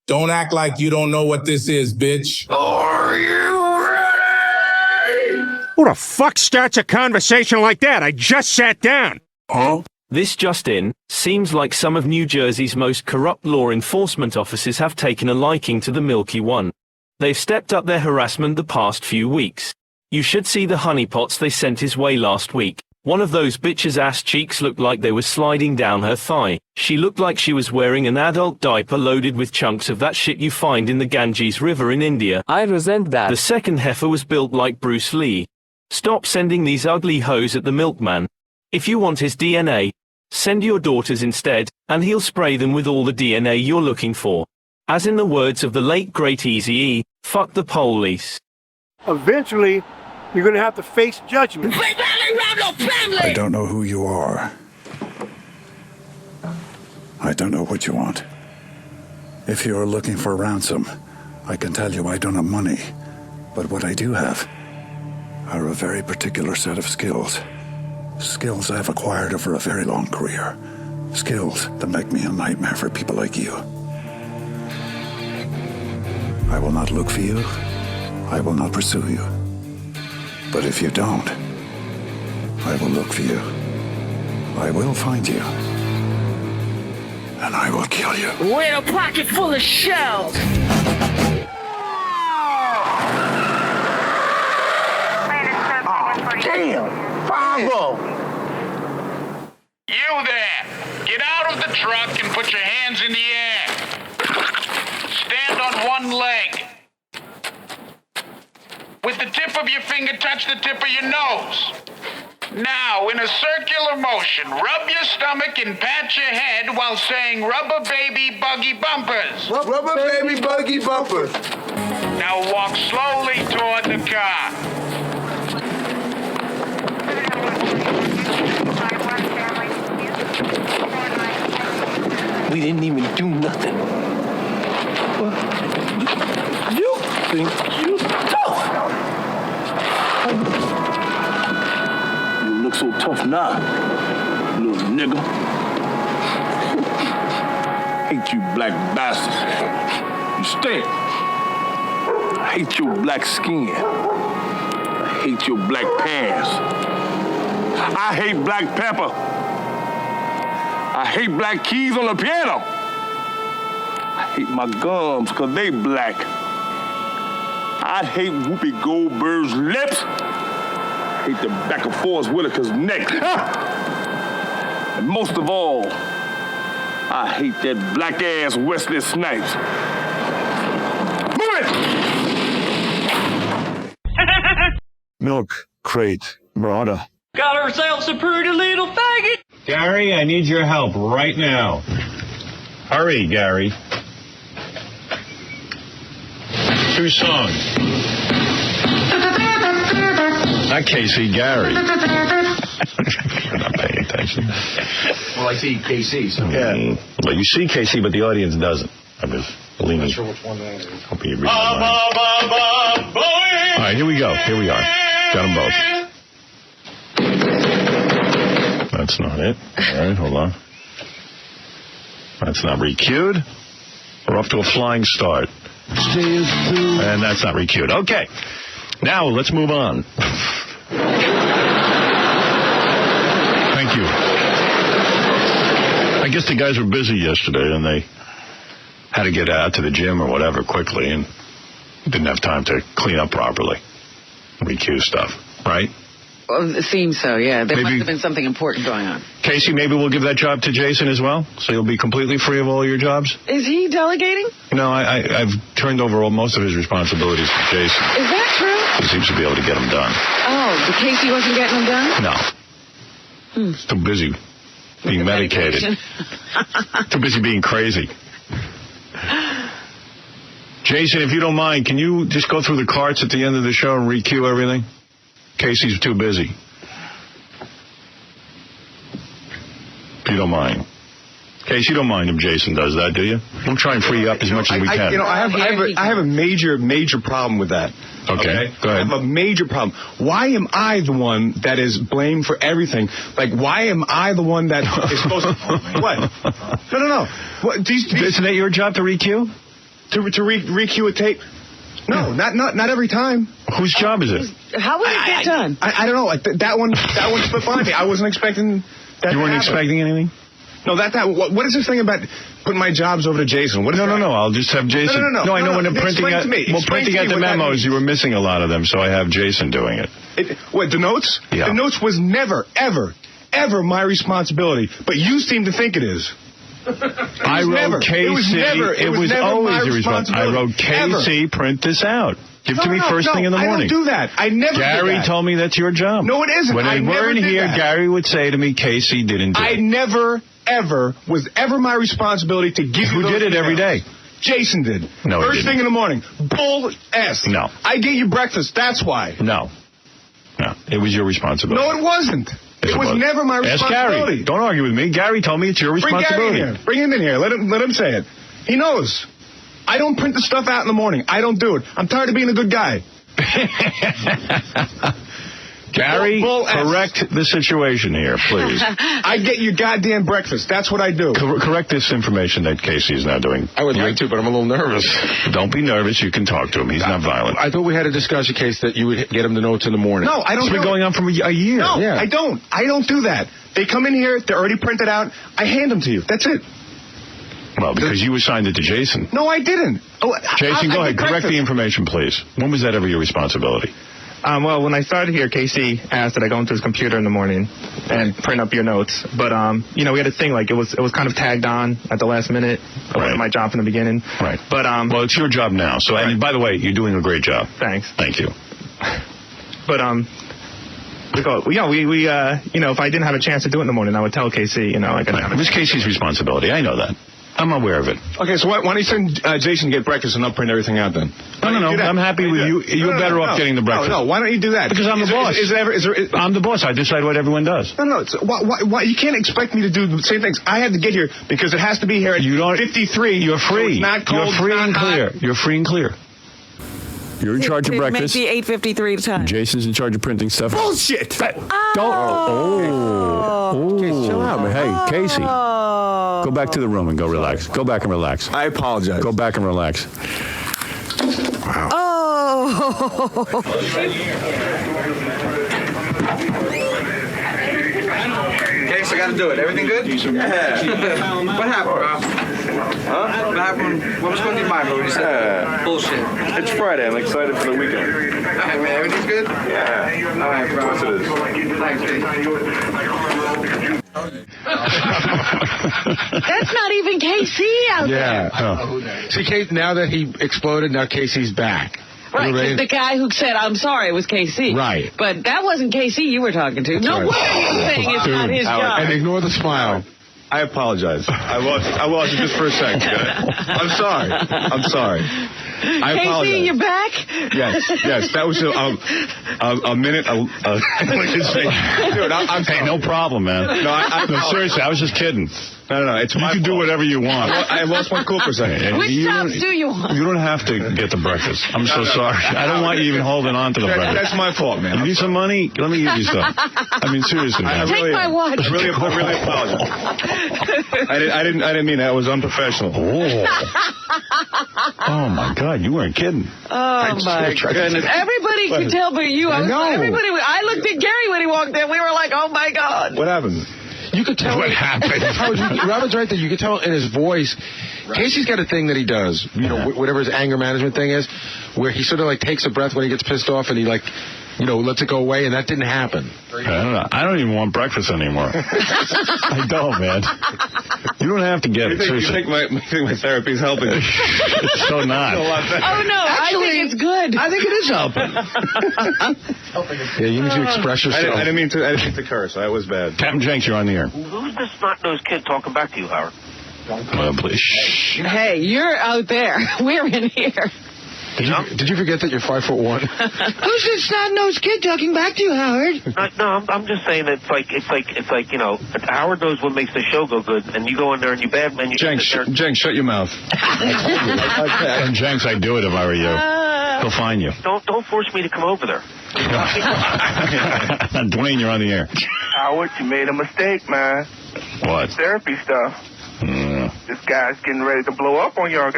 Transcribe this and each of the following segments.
Don't act like you don't know what this is, bitch. Are you ready? Who the fuck starts a conversation like that? I just sat down. Huh? This just in, seems like some of New Jersey's most corrupt law enforcement officers have taken a liking to the Milky One. They've stepped up their harassment the past few weeks. You should see the honeypots they sent his way last week. One of those bitches' ass cheeks looked like they were sliding down her thigh. She looked like she was wearing an adult diaper loaded with chunks of that shit you find in the Ganges River in India. I resent that. The second heifer was built like Bruce Lee. Stop sending these ugly hoes at the milkman. If you want his DNA, send your daughters instead, and he'll spray them with all the DNA you're looking for. As in the words of the late great Eazy-E, fuck the police. Eventually, you're going to have to face judgment. I don't know who you are. I don't know what you want. If you are looking for ransom, I can tell you I don't have money. But what I do have are a very particular set of skills. Skills I've acquired over a very long career. Skills that make me a nightmare for people like you. I will not look for you. I will not pursue you. But if you don't, I will look for you. I will find you. And I will kill you. With a pocket full of shells. Damn! Bravo! You there! Get out of the truck and put your hands in the air. Stand on one leg. With the tip of your finger, touch the tip of your nose. Now, in a circular motion, rub your stomach and pat your head while saying rubber baby buggy bumpers. Rubber baby buggy bumpers. Now walk slowly toward the car. We didn't even do nothing. What? You think you tough? You look so tough now, little nigga. Hate you black bastards. You stink. I hate your black skin. I hate your black pants. I hate black pepper. I hate black keys on the piano. I hate my gums because they black. I hate Whoopi Goldberg's lips. I hate the back of Forrest Whitaker's neck. And most of all, I hate that black-ass Wesley Snipes. Move it! Milk crate marauder. Got ourselves a pretty little faggot. Gary, I need your help right now. Hurry, Gary. 2 songs. Not Casey, Gary. You're not paying attention. Well, I see KCs. So. Yeah. Well, you see Casey, but the audience doesn't. I was leaning. I'm not sure which one that is. Hoping you read my mind. All right, here we go. Here we are. Got them both. That's not it. All right, hold on. That's not recued. We're off to a flying start. And that's not recued. Okay. Now, let's move on. Thank you. I guess the guys were busy yesterday, and they had to get out to the gym or whatever quickly, and didn't have time to clean up properly. Recue stuff, right? Well, it seems so, yeah. There must have been something important going on. Casey, maybe we'll give that job to Jason as well, so you'll be completely free of all your jobs? Is he delegating? No, I've turned over most of his responsibilities to Jason. Is that true? He seems to be able to get them done. Oh, the Casey wasn't getting them done? No. He's too busy being medicated. Too busy being crazy. Jason, if you don't mind, can you just go through the carts at the end of the show and recue everything? Casey's too busy. If you don't mind. Casey, you don't mind if Jason does that, do you? We'll try and free you up as much as we can. I have a major problem with that. Okay, go ahead. I have a major problem. Why am I the one that is blamed for everything? Like, why am I the one that is supposed to... What? No. Isn't that your job to recue? to re-cue a tape? No, not every time. Whose job is it? How would it get done? I don't know. Like that one slipped by me. I wasn't expecting that. You weren't expecting anything? No, what is this thing about putting my jobs over to Jason? What is no. I'll just have Jason. No, I know when printing out the memos, you were missing a lot of them, so I have Jason doing it. What, the notes? Yeah. The notes was never, ever my responsibility, but you seem to think it is. I wrote KC. It was never always my your responsibility. I wrote KC, print this out. Give it to me first thing in the morning. I don't do that. I never Gary did that. told me that's your job. No, it isn't. When I they weren't here, that. Gary would say to me, KC didn't do it. I never, ever, was ever my responsibility to give you those did it every day? Jason did. No, First thing in the morning. Bull S. No. I get you breakfast. That's why. No. It was your responsibility. No, it wasn't. Yes, it was never my responsibility. Ask Gary. Don't argue with me. Gary told me it's your responsibility. Bring him in here. Let him say it. He knows. I don't print the stuff out in the morning. I don't do it. I'm tired of being a good guy. Gary, correct the situation here, please. I get you goddamn breakfast. That's what I do. Correct this information that Casey's now doing. I would like to, but I'm a little nervous. Don't be nervous. You can talk to him. He's not violent. I thought we had a discussion case that you would get him the notes in the morning. No, I don't. It's been going on for a year. No, I don't. I don't do that. They come in here. They're already printed out. I hand them to you. That's it. Well, because you assigned it to Jason. No, I didn't. Jason, go ahead. Correct the information, please. When was that ever your responsibility? Well, when I started here, Casey asked that I go into his computer in the morning and print up your notes. But, we had a thing, like, it was kind of tagged on at the last minute. It wasn't my job from the beginning. Right. But, well, it's your job now. So, and by the way, you're doing a great job. Thanks. Thank you. But, if I didn't have a chance to do it in the morning, I would tell Casey, I could have it. It was Casey's responsibility. I know that. I'm aware of it. Okay, so why don't you send Jason to get breakfast and I'll print everything out then? No. I'm happy with you. You're better off getting the breakfast. No, why don't you do that? Because I'm the boss. I'm the boss. I decide what everyone does. No. Why you can't expect me to do the same things. I had to get here because it has to be here at 53. You're free. So it's not cold, You're free it's and not clear. hot. You're free and clear. You're in charge of breakfast. Make the 8:53 time. Jason's in charge of printing stuff. Bullshit! Don't. Okay, chill out, man. Hey, Casey. Go back to the room and go relax. Go back and relax. I apologize. Go back and relax. Wow. Oh. Cakes, I gotta do it. Everything good? Yeah. What happened, bro? Huh? What happened? What was going through your mind, bro? What you said? Bullshit. It's Friday. I'm excited for the weekend. Hey, man, everything's good? Yeah. All right, bro. Of course it is. Thanks, Jay. That's not even KC out there. Yeah. See, Kate, now that he exploded, now Casey's back. Right, 'cause the guy who said, I'm sorry, was KC. Right. But that wasn't KC you were talking to. No wonder you're saying it's not his job. And ignore the smile. I apologize. I lost it just for a second. I'm sorry. I apologize. KC, you're back? Yes. That was a minute. Dude, I'm hey, no problem, man. No, seriously, I was just kidding. No. It's you can do whatever you want. I lost my cool for a second. Which jobs do you want? You don't have to get the breakfast. I'm so sorry. I don't want you even holding on to the breakfast. That's my fault, man. You need some money? Let me give you some. I mean, seriously, man. Take my watch. I really apologize. I didn't mean that. It was unprofessional. Oh my God, you weren't kidding. Oh my goodness. Everybody could tell but you. I looked at Gary when he walked in. We were like, oh my God. What happened? You could tell what happened. Robin's right there. You could tell in his voice. Casey's got a thing that he does, whatever his anger management thing is, where he sort of like takes a breath when he gets pissed off and he like, lets it go away, and that didn't happen. I don't know. I don't even want breakfast anymore. I don't, man. You don't have to get it. You think my therapy's helping? It's so not. Oh, no. Actually, I think it's good. I think it is helping. Yeah, you need to express yourself. I didn't mean to curse. That was bad. Captain Jenks, you're on the air. Who's this snot-nosed kid talking back to you, Howard? Please. Hey, you're out there. We're in here. Did you forget that you're 5'1"? Who's this snot-nosed kid talking back to you, Howard? No, I'm just saying it's like Howard knows what makes the show go good, and you go in there and you bad man. Jenks, shut your mouth. And Jenks, I'd do it if I were you. He'll find you. Don't force me to come over there. Dwayne, you're on the air. Howard, you made a mistake, man. What? Therapy stuff. This guy's getting ready to blow up on y'all.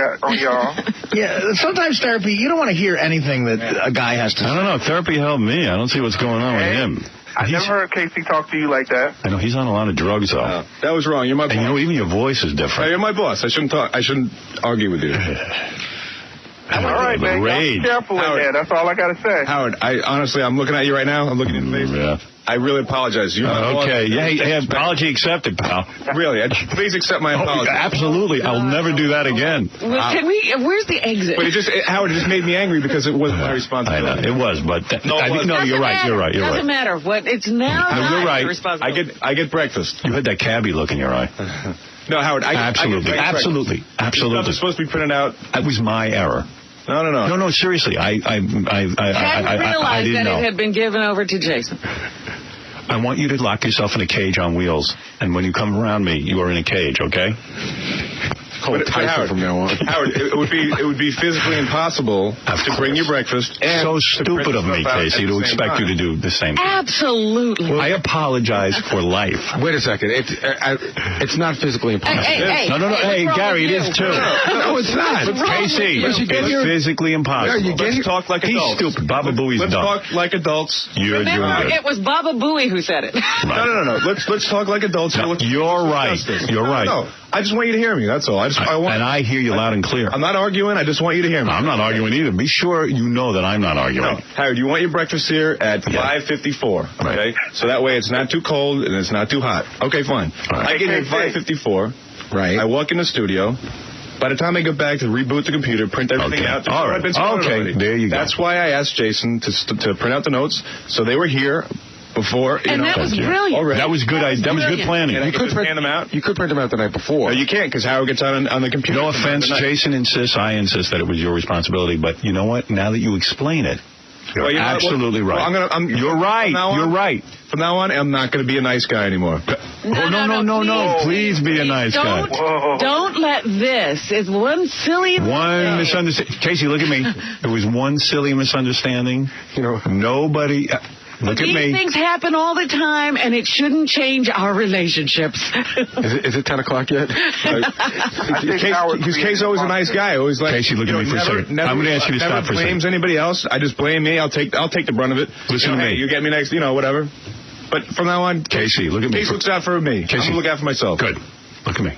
Yeah, sometimes therapy, you don't want to hear anything that a guy has to say. I don't know. Therapy helped me. I don't see what's going on with him. I never heard Casey talk to you like that. I know he's on a lot of drugs, though. That was wrong. You're my boss. And even your voice is different. Hey, you're my boss. I shouldn't argue with you. All right, man. Be careful with that. That's all I got to say. Howard, honestly, I'm looking at you right now. I'm looking in your face. Yeah. I really apologize. You're my boss. Okay. Hey, apology accepted, pal. Really, please accept my apology. Absolutely. I'll never do that again. Where's the exit? But Howard, it just made me angry because it wasn't my responsibility. I know. It was, but you're right. You're right. Doesn't matter. It's now. No, you're right. I get breakfast. You had that Cabby look in your eye. No, Howard. Absolutely. Stuff is supposed to be printed out. That was my error. No, seriously. I hadn't realized didn't that know. it had been given over to Jason. I want you to lock yourself in a cage on wheels, and when you come around me, you are in a cage, okay? But Howard, from now on. Howard, it would be physically impossible to bring you breakfast. And so stupid of me, Casey, to expect you to do the same thing. Absolutely. I apologize for life. Wait a second. It's not physically impossible. Hey, no. Hey, Gary, it is too. No, it's not. Casey, it's physically impossible. Let's talk like adults. He's stupid. Baba Booey's Let's dumb. talk like adults. Remember, it was Baba Booey who said it. Right. No. Let's talk like adults. No, you're right. You're right. No, I just want you to hear me. That's all. And I hear you loud and clear. I'm not arguing. I just want you to hear me. I'm not arguing either. Be sure you know that I'm not arguing. No. Howard, you want your breakfast here at 5:54. Right. Okay. So that way it's not too cold and it's not too hot. Okay, fine. Right. I get here at 5:54. Right. I walk in the studio. By the time I get back to reboot the computer, print everything out. All right. Okay. There you go. That's why I asked Jason to print out the notes so they were here. Before, that was brilliant. That was good. That was good planning. And you could print them out. You could print them out the night before. No, you can't because Howard gets on the computer. No offense, Jason insists. I insist that it was your responsibility. But you know what? Now that you explain it, you're absolutely right. Well, you're right. You're right. From now on, I'm not going to be a nice guy anymore. No. Please be a nice guy. Don't let this. It's one silly misunderstanding. Casey, look at me. It was one silly misunderstanding. Nobody. Look at me. These things happen all the time, and it shouldn't change our relationships. Is it 10 o'clock yet? Because Casey's always a nice guy. Always like Casey, look at me for a second. I'm going to ask you to stop for a second. Never blames anybody else. I just blame me. I'll take the brunt of it. Listen to me. Hey, you get me next. Whatever. But from now on, Casey, look at me. Casey looks out for me. Casey, I'm going to look out for myself. Good. Look at me.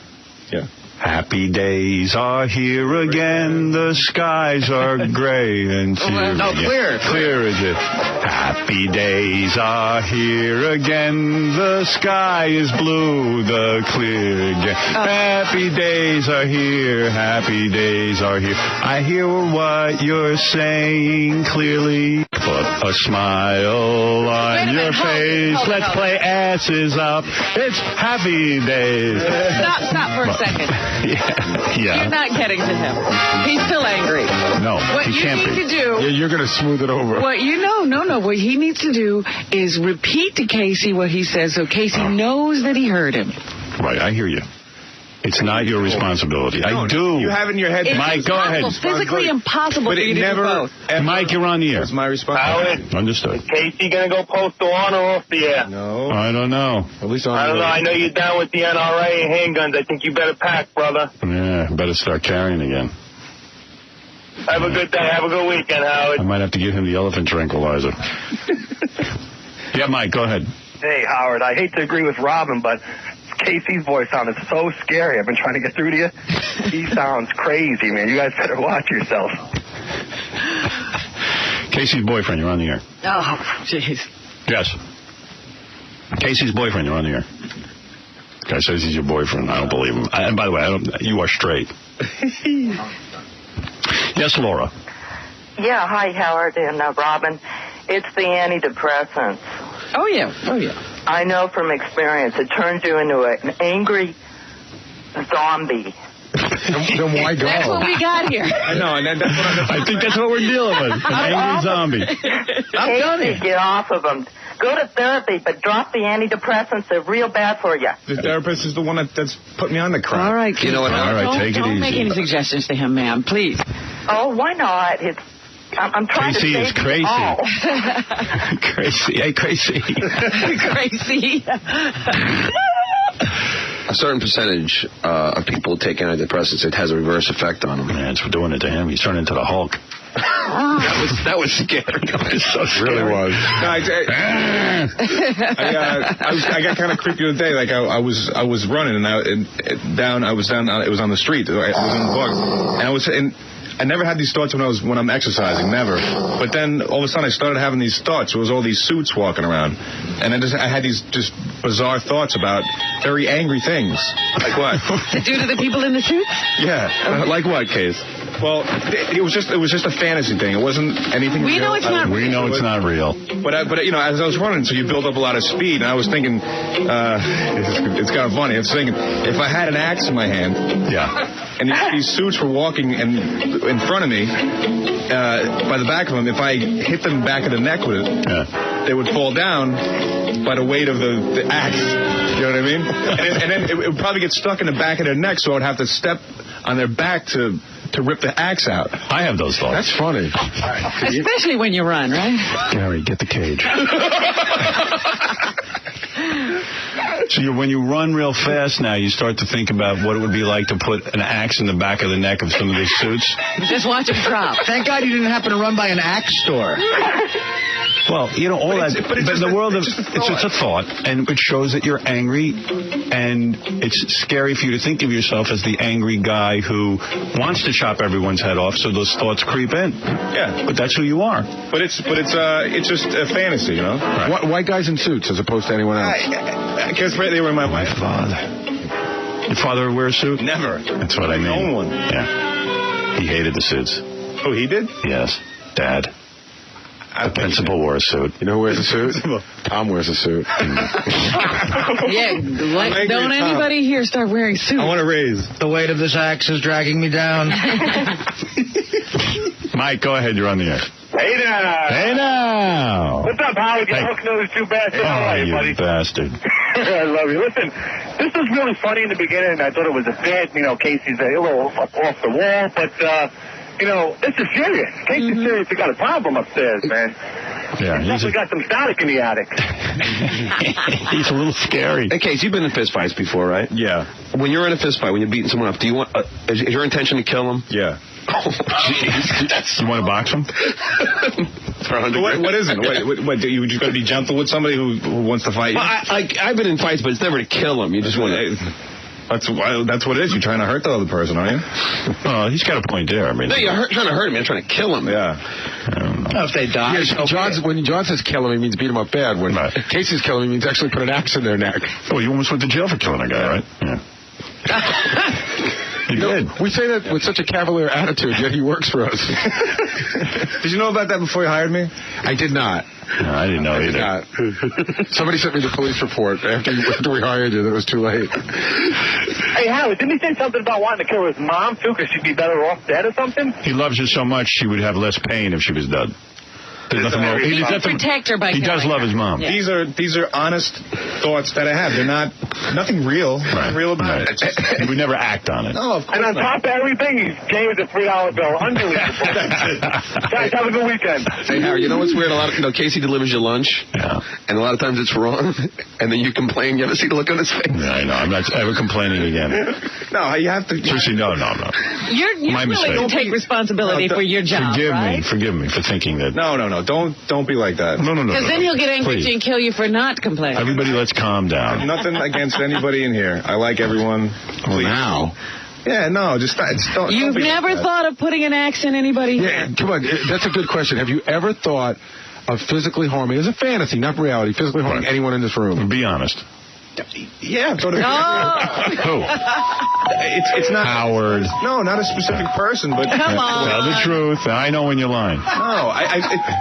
Yeah. Happy days are here again. The skies are gray and clear. Clear is it? Happy days are here again. The sky is blue. The clear again. Happy days are here. Happy days are here. I hear what you're saying clearly. Put a smile on your face. Let's play asses up. It's happy days. Stop for a second. Yeah. You're not getting to him. He's still angry. No, what he can't be. What you need to do... Yeah, you're going to smooth it over. No. What he needs to do is repeat to Casey what he says so Casey knows that he heard him. Right, I hear you. It's not your responsibility. I do. You have in your head... Mike, go ahead. It's physically impossible for you to do both. Mike, you're on the air. It's my responsibility. Howard, understood. is Casey going to go postal on or off the air? No. I don't know. At least I don't know. I know you're down with the NRA and handguns. I think you better pack, brother. Yeah, better start carrying again. Have a good day. Have a good weekend, Howard. I might have to give him the elephant tranquilizer. Yeah, Mike, go ahead. Hey, Howard, I hate to agree with Robin, but Casey's voice sounded so scary. I've been trying to get through to you. He sounds crazy, man. You guys better watch yourself. Casey's boyfriend, you're on the air. Oh, jeez. Yes. Casey's boyfriend, you're on the air. Guy says he's your boyfriend. I don't believe him. And by the way, you are straight. Yes, Laura. Yeah, hi, Howard and Robin. It's the antidepressants. Oh, yeah. I know from experience. It turns you into an angry zombie. Then why go? That's what we got here. I know, and that's what I think that's what we're dealing with. An angry zombie. I'm done here. Get off of them. Go to therapy, but drop the antidepressants. They're real bad for you. The therapist is the one that's put me on the crap. All right. You know what? All right, take it easy. Don't make any suggestions to him, ma'am, please. Oh, why not? I'm trying Casey to is save crazy. you all. Crazy. Hey, crazy. Crazy. a certain percentage of people take antidepressants, it has a reverse effect on them. Man, it's doing it to him. He's turning into the Hulk. that was scary. That was so scary. Really was. No, I got kind of creepy the other day. Like I was running and it was on the street. I was in the park and I never had these thoughts when I'm exercising, never. But then all of a sudden I started having these thoughts. It was all these suits walking around, and I had these just bizarre thoughts about very angry things. Like what? Due to the people in the suits? Yeah. Like what, Case? Well, it was just a fantasy thing. It wasn't anything real. We know it's not real. But as I was running, so you build up a lot of speed, and I was thinking, it's kind of funny. I was thinking, if I had an axe in my hand, and these suits were walking in front of me, by the back of them, if I hit them back of the neck with it, they would fall down by the weight of the axe. You know what I mean? And then it would probably get stuck in the back of their neck, so I would have to step on their back to rip the axe out. I have those thoughts. That's funny. Especially when you run, right? Gary, get the cage. So when you run real fast now, you start to think about what it would be like to put an axe in the back of the neck of some of these suits. Just watch them drop. Thank God you didn't happen to run by an axe store. Well, all that, but in the world of, it's just a thought, and it shows that you're angry, and it's scary for you to think of yourself as the angry guy who wants to chop everyone's head off, so those thoughts creep in. Yeah. But that's who you are. But it's just a fantasy, you know? Right. White guys in suits as opposed to anyone else. Because they were my father. Your father would wear a suit? Never. That's what I mean. No one. Yeah. He hated the suits. Oh, he did? Yes. Dad. The principal wore a suit. You know who wears a suit? Tom wears a suit. Don't anybody here start wearing suits. I want to raise. The weight of this axe is dragging me down. Mike, go ahead. You're on the air. Hey now. Hey now. What's up, Howard? You hook nose too bad. You buddy. bastard. I love you. Listen, this was really funny in the beginning. I thought it was a bit, Casey's a little off the wall, but, this is serious. Casey's serious. He got a problem upstairs, man. Yeah, he's definitely got some static in the attic. He's a little scary. Hey, Case, you've been in fist fights before, right? Yeah. When you're in a fist fight, when you're beating someone up, do you want? Is your intention to kill them? Yeah. Oh, jeez. You want to box him? What is it? What you just got to be gentle with somebody who wants to fight you? Well, I've been in fights, but it's never to kill them. You just want to. That's what it is. You're trying to hurt the other person, aren't you? Oh, he's got a point there. I mean, no, you're trying to hurt him. You're trying to kill him. Yeah. I don't know. If they die. Yeah, when John says kill him, he means beat him up bad. When Casey's killing him, he means actually put an axe in their neck. Oh, you almost went to jail for killing a guy, right? Yeah. He did. We say that with such a cavalier attitude, yet he works for us. Did you know about that before you hired me? I did not. No, I didn't know either. Somebody sent me the police report after we hired you that it was too late. Hey, Howard, didn't he say something about wanting to kill his mom, too, because she'd be better off dead or something? He loves her so much she would have less pain if she was dead. There's nothing wrong. He can protect her by He does love his mom. Yeah. These are honest thoughts that I have. They're nothing real. Right. Real about it. He would never act on it. No, of course And on not. top of everything, he gave us a $3 bill. Unbelievable. Guys, have a good weekend. Hey, Howard, you know what's weird? A lot of Casey delivers you lunch, and a lot of times it's wrong, and then you complain. You ever see the look on his face? Yeah, I know. I'm not ever complaining again. No, you have to. Seriously, no. You're My willing mistake. to take responsibility for your job, Forgive me for thinking that. No. Don't be like that. No. Because then he'll get angry Please. and kill you for not complaining. Everybody, let's calm down. Nothing against anybody in here. I like everyone. Well, now. Yeah, no, just don't. You've don't be never like that. thought of putting an axe in anybody? Yeah, come on. That's a good question. Have you ever thought of physically harming, as a fantasy, not reality, physically harming anyone in this room? Be honest. Yeah, sort of. Who? It's not Howard. No, not a specific person, but Come on. Tell the truth. I know when you're lying. No,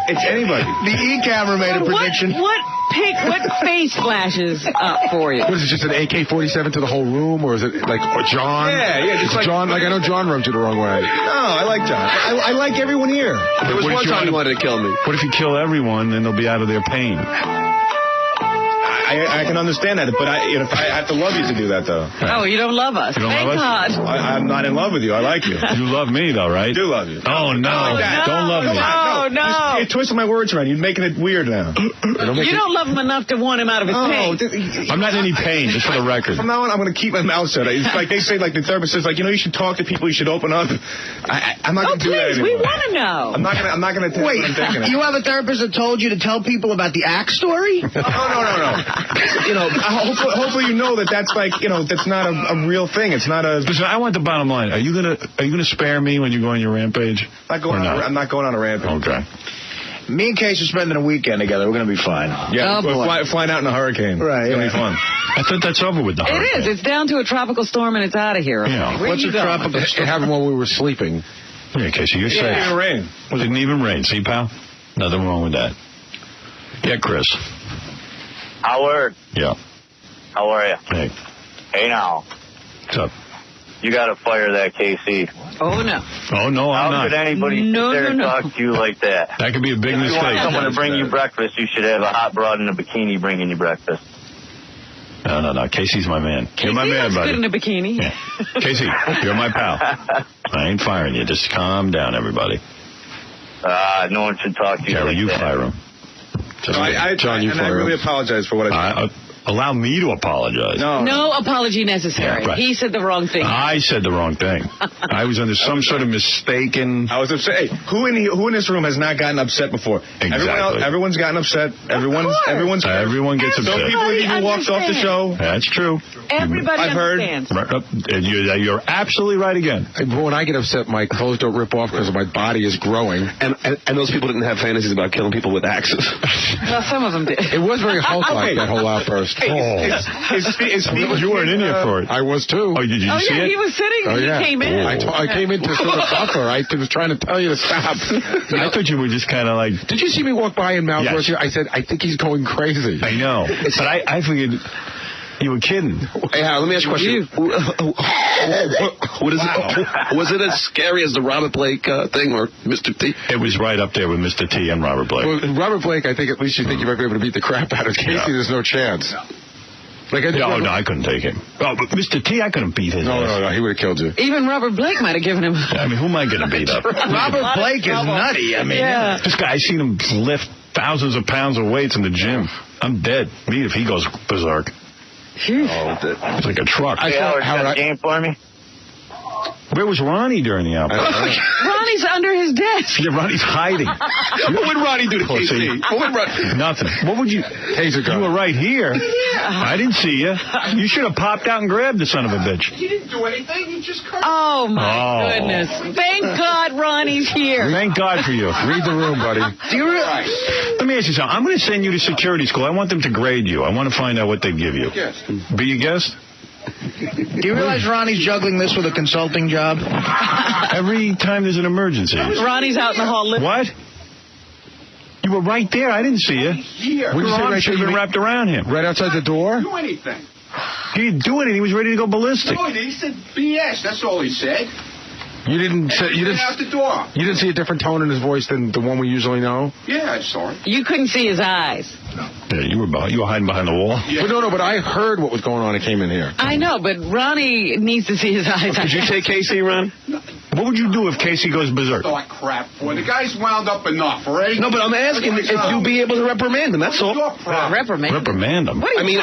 it's anybody. The E-camera made a prediction. What face flashes up for you? What is it, just an AK-47 to the whole room, or is it like John? Yeah, just like John. Like I know John rubbed you the wrong way. No, I like John. I like everyone here. There was one time you wanted to kill me. What if you kill everyone, then they'll be out of their pain? I can understand that, but I have to love you to do that, though. Oh, you don't love us. You don't Thank love us? God. I'm not in love with you. I like you. You love me, though, right? I do love you. Oh, no. Don't love me. No. You're twisting my words around. You're making it weird now. You don't love him enough to want him out of his pain. I'm not in any pain, just for the record. From now on, I'm going to keep my mouth shut. It's like they say, like the therapist says, like, you should talk to people. You should open up. I'm not going to do that anymore. We want to know. I'm not going to tell you what I'm thinking. You have a therapist that told you to tell people about the axe story? No. Hopefully you know that's like, that's not a real thing. It's not a. Listen, I want the bottom line. Are you gonna spare me when you go on your rampage? I'm not going on a rampage. Okay. Me and Case are spending a weekend together. We're going to be fine. Yeah, we're flying out in a hurricane. Right. It's going to be fun. I thought that's over with the hurricane. It is. It's down to a tropical storm and it's out of here. Yeah. What's a tropical storm? It happened while we were sleeping. Yeah, Casey, you're safe. It didn't rain. Well, it didn't even rain. See, pal? Nothing wrong with that. Yeah, Chris. Howard, Yeah. how are you? Hey. Hey now, What's up? you got to fire that KC. Oh, no. Oh, no, I'm How not. could anybody sit there and talk to you like that? That could be a big If you want mistake. someone to bring you breakfast, you should have a hot broad in a bikini bringing you breakfast. No. Casey's my man. You're my Casey man, looks buddy. good in a bikini. Yeah. Casey, you're my pal. I ain't firing you. Just calm down, everybody. No one should talk to you Jerry, like you that. fire him. John, I really apologize for what I said. Allow me to apologize. No apology necessary. Yeah, right. He said the wrong thing. I said the wrong thing. I was under some sort of mistaken. I was upset. Hey, who in this room has not gotten upset before? Exactly. Everyone's gotten upset. Everyone gets upset. Some people even walked off the show. That's true. Everybody I've heard. understands. You're absolutely right again. When I get upset, my clothes don't rip off because my body is growing. And those people didn't have fantasies about killing people with axes. Well, some of them did. It was very Hulk-like, that whole outburst. You weren't in here for it. I was too. Oh, did you see it? He was sitting. Oh, yeah. He came in. I came in to sort of buffer. I was trying to tell you to stop. I thought you were just kind of like. Did you see me walk by in Mount Yes. Rushmore? I said, I think he's going crazy. I know. But I figured you were kidding. Hey, Howard, let me ask you a question. What is it? Was it as scary as the Robert Blake thing or Mr. T? It was right up there with Mr. T and Robert Blake. Well, Robert Blake, I think at least you think you might be able to beat the crap out of Casey. Yeah. There's no chance. Like No, I couldn't take him. Oh, but Mr. T, I couldn't beat his ass. No, he would have killed you. Even Robert Blake might have given him. I mean, who am I going to beat up? Robert Blake is nutty. I mean, Yeah. This guy, I seen him lift thousands of pounds of weights in the gym. I'm dead. Me, if he goes berserk. It's like a truck. Hey, Howard, got a game for me? Where was Ronnie during the outbreak? Ronnie's under his desk. Yeah, Ronnie's hiding. What would Ronnie do to KC? Nothing. What would you... You were right here. I didn't see you. You should have popped out and grabbed the son of a bitch. He didn't do anything. He just cursed. Oh, my goodness. Thank God Ronnie's here. Thank God for you. Read the room, buddy. do you Let me ask you something. I'm going to send you to security school. I want them to grade you. I want to find out what they give you. Be a guest? Do you realize Ronnie's juggling this with a consulting job? Every time there's an emergency. Ronnie's out in the hall. What? You were right there. I didn't see you. Here. Your arm should have been wrapped around him. Right outside the door? Do anything. He didn't do anything. He was ready to go ballistic. No, he said BS. That's all he said. You didn't out the door. You didn't see a different tone in his voice than the one we usually know? Yeah, I saw it. You couldn't see his eyes. Yeah, you were hiding behind the wall. Yeah. But I heard what was going on. I came in here. I know, but Ronnie needs to see his eyes. Did you take KC, Ron? What would you do if Casey goes berserk? Start crap for the guy's wound up enough, right? No, but I'm asking if you'll be able to reprimand him. That's all. Reprimand. Reprimand him. I mean,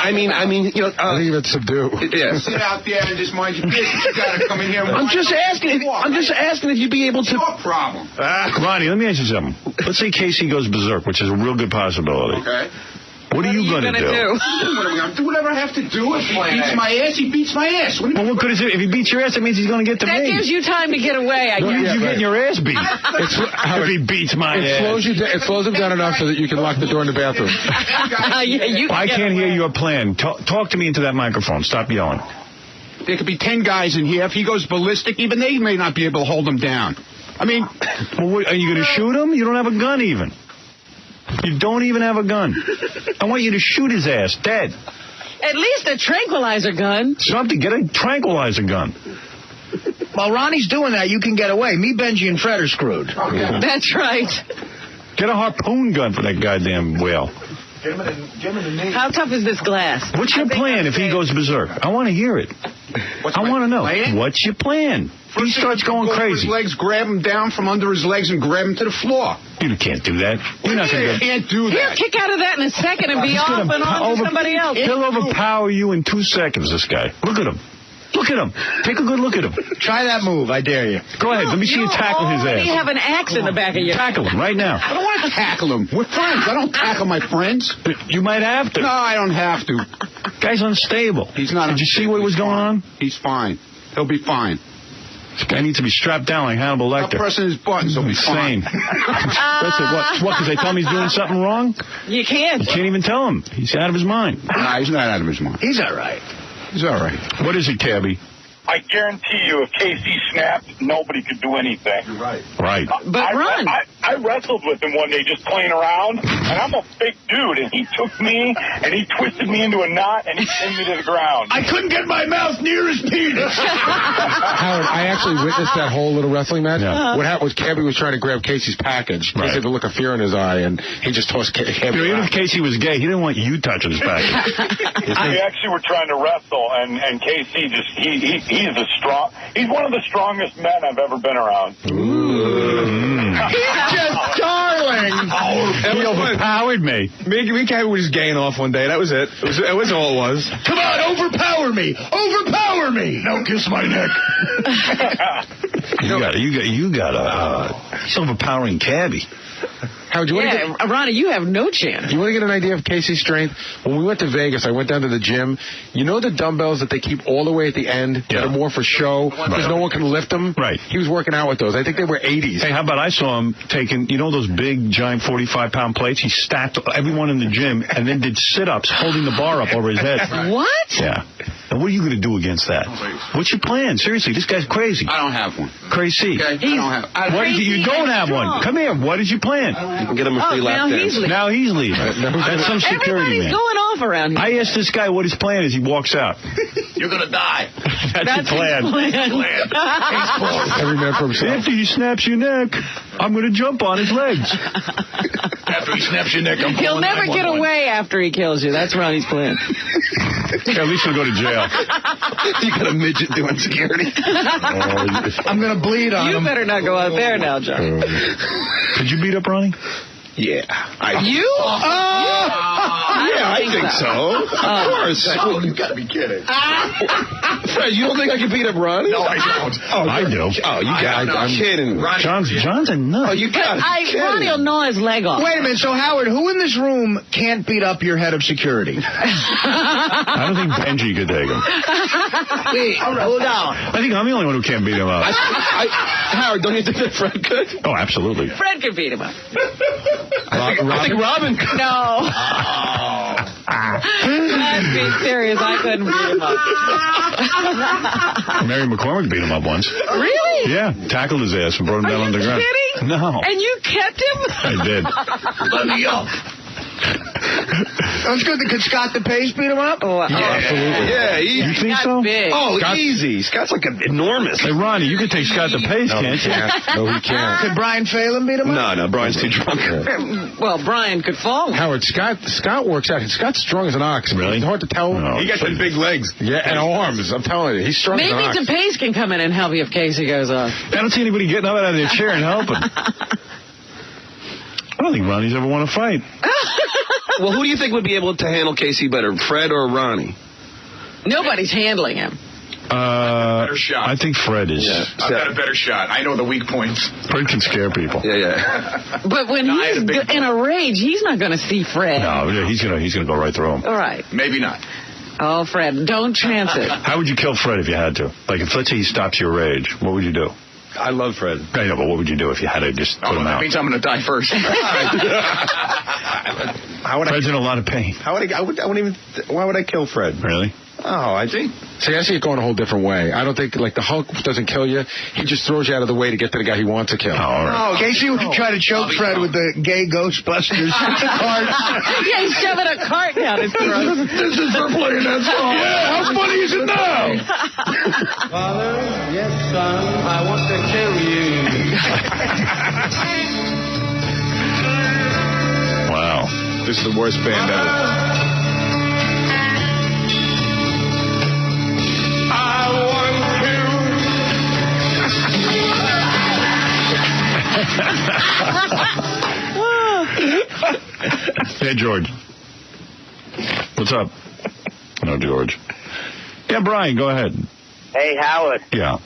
you know. I think it's subdue. Yes. Sit out there and just mind your business. You gotta come in here. And I'm just asking if you'd be able to. No problem. Ronnie, let me ask you something. Let's say Casey goes berserk, which is a real good possibility. Okay. What are you going to do? What am I going to do? Whatever I have to do. If he beats my ass, he beats my ass. Well, what good is it? If he beats your ass, that means he's going to get to That me. gives you time to get away, I guess. You're getting your ass beat. If he beats my ass. It slows him down enough so that you can lock the door in the bathroom. I can't hear your plan. Talk to me into that microphone. Stop yelling. There could be 10 guys in here. If he goes ballistic, even they may not be able to hold him down. I mean... Well, are you going to shoot him? You don't have a gun even. You don't even have a gun. I want you to shoot his ass dead. At least a tranquilizer gun. Something. Get a tranquilizer gun. While Ronnie's doing that, you can get away. Me, Benji, and Fred are screwed. That's right. Get a harpoon gun for that goddamn whale. Get him in the knee. How tough is this glass? What's your plan if he goes berserk? I want to hear it. I want to know. plan? What's your plan? He starts going Go over crazy. his legs, grab him down from under his legs, and grab him to the floor. You can't do that. You're not going to You can't do He'll that. kick out of that in a second and be He's off gonna and on to somebody else. He'll overpower you in 2 seconds, this guy. Look at him. Look at him. Take a good look at him. Try that move. I dare you. Go ahead. Let me see you tackle his ass. You have an axe in the back of your Tackle him right now. I don't want to tackle him. We're friends. I don't tackle my friends. You might have to. No, I don't have to. Guy's unstable. He's not. Did you see what was going on? He's fine. He'll be fine. This guy needs to be strapped down like Hannibal Lecter. I'm pressing his buttons. He'll be Insane. fine. That's it. What? Because they tell him he's doing something wrong? You can't. You can't even tell him. He's out of his mind. Nah, he's not out of his mind. He's all right. He's all right. What is it, Cabby? I guarantee you, if KC snapped, nobody could do anything. You're right. Right. But run. I wrestled with him one day just playing around, and I'm a big dude, and he took me, and he twisted me into a knot, and he pinned me to the ground. I couldn't get my mouth near his penis. Howard, I actually witnessed that whole little wrestling match. Yeah. What happened was Cabby was trying to grab Casey's package. Right. He had the look of fear in his eye, and he just tossed Cabby Even around. if Casey was gay, he didn't want you touching his package. We actually were trying to wrestle, and KC just, he's one of the strongest men I've ever been around. He's just darling. He overpowered me. Me and Cabby were just gaying off one day. That was it. That was all it was. Come on, overpower me. Overpower me. Now kiss my neck. You got a he's overpowering Cabby. Howard, you want to get... Ronnie, you have no chance. You want to get an idea of Casey's strength? When we went to Vegas, I went down to the gym. You know the dumbbells that they keep all the way at the end? Yeah. That are more for show because no one can lift them? Right. He was working out with those. I think they were 80s. Hey, how about I saw him taking, those big, giant 45-pound plates? He stacked everyone in the gym and then did sit-ups holding the bar up over his head. What? Yeah. And what are you going to do against that? What's your plan? Seriously, this guy's crazy. I don't have one. Crazy. Okay? You don't have one. Come here. What is your plan? You can get him a free lap dance. Now he's leaving. That's some security Everybody's man. going off around here. I asked this guy what his plan is. He walks out. You're going to die. That's your plan. Every man for himself. After he snaps your neck, I'm going to jump on his legs. After he snaps your neck, I'm He'll calling never get 911. away after he kills you. That's Ronnie's plan. At least he'll go to jail. You got a midget doing security. I'm going to bleed on You him. better not go out there now, John. Could you beat up Ronnie? Yeah. You? I think so. Of course. Oh, you got to be kidding. Fred, you don't think I can beat up Ronnie? No, I don't. I do. Oh, you got it. I'm kidding. John's a nut. Oh, you got it. Ronnie will gnaw his leg off. Wait a minute. So, Howard, who in this room can't beat up your head of security? I don't think Benji could take him. Wait, hold on. I think I'm the only one who can't beat him up. Howard, don't you think that Fred could? Oh, absolutely. Fred can beat him up. I think Robin could. No. Let's be serious. I couldn't beat him up. Mary McCormick beat him up once. Really? Yeah, tackled his ass and brought him down on the ground. Kidding? No. And you kept him? I did. Let me up. That's good. Could Scott the Pace beat him up? Oh, Absolutely. Yeah, You think so? Big. Oh, Scott- easy. Scott's like enormous. Hey, Ronnie, you could take Scott the Pace, No, he can't you? can't. No, he can't. Could Brian Phelan beat him up? No, Brian's too drunk. Well, Brian could fall. Howard, Scott works out. Scott's strong as an ox. Really? It's hard to tell. No. He got the big legs. Yeah, and arms. I'm telling you. He's strong as an Maybe ox. DePace can come in and help you if Casey goes off. I don't see anybody getting up out of their chair and helping. I don't think Ronnie's ever won a fight. Well, who do you think would be able to handle Casey better, Fred or Ronnie? Nobody's handling him. Better shot. I think Fred is. Yeah. I've got a better shot. I know the weak points. Fred can scare people. Yeah. But when he's in a rage, he's not going to see Fred. No, he's gonna go right through him. All right. Maybe not. Oh, Fred, don't chance it. How would you kill Fred if you had to? Like, if let's say he stops your rage, what would you do? I love Fred. I know, but what would you do if you had to just put him That out? means I'm going to die first. Fred's in a lot of pain. Why would I kill Fred? Really? Oh, I think. See, I see it going a whole different way. I don't think, like, the Hulk doesn't kill you. He just throws you out of the way to get to the guy he wants to kill. Oh, all right. Casey would try to choke Fred with the gay Ghostbusters card. Yeah, he's shoving a cart down his throat. This is for playing that song. Yeah, how funny is it now? Father, yes, son, I want to kill you. Wow. This is the worst band ever. Hey, George. What's up? No, George. Yeah, Brian, go ahead. Hey, Howard. Yeah.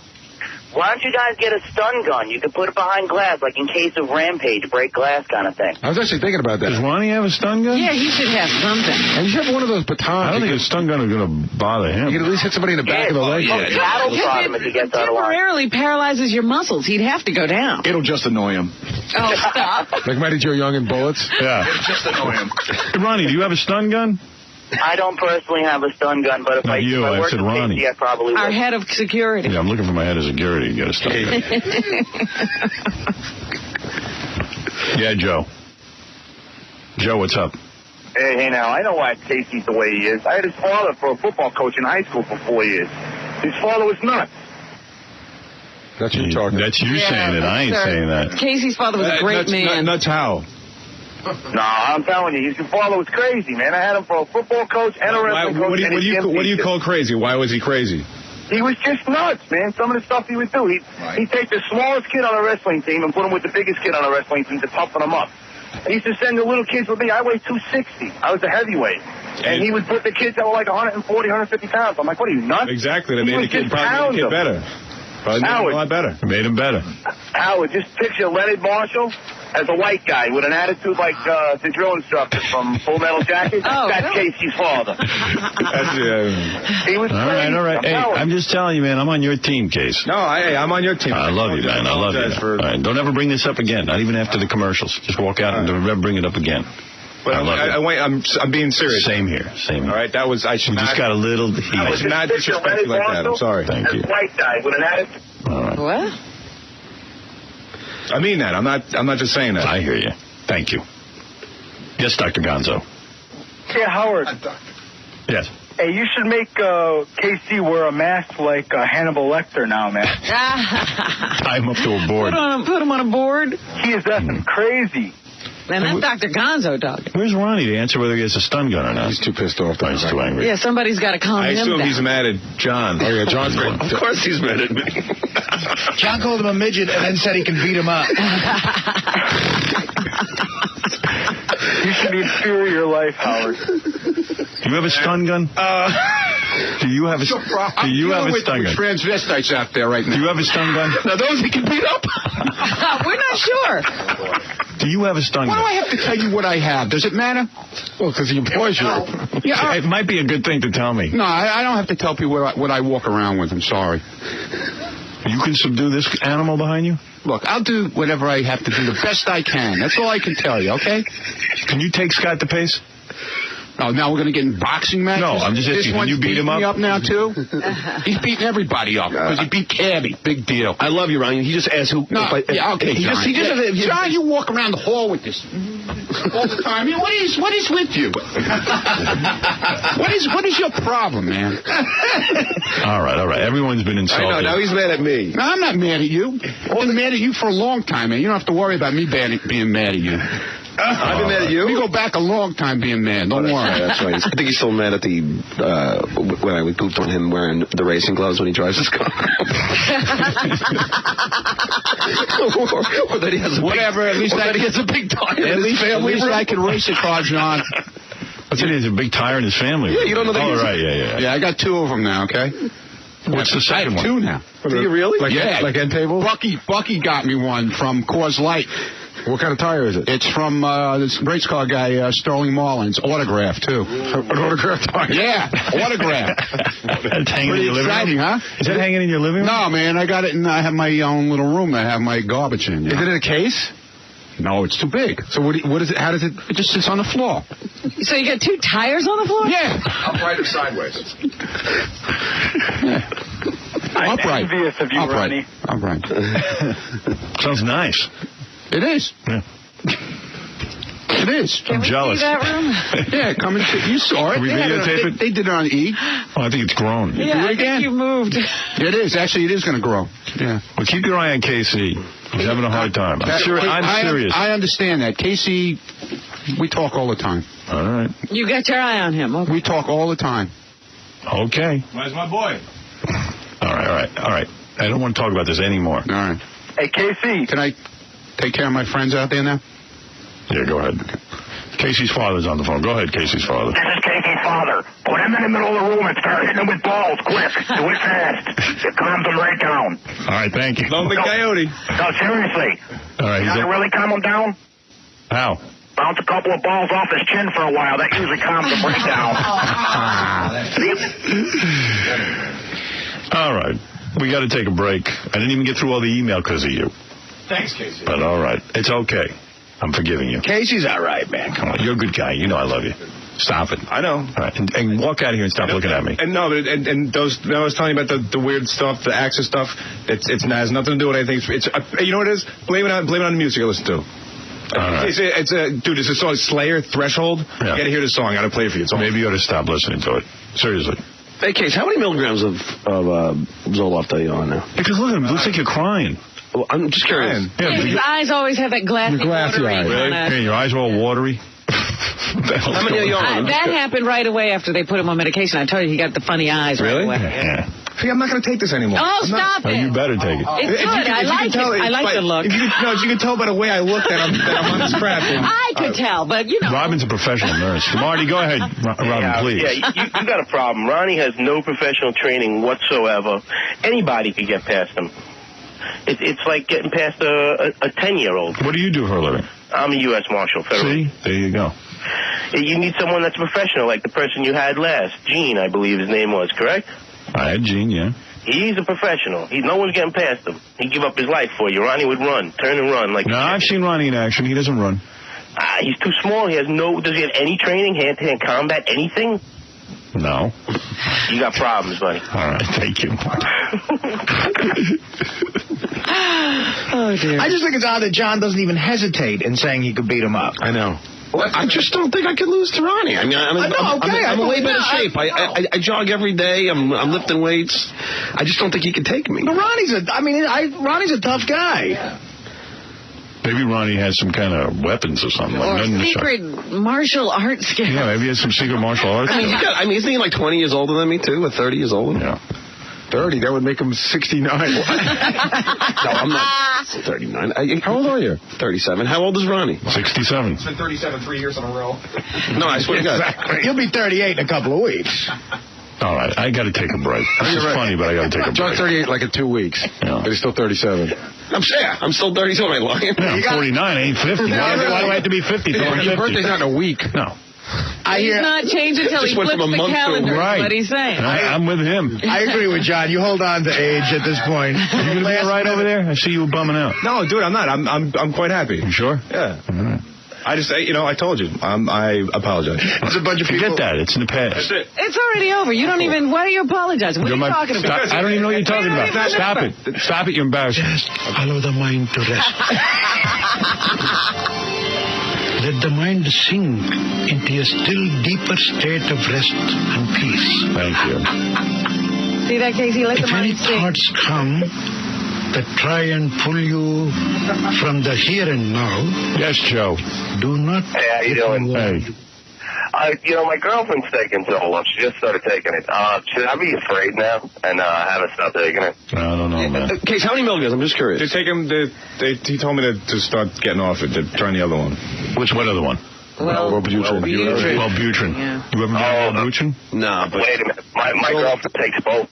Why don't you guys get a stun gun? You can put it behind glass, like in case of rampage, break glass kind of thing. I was actually thinking about that. Does Ronnie have a stun gun? Yeah, he should have something. And you have one of those batons. I don't think a stun gun is going to bother him. You can at least hit somebody in the back of the leg. That'll prod him if he gets out of line. Temporarily paralyzes your muscles. He'd have to go down. It'll just annoy him. Oh, stop. Like Mighty Joe Young in Bullets? Yeah. It'll just annoy him. Hey, Ronnie, do you have a stun gun? I don't personally have a stun gun, but if Not I you, I work said with Ronnie. Casey, I probably would. Our head of security. Yeah, I'm looking for my head of security to get a stun gun. Yeah, Joe. Joe, what's up? Hey, now, I know why Casey's the way he is. I had his father for a football coach in high school for 4 years. His father was nuts. That's you talking. That's you saying it. I ain't saying that. Casey's father was a great man. Nuts how? No, I'm telling you, his father was crazy, man. I had him for a football coach and a wrestling coach. What do you call crazy? Why was he crazy? He was just nuts, man. Some of the stuff he would do. He'd take the smallest kid on a wrestling team and put him with the biggest kid on a wrestling team to toughen him up. He used to send the little kids with me. I weighed 260. I was a heavyweight. And he would put the kids that were like 140, 150 pounds. I'm like, what are you, nuts? Exactly. That made the kid probably made the kid better. Probably made him a lot better. It made him better. Howard, just picture Leonard Marshall as a white guy with an attitude like the drill instructor from Full Metal Jacket. That's Casey's father. He was crazy. All right. Hey, I'm just telling you, man, I'm on your team, Case. No, I'm on your team. I love you, man. I love you. All right, don't ever bring this up again. Not even after the commercials. Just walk out and don't ever bring it up again. But I'm being serious. Same here. Same here. All right, that was I should just not. got a little heat. I should not disrespect you like that. I'm sorry. Thank you. White guy with an attitude. All right. What? I mean that. I'm not just saying that. I hear you. Thank you. Yes, Dr. Gonzo. Yeah, Howard. Yes. Hey, you should make KC wear a mask like Hannibal Lecter now, man. Tie him up to a board. Put him on a board. He is effing crazy. Man, that's Dr. Gonzo talking. Where's Ronnie to answer whether he has a stun gun or not? He's too pissed off. He's too angry. Yeah, somebody's got to calm him down. I assume he's mad at John. Oh, yeah, John's great. Of course he's mad at me. John called him a midget and then said he can beat him up. You should inferior life, Howard. Do you have a stun gun? Do you have a stun gun? Transvestites out there right now. Do you have a stun gun? Now those he can beat up. We're not sure. Do you have a stun gun? Why do I have to tell you what I have? Does it matter? Well, because he employs you. Yeah, it might be a good thing to tell me. No, I don't have to tell people what I walk around with. I'm sorry. You can subdue this animal behind you? Look, I'll do whatever I have to do the best I can. That's all I can tell you, okay? Can you take Scott the pace? Oh, now we're going to get in boxing matches? No, I'm just asking, can you beat him up? He's beating me up now, too? He's beating everybody up because he beat Cabby. Big deal. I love you, Ronnie. He just asked who... No, yeah, okay, John. John, you walk around the hall with this all the time. I mean, what is with you? What is your problem, man? All right. Everyone's been insulted. I know, now he's mad at me. No, I'm not mad at you. I've been mad at you for a long time, man. You don't have to worry about me being mad at you. I've been mad at you? We go back a long time being mad. Don't worry. That's right. I think he's still mad at the when I pooped on him wearing the racing gloves when he drives his car. or that he has whatever. At least he has a big tire. At least I can race the cars, John. I said he has a big tire in his family. Yeah, you don't know that. Oh, right. Yeah. Yeah, I got 2 of them now. Okay. What's the second one? 2 now. Do you really? Like end tables? Bucky got me one from Coors Light. What kind of tire is it? It's from this race car guy, Sterling Marlin's. Autograph, too. An autograph tire? Yeah, autograph. That's hanging in your living room? Huh? Is that hanging in your living room? No, man, I got it I have my own little room that I have my garbage in. Is it in a case? No, it's too big. So what is it? How does it? It just sits on the floor. So you got 2 tires on the floor? Yeah. Upright or sideways? I'm envious of you, Ronnie. Upright. Sounds nice. It is. Yeah. It is. I'm jealous. See that room? Yeah, come and you saw it. Can we videotape it? They did it on E. Oh, I think it's grown. Yeah, I think you moved. It is. Actually, it is going to grow. Yeah. Well, keep your eye on KC. He's having a hard time. I'm serious. I understand that. Casey We talk all the time. All right. You got your eye on him. Okay. We talk all the time. Okay. Where's my boy? All right. I don't want to talk about this anymore. All right. Hey, KC. Can I take care of my friends out there now? Yeah, go ahead. Casey's father's on the phone. Go ahead, Casey's father. This is Casey's father. Put him in the middle of the room and start hitting him with balls, quick. Do it fast. It calms him right down. All right, thank you. Don't be coyote. No, seriously. All right. You gotta really calm him down? How? Bounce a couple of balls off his chin for a while. That usually calms him right down. All right. We got to take a break. I didn't even get through all the email because of you. Thanks, Casey. But all right. It's okay. I'm forgiving you. Casey's all right, man. Come on. You're a good guy. You know I love you. Stop it. I know. All right. And walk out of here and stop looking at me. And no, but those I was telling you about the weird stuff, the access stuff. It has nothing to do with anything. It's you know what it is? Blame it on the music I listen to. Right. It's a song, Slayer, Threshold. Yeah. You gotta hear the song. I gotta play it for you. Maybe you ought to stop listening to it. Seriously. Hey, Case, how many milligrams of Zoloft are you on now? Because look at him. It looks like you're crying. Well, I'm just curious. Yeah, his eyes always have that glassy watery eyes. Really? kinda... Hey, your eyes are all watery. How many are you on? That happened right away after they put him on medication. I told you he got the funny eyes right away. Yeah. See, I'm not going to take this anymore. Oh, stop it. You better take it. It's good. I like it. I like the look. If you can tell by the way I look that I'm on this crap. I could tell, but you know. Robin's a professional nurse. Marty, go ahead, Robin, please. Yeah, you got a problem. Ronnie has no professional training whatsoever. Anybody could get past him. It's like getting past a 10-year-old. What do you do for a living? I'm a U.S. Marshal, federal. See? There you go. You need someone that's professional, like the person you had last. Gene, I believe his name was, correct? I had Gene, yeah. He's a professional. No one's getting past him. He'd give up his life for you. Ronnie would run, turn and run. No, I've seen Ronnie in action. He doesn't run. He's too small. Does he have any training, hand-to-hand combat, anything? No. You got problems, buddy. All right, thank you. Oh, dear. I just think it's odd that John doesn't even hesitate in saying he could beat him up. I know. Well, I just don't think I could lose to Ronnie. I mean, I'm in way better shape. I jog every day. I'm lifting weights. I just don't think he could take me. But Ronnie's a tough guy. Maybe Ronnie has some kind of weapons or something. Or secret martial arts skills. Yeah, maybe he has some secret martial arts skills. Isn't he like 20 years older than me, too? Or 30 years older? Yeah. 30, that would make him 69. No, I'm not 39. How old are you? 37. How old is Ronnie? 67. It's been 37 3 years in a row. No, I swear to God. Exactly. You'll be 38 in a couple of weeks. All right, I got to take a break. This is funny, but I got to take a break. John's 38 like in 2 weeks. Yeah. But he's still 37. I'm still 30. Am I lying? Yeah, I'm 49. I ain't 50. Why do I have to be 50? Your birthday's not in a week. No. He's not changing until he flips the calendar. Right. What he's saying. I'm with him. I agree with John. You hold on to age at this point. You gonna be all right over there? I see you bumming out. No, dude, I'm not. I'm quite happy. You sure? Yeah. All right. I just, I told you. I apologize. There's a bunch of people. Forget that. It's in the past. That's it. It's already over. You don't even. Why are you apologizing? What are you talking about? I don't even know what you're talking about. Stop it. Stop it. You're embarrassing. Just allow the mind to rest. Let the mind sink into a still deeper state of rest and peace. Thank you. See that, Casey? Let the If any mind sink. thoughts come that try and pull you from the here and now. Yes, Joe. Do not. Hey, how you doing? Hey. My girlfriend's taking Zoloft. She just started taking it. Should I be afraid now and have her stop taking it? I don't know, man. Case, how many milligrams? I'm just curious. They take him. He told me to start getting off it. To try the other one. What other one? Wellbutrin. Wellbutrin. Yeah. You ever done Wellbutrin? No, but... Wait a minute. My girlfriend takes both.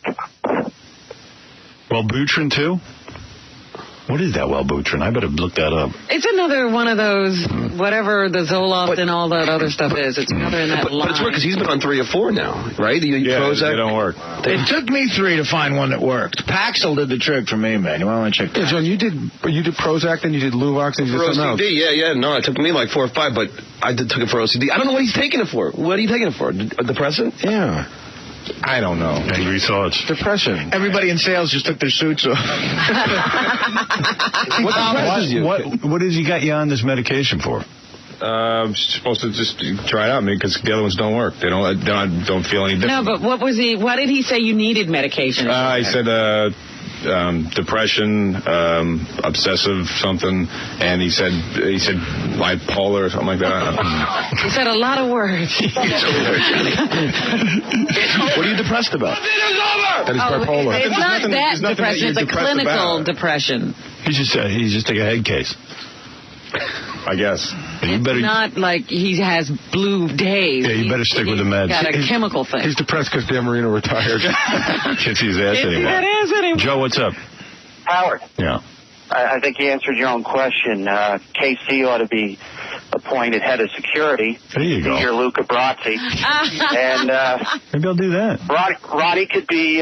Wellbutrin, too? What is that Wellbutrin? I better look that up. It's another one of those, whatever the Zoloft and all that other stuff is. It's another in that line. But it's weird because he's been on 3 or 4 now, right? Prozac? They don't work. It took me 3 to find one that worked. Paxil did the trick for me, man. You want to check that out? John, you did Prozac, then you did Luvox, and you did something else. Yeah. No, it took me like 4 or 5, but I took it for OCD. I don't know what he's taking it for. What are you taking it for? A depressant? Yeah. I don't know. Angry thoughts. Depression. Everybody in sales just took their suits off. What has he got you on this medication for? Supposed to just try it out, because the other ones don't work. They don't feel any different. No, but what did he say you needed medication? He said depression, obsessive something, and he said bipolar or something like that. He said a lot of words. What are you depressed about? That he's bipolar. It's not that depression. It's a clinical depression. He's just take a head case. I guess. You better. Not like he has blue days. Yeah, you better stick with the meds. Got a chemical thing. He's depressed because Dan Marino retired. Can't see his ass anymore. Joe, what's up? Howard. Yeah. I think you answered your own question. KC ought to be appointed head of security. There you go. You're Luca Brasi. And maybe I'll do that. Ronnie could be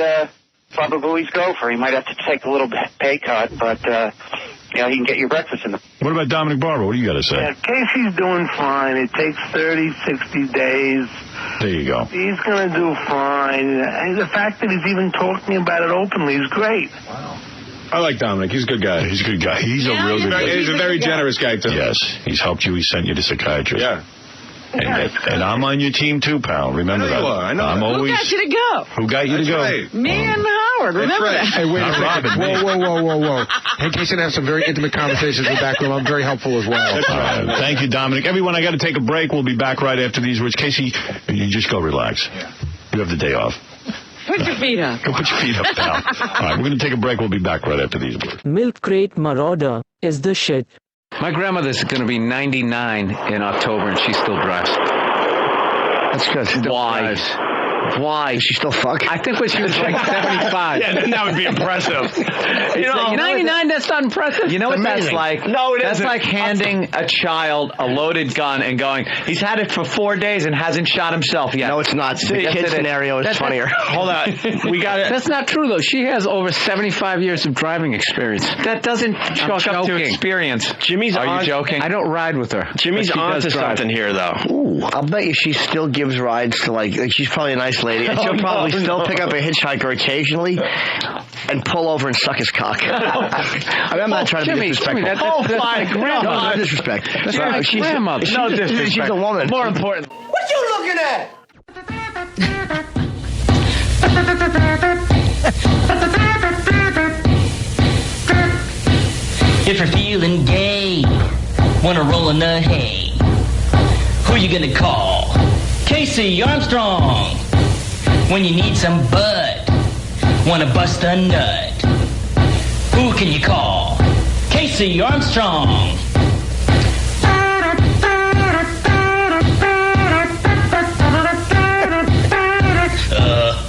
Bubba Booey's gopher. He might have to take a little pay cut, but he can get your breakfast in the... What about Dominic Barber? What do you got to say? Yeah, Casey's doing fine. It takes 30, 60 days. There you go. He's going to do fine. And the fact that he's even talking about it openly is great. Wow. I like Dominic. He's a good guy. He's a good guy. He's a real good guy. He's a very generous guy, too. Yes. He's helped you. He sent you to psychiatrist. Yeah. And I'm on your team, too, pal. Remember that. I know. I'm always... Who got you to go? Who got you to go? Right. Me and Howard. Remember that? Hey, wait a Robin, minute. Whoa. Hey, Casey and I have some very intimate conversations in the back room. I'm very helpful as well. All right. Thank you, Dominic. Everyone, I got to take a break. We'll be back right after these words. Casey, you just go relax. You have the day off. Put your feet up. Go put your feet up, pal. All right, we're going to take a break. We'll be back right after these words. milkcratemarauder is the shit. My grandmother's going to be 99 in October, and she still drives. That's good. Why? Why? She still fuck? I think when she was like 75. Yeah, then that would be impressive. 99, that's not impressive. You know what that's like? No, it isn't. That's like handing a child a loaded gun and going, he's had it for 4 days and hasn't shot himself yet. No, it's not. The kid scenario is funnier. Hold on. We got it. That's not true, though. She has over 75 years of driving experience. That doesn't chalk up to experience. Are you joking? I don't ride with her. Jimmy's onto something here, though. Ooh, I'll bet you she still gives rides to, like she's probably a nice lady. And she'll probably still pick up a hitchhiker occasionally and pull over and suck his cock. I'm not trying to be disrespectful. That's my grandmother. No disrespect. That's my grandmother. No disrespect. She's a woman. More important. What you looking at? If you're feeling gay, wanna roll in the hay, who you gonna call? Casey Armstrong. When you need some bud, wanna bust a nut, who can you call? Casey Armstrong.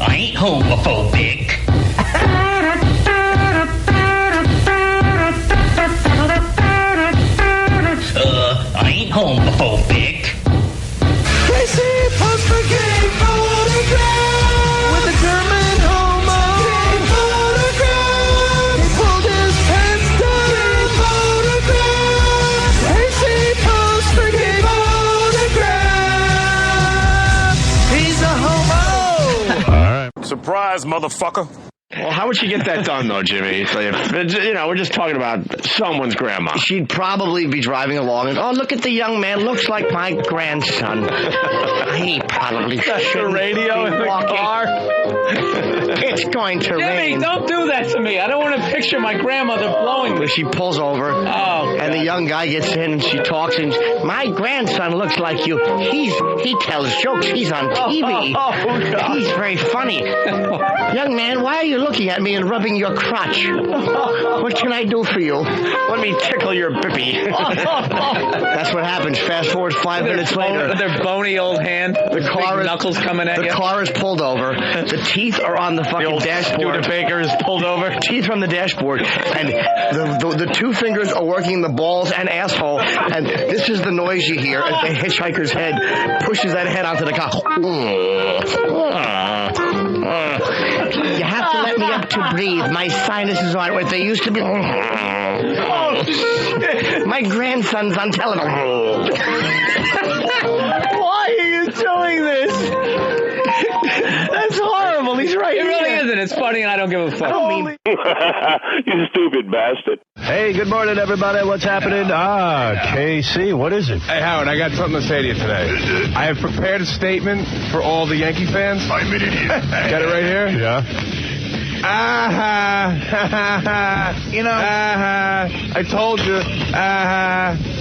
I ain't homophobic. I ain't homophobic. Casey post for gay photograph with a German homo. Gay photograph. He pulled his pants down. Gay photograph. Casey post for gay photograph. He's a homo. All right. Surprise, motherfucker. Well, how would she get that done, though, Jimmy? We're just talking about someone's grandma. She'd probably be driving along and, oh, look at the young man. Looks like my grandson. He probably That's the radio in the car. It's going to rain. Jimmy, don't do that to me. I don't want to picture my grandmother blowing me. She pulls over, and the young guy gets in, and she talks, and my grandson looks like you. He tells jokes. He's on TV. He's very funny. Young man, why are you looking at me and rubbing your crotch? What can I do for you? Let me tickle your bippy. That's what happens. Fast forward 5 minutes later. Their bony old hand. The car knuckles coming at you. The car is pulled over. The teeth are on the fucking dashboard. Studebaker is pulled over. Teeth from the dashboard. And the 2 fingers are working the balls and asshole. And this is the noise you hear as the hitchhiker's head pushes that head onto the car. You have to let me up to breathe. My sinuses aren't what they used to be. My grandson's on television. Why are you doing this? That's horrible. He's right here. It really isn't. It's funny and I don't give a fuck. I don't mean... You stupid bastard. Hey, good morning, everybody. What's happening? KC, what is it? Hey, Howard, I got something to say to you today. I have prepared a statement for all the Yankee fans. 5 minutes. Got it right here? Yeah. You know, I told you.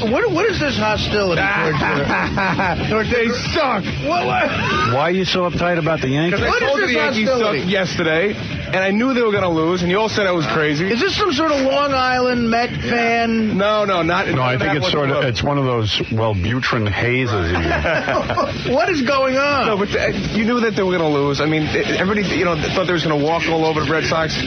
What is this hostility towards They suck. Why are you so uptight about the Yankees? Because I told you the Yankees sucked yesterday, and I knew they were going to lose, and you all said I was crazy. Is this some sort of Long Island Met fan? No, not. No, I think it's sort of. It's one of those Wellbutrin hazes. What is going on? No, but you knew that they were going to lose. I mean, everybody, thought they was going to walk all over the Red Sox.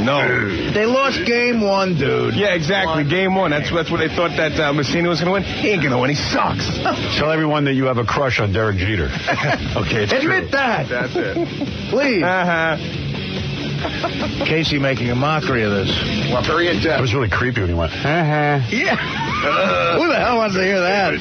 No. They lost game 1, dude. Yeah, exactly. Game 1. That's what they thought that Messina was going to win. He ain't going to win. He sucks. Tell everyone that you have a crush on Derek Jeter. Okay, it's Admit true. that. That's it. Please. Casey making a mockery of this. That was really creepy when he went, Yeah. Who the hell wants to hear that?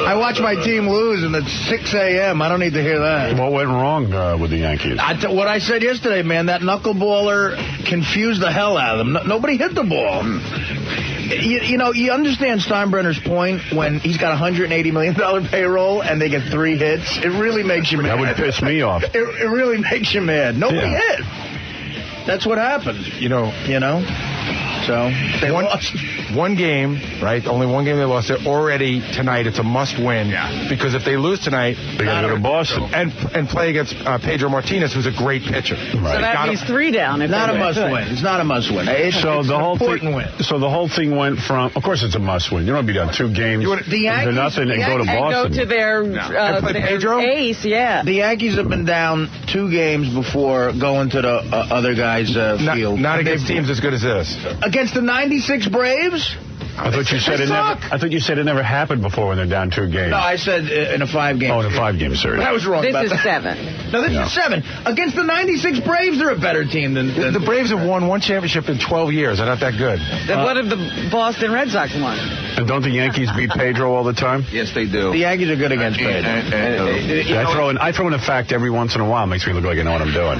I watch my team lose, and it's 6 a.m. I don't need to hear that. What went wrong with the Yankees? What I said yesterday, man, that knuckleballer confused the hell out of them. Nobody hit the ball. You understand Steinbrenner's point when he's got a $180 million payroll and they get 3 hits? It really makes you mad. That would piss me off. It really makes you mad. Nobody hit. That's what happened. You know. So they lost. One game, right? Only one game they lost. They're already tonight. It's a must-win. Yeah. Because if they lose tonight, they got to go to Boston and play against Pedro Martinez, who's a great pitcher. Right. So that means 3 down. Not a must-win. It's not a must-win. It's the whole important win. So the whole thing went from. Of course, it's a must-win. You don't be down 2 games. The Yankees, nothing and go to Boston. And go to their ace. Yeah. The Yankees have been down 2 games before going to the other guy's field. Not against teams as good as this. Against the 96 Braves? I thought you said it never happened before when they're down 2 games. No, I said in a 5-game. Oh, in a 5-game series. I was wrong. This about is that. 7. No, this is 7 against the 96 Braves. They're a better team than the Braves have won 1 championship in 12 years. They're not that good. Then what have the Boston Red Sox won? And don't the Yankees beat Pedro all the time? Yes, they do. The Yankees are good against Pedro. I throw in a fact every once in a while. Makes me look like I know what I'm doing.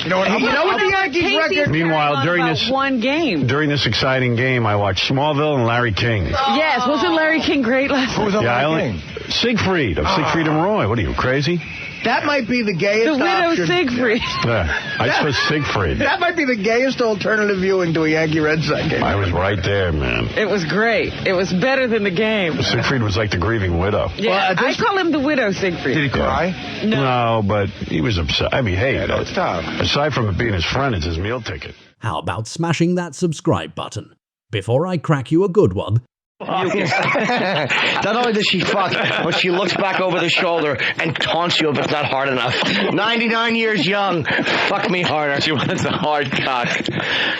You know what the Yankees record? Meanwhile, during this exciting game, I watched Smallville and Larry King. Yes, wasn't Larry King great last night? Who was on Larry King? Siegfried of Siegfried and Roy. What are you, crazy? That might be the gayest The widow option. Siegfried. Yeah, I chose Siegfried. That might be the gayest alternative viewing to a Yankee Red Sox game. I was right there, man. It was great. It was better than the game. Siegfried was like the grieving widow. Yeah, I call him the widow Siegfried. Did he cry? No, but he was upset. I mean, hey, it's tough. Aside from it being his friend, it's his meal ticket. How about smashing that subscribe button? Before I crack you a good one, Not only does she fuck, but she looks back over the shoulder and taunts you if it's not hard enough. 99 years young. Fuck me harder. She wants a hard cock.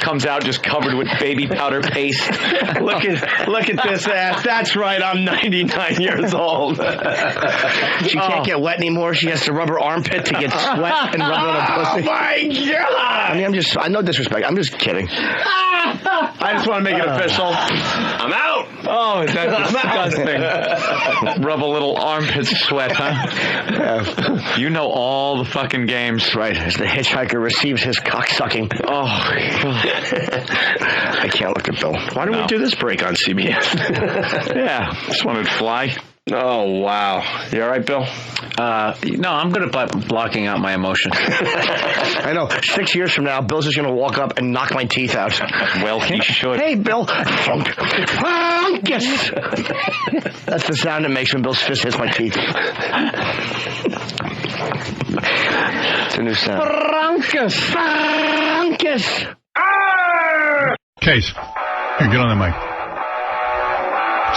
Comes out just covered with baby powder paste. Look at this ass. That's right. I'm 99 years old. She can't get wet anymore. She has to rub her armpit to get sweat and rub it on her pussy. Oh my God! I mean, I know disrespect. I'm just kidding. I just want to make it official. I'm out. Oh, that's disgusting. Rub a little armpit sweat, huh? Yeah. You know all the fucking games. Right, as the hitchhiker receives his cocksucking. Oh, I can't look at Bill. Why don't we do this break on CBS? Yeah, just wanted to fly. Oh, wow. You all right, Bill? No, I'm good at blocking out my emotions. I know. 6 years from now, Bill's just going to walk up and knock my teeth out. Well, he should. Hey, Bill. Funkus. That's the sound it makes when Bill's fist hits my teeth. It's a new sound. Funkus. Case. Here, get on the mic.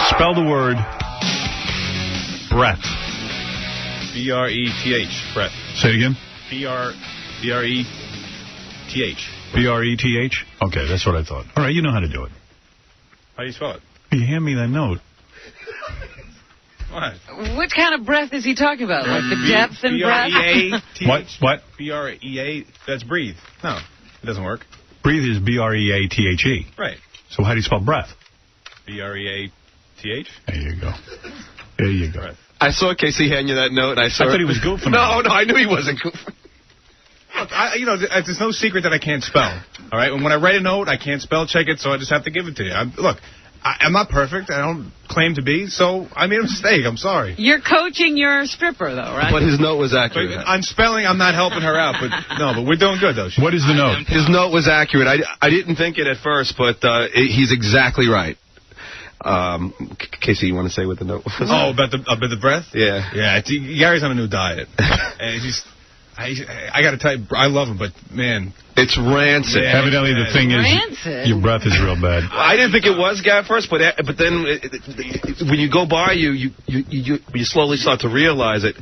Spell the word breath. B-R-E-T-H. Brett. Say it again. B-R-E-T-H. B-R-E-T-H? Okay, that's what I thought. All right, you know how to do it. How do you spell it? You hand me that note. What? What kind of breath is he talking about? Like the depth and breath? B-R-E-A-T-H. What? B-R-E-A. That's breathe. No, it doesn't work. Breathe is B-R-E-A-T-H-E. Right. So how do you spell breath? B-R-E-A-T-H. There you go. There you go. Breath. I saw Casey hand you that note. I thought he was goofing. No, I knew he wasn't goofing. Look, there's no secret that I can't spell. All right? When I write a note, I can't spell check it, so I just have to give it to you. I'm not perfect. I don't claimed to be, so I made a mistake. I'm sorry. You're coaching your stripper, though, right? But his note was accurate. But on spelling, I'm not helping her out, but we're doing good, though. What is the note? His note was accurate. I didn't think it at first, but he's exactly right. Casey, you want to say what the note was? Oh, about the breath? Yeah. Yeah, Gary's on a new diet. And I got to tell you, I love him, but, man. It's rancid. Yeah, evidently, the thing is, your breath is real bad. I didn't think it was Gary at first, but then when you go by, you slowly start to realize it.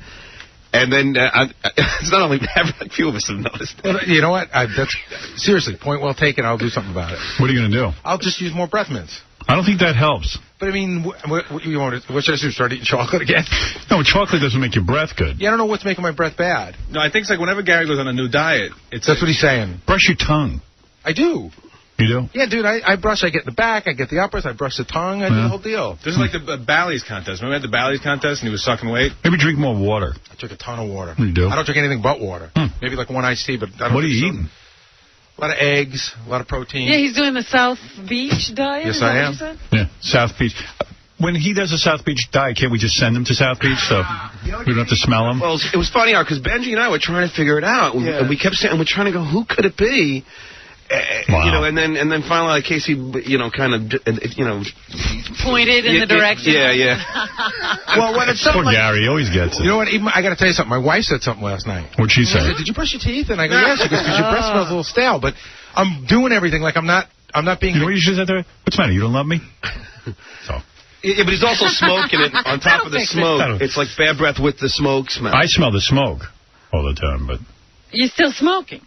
And then it's not only that, a few of us have noticed. Well, you know what? That's seriously, point well taken. I'll do something about it. What are you going to do? I'll just use more breath mints. I don't think that helps. But, I mean, what should I do, start eating chocolate again? No, chocolate doesn't make your breath good. Yeah, I don't know what's making my breath bad. No, I think it's like whenever Gary goes on a new diet, that's what he's saying. Brush your tongue. I do. You do? Yeah, dude, I brush. I get the back, I get the uppers, I brush the tongue, I do the whole deal. This is like the Ballz contest. Remember we had the Ballz contest and he was sucking weight? Maybe drink more water. I drink a ton of water. You do? I don't drink anything but water. Maybe like one iced tea, but I don't. What are you eating? A lot of eggs, a lot of protein. Yeah, he's doing the South Beach diet. Yes, is that I what am. you said? Yeah, South Beach. When he does a South Beach diet, can't we just send him to South Beach so we don't have to smell him? Well, it was funny, because Benji and I were trying to figure it out. Yeah. And we kept saying, we're trying to go, who could it be? Wow. And then finally, like, Casey, kind of, pointed in the direction. Yeah. Well, when it's something Poor Gary, he always gets it. You know what? Even, I got to tell you something. My wife said something last night. What'd she say? She said, "Did you brush your teeth?" And I go, "Yes." She goes, "Because your breath smells a little stale." But I'm doing everything like I'm not being. You know what you should say there? What's the matter? You don't love me? So. Yeah, but he's also smoking it on top of the smoke. It's like bad breath with the smoke smell. I smell the smoke all the time, but... You're still smoking?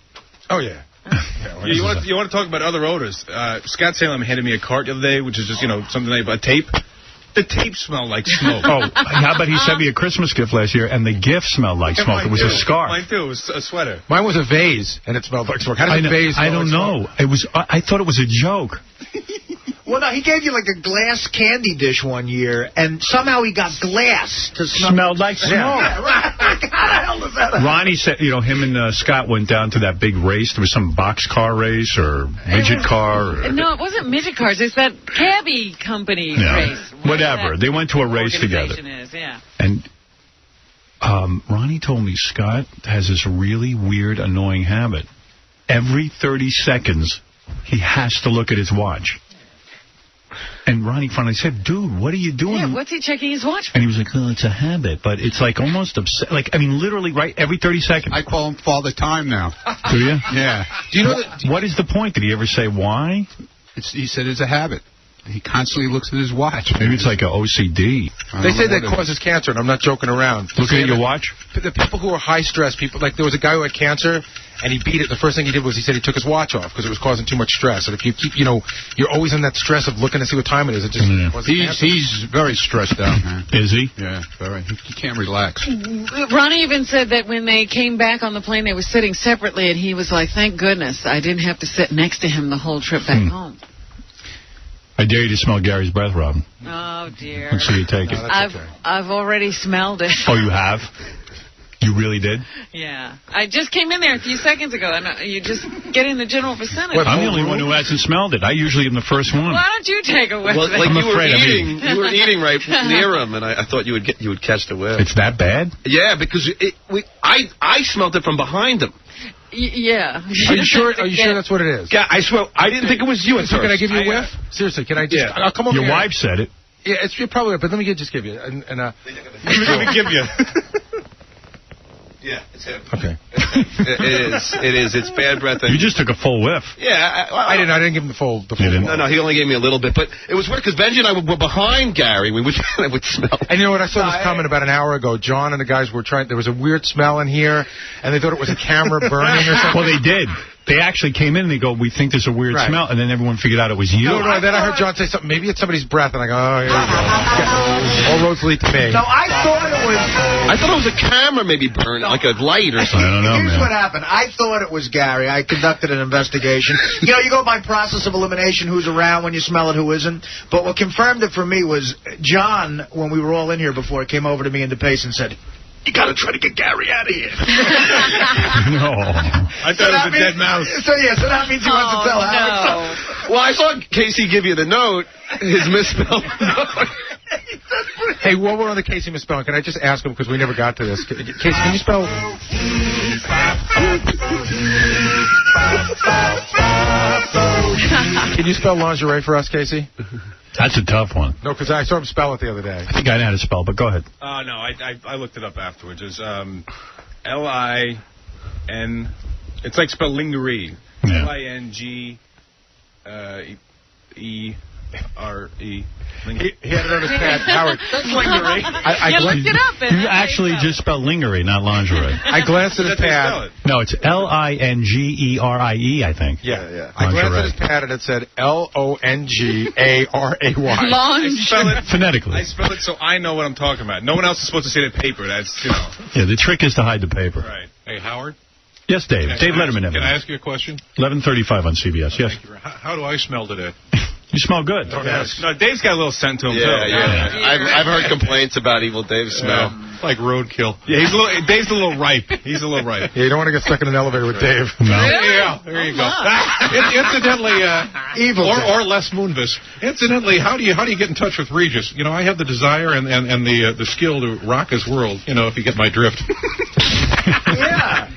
Oh, yeah. You want to talk about other odors? Scott Salem handed me a cart the other day, which is just, something like a tape. The tape smelled like smoke. Oh, how about he sent me a Christmas gift last year, and the gift smelled like smoke. It was a scarf. Mine, too. It was a sweater. Mine was a vase, and it smelled like smoke. How does a vase smell I don't know. Smoke? It was. I thought it was a joke. Well, no, he gave you like a glass candy dish one year, and somehow he got glass to smell. Smelled like smoke. Yeah, right. How the hell does that happen? Ronnie said, him and Scott went down to that big race. There was some boxcar race or midget car. No, it wasn't midget cars. It's that Cabby company race. Whatever. They went to a race together. Is, yeah. And Ronnie told me Scott has this really weird, annoying habit. Every 30 seconds, he has to look at his watch. And Ronnie finally said, "Dude, what are you doing?" Yeah, what's he checking his watch for? And he was like, "Oh, it's a habit, but it's like almost upset. Like, I mean, literally, right every 30 seconds." I call him Father Time now. Do you? Yeah. Do you know what is the point? Did he ever say why? He said it's a habit. He constantly looks at his watch. Maybe it's like an OCD. They say that causes cancer, and I'm not joking around. Looking at your watch? The people who are high-stress people, like there was a guy who had cancer, and he beat it. The first thing he did was he said he took his watch off because it was causing too much stress. And if you keep, you're always in that stress of looking to see what time it is. It just causes cancer. He's very stressed out, man. Is he? Yeah, very. He can't relax. Ronnie even said that when they came back on the plane, they were sitting separately, and he was like, "Thank goodness I didn't have to sit next to him the whole trip back home." I dare you to smell Gary's breath, Robin. Oh, dear. Let's see you take it. I've already smelled it. Oh, you have? You really did? Yeah. I just came in there a few seconds ago, and you just get in the general vicinity. I'm the only one who hasn't smelled it. I usually am the first one. Why don't you take a whiff? Well, like I'm you were afraid eating, you were eating right near him, and I thought you would catch the whiff. It's that bad? Yeah, because I smelled it from behind him. Yeah. Are you sure that's what it is? Yeah, I swear, I didn't think it was you at first. Can I give you a whiff? Seriously, can I just... Yeah. I'll come over Your here. wife said it. Yeah, it's probably... But let me just give you... Let me give you... Yeah, it's him. Okay. It is. It's bad breath. You just took a full whiff. Yeah. I didn't give him the full No, he only gave me a little bit. But it was weird because Benji and I were behind Gary. We would smell. And you know what? I saw this comment about an hour ago. John and the guys were trying... There was a weird smell in here, and they thought it was a camera burning or something. Well, they did. They actually came in and they go, "We think there's a weird smell," and then everyone figured out it was you. No, then I heard John say something. Maybe it's somebody's breath, and I go, "Oh, here we go." All roads lead to me. No, I thought it was a camera maybe burning, like a light or something. I don't know, Here's what happened. I thought it was Gary. I conducted an investigation. You go by process of elimination, who's around when you smell it, who isn't. But what confirmed it for me was John, when we were all in here before, came over to me in the pace and said, "You got to try to get Gary out of here." No. I thought it was a dead mouse. So that means he wants to tell Howard. Well, I saw Casey give you the note, his misspelled note. Hey, while we're on the Casey misspelling, can I just ask him, because we never got to this. Casey, can you spell... Can you spell lingerie for us, Casey? That's a tough one. No, because I saw him spell it the other day. I think I know how to spell, but go ahead. No, I looked it up afterwards. It's L-I-N... It's like spell lingerie. Yeah. L-I-N-G-E-R-E. He had it on his pad, Howard. That's lingerie. You looked it up. You actually just spelled lingerie, not lingerie. I glanced at his pad. No, it's L-I-N-G-E-R-I-E, I think. Yeah. I glanced at his pad and it said L-O-N-G-A-R-A-Y. I spell it phonetically. I spell it so I know what I'm talking about. No one else is supposed to see the paper. That's, you know. Yeah, the trick is to hide the paper. Right. Hey, Howard? Yes, Dave. Dave Letterman. Can I ask you a question? 11:35 on CBS. Yes. How do I smell today? You smell good. No, Dave's got a little scent to him, too. Yeah. I've heard complaints about Evil Dave's smell. Like roadkill. Yeah, Dave's a little ripe. He's a little ripe. Yeah, you don't want to get stuck in an elevator with Dave. No. Yeah, there you go. Incidentally, Evil or Les Moonves. Incidentally, how do you get in touch with Regis? You know, I have the desire and the skill to rock his world. You know, if you get my drift. Yeah.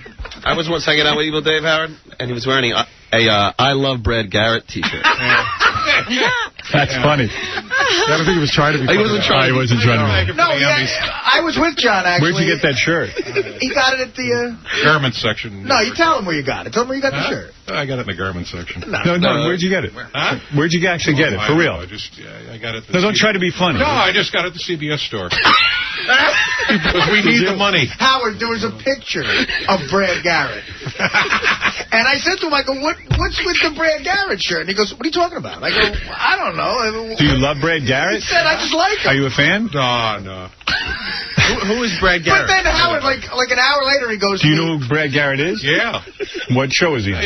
I was once hanging out with Evil Dave, Howard, and he was wearing a I Love Brad Garrett T-shirt. That's funny. I don't think he was trying to be funny. He wasn't trying to be. No, I was with John, actually. Where'd you get that shirt? He got it at the... garment section. No, you tell him where you got it. Tell him where you got the shirt. I got it in the garment section. No, where'd you get it? Huh? Where'd you actually get it? For real? I got it. No, don't try to be funny. No, I just got it at the CBS store. Because we need the money. Howard, there was a picture of Brad Garrett. And I said to him, I go, what's with the Brad Garrett shirt? And he goes, what are you talking about? I go, I don't know. Do you love Brad Garrett? He said, I just like him. Are you a fan? No. Who is Brad Garrett? But then Howard, like an hour later, he goes... Do you know who Brad Garrett is? Yeah. What show is he on?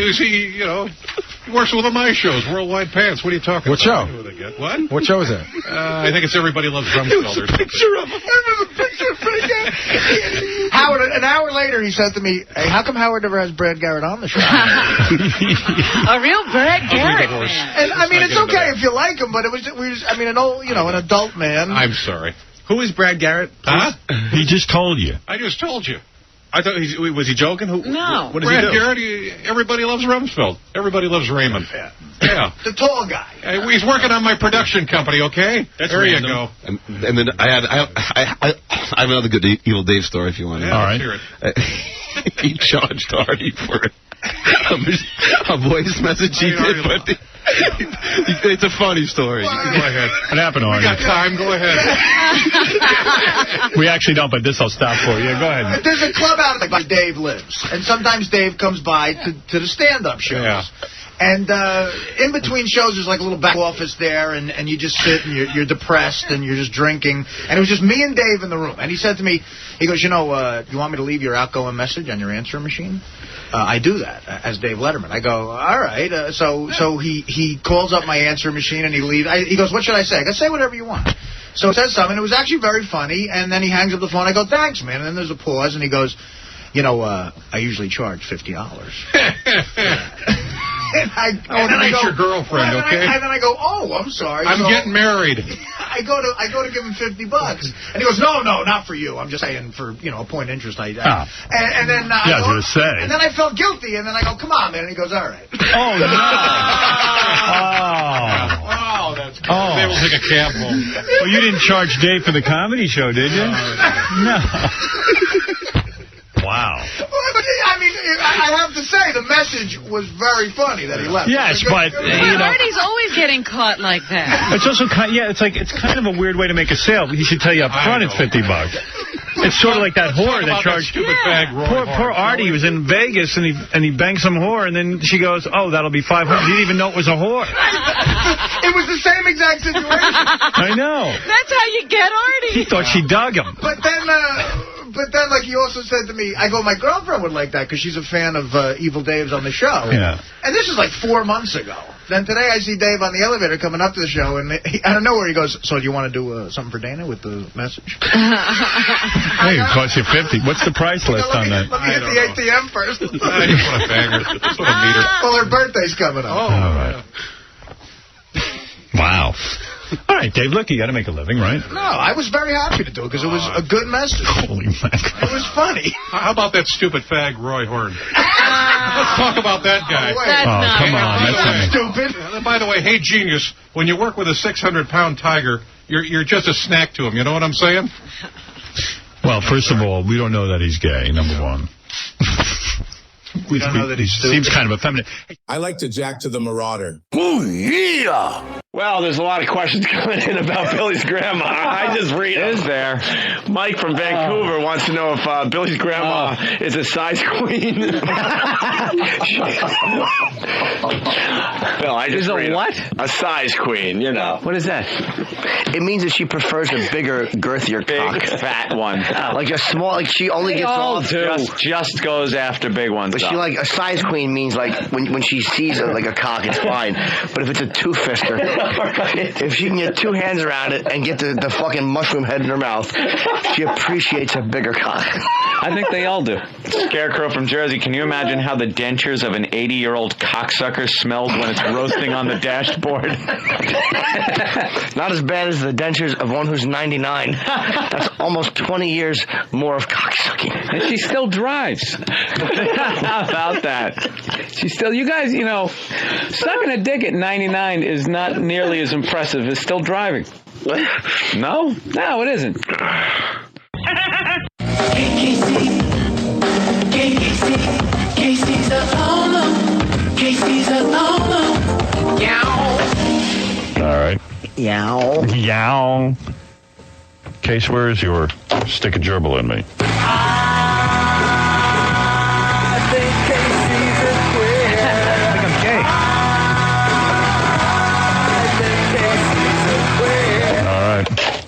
He works with one of my shows, Worldwide Pants. What are you talking What about? show? What? What show is that? I think it's Everybody Loves Rumsfeld. There was a picture of Brad Garrett. Howard, an hour later, he said to me, hey, how come Howard never has Brad Garrett on the show? A real Brad Garrett fan. And, I mean, it's okay if you like him, but an adult man. I'm sorry. Who is Brad Garrett? Huh? He just told you. I just told you. I thought was he joking? No. What does Brad he do? Garrett, Everybody Loves Rumsfeld. Everybody Loves Raymond. Yeah. The tall guy. He's working on my production company, okay? That's there random. you go. And then I have another good Evil Dave story if you want. Yeah, all right. Hear it. He charged Artie for a voice message he did, but it's a funny story. Go ahead. What happened, Artie? We got time. Go ahead. We actually don't, but this I'll stop for you. Go ahead. There's a club out where Dave lives, and sometimes Dave comes by to the stand-up shows. Yeah. And in between shows, there's like a little back office there, and you just sit and you're depressed and you're just drinking. And it was just me and Dave in the room. And he said to me, he goes, you want me to leave your outgoing message on your answering machine? I do that as Dave Letterman. I go, all right. So he calls up my answering machine and he leaves. He goes, what should I say? I go, say whatever you want. So it says something. It was actually very funny. And then he hangs up the phone. I go, thanks, man. And then there's a pause. And he goes, I usually charge $50. And I want to meet your girlfriend, okay? And then I go, oh, I'm sorry. I'm getting married. I go to give him $50, and he goes, no, not for you. I'm just saying for a point of interest. And then I go, and then I felt guilty, and then I go, come on, man. And he goes, all right. Oh no! Oh, that's good. Oh. Maybe we'll take a cab home. Well, you didn't charge Dave for the comedy show, did you? No. Wow. I mean, I have to say, the message was very funny that he left. Yes, but Artie's always getting caught like that. It's also it's kind of a weird way to make a sale. He should tell you up front it's $50. It's sort of like that whore that charged. Poor Artie was in Vegas and he banged some whore and then she goes, oh, that'll be $500. He didn't even know it was a whore. It was the same exact situation. I know. That's how you get Artie. He thought she dug him. But then, like he also said to me, I go, my girlfriend would like that because she's a fan of Evil Dave's on the show. Yeah. And this is like 4 months ago. Then today I see Dave on the elevator coming up to the show, and I don't know where he goes, so do you want to do something for Dana with the message? Hey, it costs you $50. What's the price list on that? Let me hit the ATM first. I just want to bang her. Just want to meet her. Well, her birthday's coming up. All right. Wow. All right, Dave, look, you got to make a living, right? No, I was very happy to do it because it was a good message. Holy mackerel. It was funny. How about that stupid fag, Roy Horn? Let's talk about that guy. Come on. That's stupid. By the way, hey, genius, when you work with a 600-pound tiger, you're just a snack to him. You know what I'm saying? Well, first of all, we don't know that he's gay, number one. We don't know that he's stupid. Seems kind of effeminate. I like to jack to the Marauder. Oh, yeah! Well, there's a lot of questions coming in about Billy's grandma. I just read them. Is there? Mike from Vancouver wants to know if Billy's grandma is a size queen. Bill, I just read what? A size queen, you know. What is that? It means that she prefers a bigger, girthier cock. Fat one. Like a small, like she only gets off. Just goes after big ones. But she like, a size queen means like when she sees like a cock, it's fine. But if it's a two-fister, if she can get two hands around it and get the fucking mushroom head in her mouth, she appreciates a bigger cock. I think they all do. Scarecrow from Jersey, can you imagine how the dentures of an 80-year-old cocksucker smells when it's roasting on the dashboard? Not as bad as the dentures of one who's 99. That's almost 20 years more of cocksucking. And she still drives. How about that? She's still, you guys, you know, sucking a dick at 99 is not nearly as impressive as still driving. No? No, it isn't. KC's a loner. KC's a loner. Yow. All right. Yow. Yow. Case, where's your stick a gerbil in me?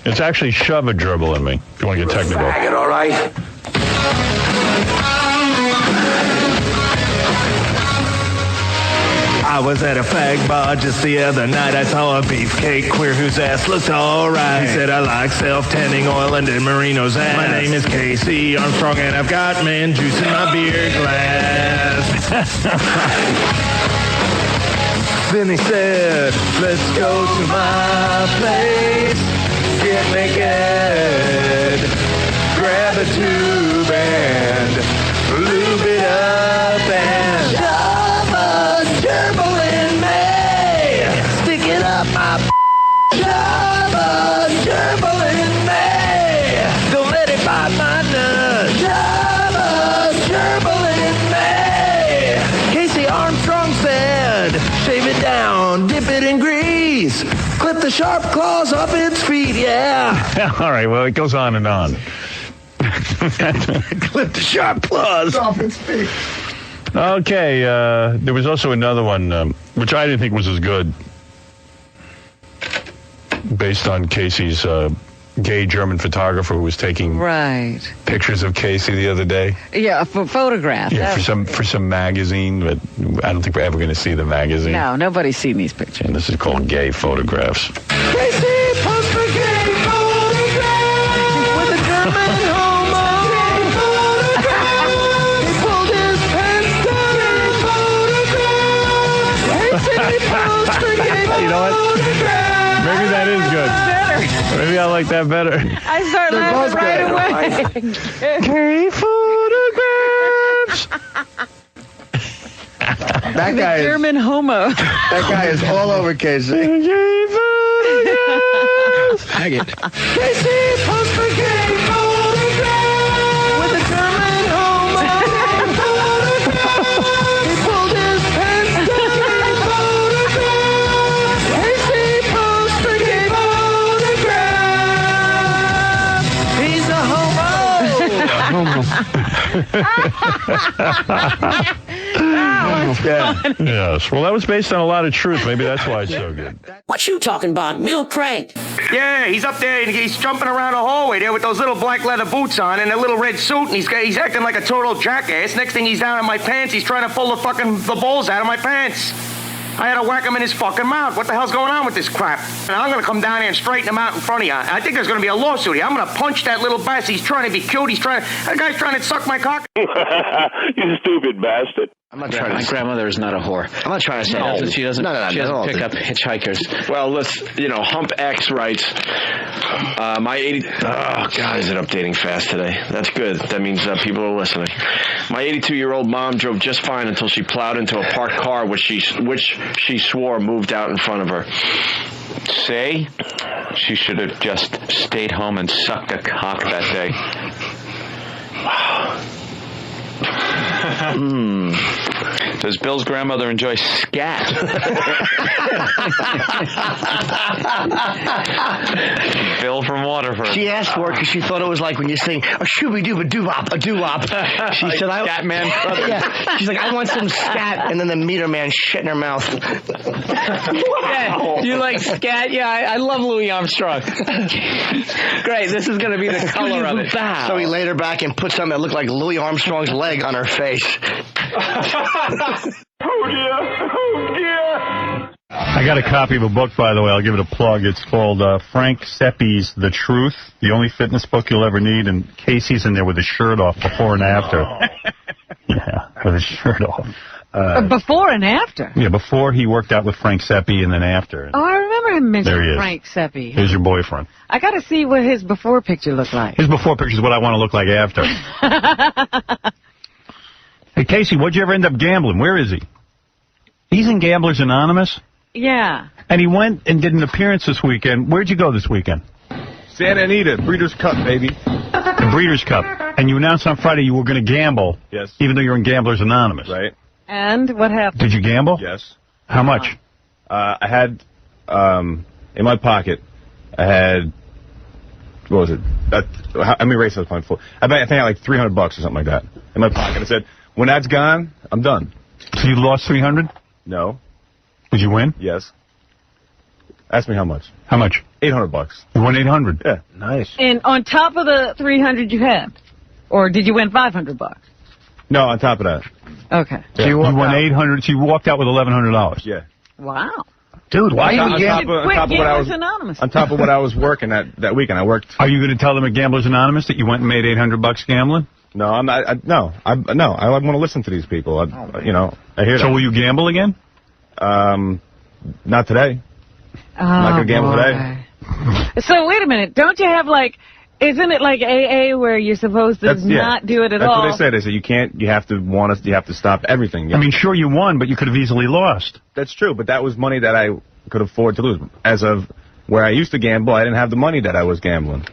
It's actually shove a gerbil in me, if you want to get technical. Faggot, all right? I was at a fag bar just the other night. I saw a beefcake queer whose ass looked alright. He said, I like self-tanning oil and Marino's ass. My name is Casey Armstrong and I've got man juice in my beer glass. Then he said, let's go to my place. Get naked, grab a tube and lube it up and shove a gerbil in me. Stick it up my shove a gerbil in me. Don't let it bite my nuts. Shove a gerbil in me. Casey Armstrong said, shave it down, dip it in grease. Clip the sharp claws off its feet, yeah. All right, well, it goes on and on. Clip the sharp claws off its feet. Okay, there was also another one, which I didn't think was as good, based on Casey's gay German photographer who was taking pictures of Casey the other day. Yeah, for photographs. Yeah, for some magazine, but I don't think we're ever going to see the magazine. No, nobody's seen these pictures. And this is called Gay Photographs. Casey posts for gay photographs with a German homo. Gay photographs. He pulled his pants down. Gay photographs. Casey posts for gay photographs. You know what? Maybe that is good. Maybe I like that better. I start laughing right away. Gay photographs. That guy German homo. That guy is all over Casey. Gay photographs. Faggot. Casey posts for gay photographs with a German homo. Gay photographs. He pulled his pants down. Gay photographs. Casey posts for gay photographs. He's a homo. Yes. Well, that was based on a lot of truth. Maybe that's why it's so good. What you talking about, Milk Crate? Yeah, he's up there and he's jumping around the hallway there with those little black leather boots on and a little red suit, and he's acting like a total jackass. Next thing he's down in my pants, he's trying to pull the balls out of my pants. I had to whack him in his fucking mouth. What the hell's going on with this crap? And I'm going to come down here and straighten him out in front of you. I think there's going to be a lawsuit here. I'm going to punch that little bastard. He's trying to be cute. That guy's trying to suck my cock. You stupid bastard. I'm not trying My to. grandmother is not a whore. I'm not trying to say. She doesn't pick up hitchhikers. Well, Hump X writes, my 80... Oh, God, is it updating fast today? That's good. That means people are listening. My 82-year-old mom drove just fine until she plowed into a parked car, which she swore moved out in front of her. Say, she should have just stayed home and sucked a cock that day. Does Bill's grandmother enjoy scat? Bill from Waterford. She asked for it because she thought it was like when you sing a shooby-dooba-doo-wop, a doo-wop. She said, Scat man. Yeah. She's like, I want some scat. And then the meter man shit in her mouth. Yeah, you like scat? Yeah, I love Louis Armstrong. Great, this is going to be the color of it. So he laid her back and put something that looked like Louis Armstrong's leg on her face. Oh, dear. I got a copy of a book, by the way. I'll give it a plug. It's called Frank Seppi's The Truth, the only fitness book you'll ever need. And Casey's in there with his shirt off before and after. Yeah, with his shirt off. Before and after? Yeah, before he worked out with Frank Seppi and then after. Oh, I remember him There he mentioning is. Frank Seppi. Here's your boyfriend. I got to see what his before picture looked like. His before picture is what I want to look like after. Hey, Casey, what'd you ever end up gambling? Where is he? He's in Gamblers Anonymous? Yeah. And he went and did an appearance this weekend. Where'd you go this weekend? Santa Anita, Breeders' Cup, baby. The Breeders' Cup. And you announced on Friday you were going to gamble. Yes. Even though you're in Gamblers Anonymous. Right. And what happened? Did you gamble? Yes. How much? I had, in my pocket, I had, what was it? How many races I was playing for? I think I had like $300 or something like that in my pocket. I said, when that's gone, I'm done. So you lost 300? No. Did you win? Yes. Ask me how much. How much? $800. You won 800. Yeah. Nice. And on top of the 300 you had? Or did you win $500? No, on top of that. Okay. So you won 800. So you walked out with $1,100. Yeah. Wow. Dude, why on are you top of what I was Anonymous? on top of what I was working that weekend. I worked. Are you going to tell them at Gamblers Anonymous that you went and made $800 gambling? No, I'm not. No, I want to listen to these people. I hear. So will you gamble again? Not today. I'm not going to gamble today. So wait a minute. Don't you have isn't it like AA where you're supposed to not do it at all? That's what they say. They say you can't. You have to stop everything. I mean, sure you won, but you could have easily lost. That's true, but that was money that I could afford to lose. As of where I used to gamble, I didn't have the money that I was gambling.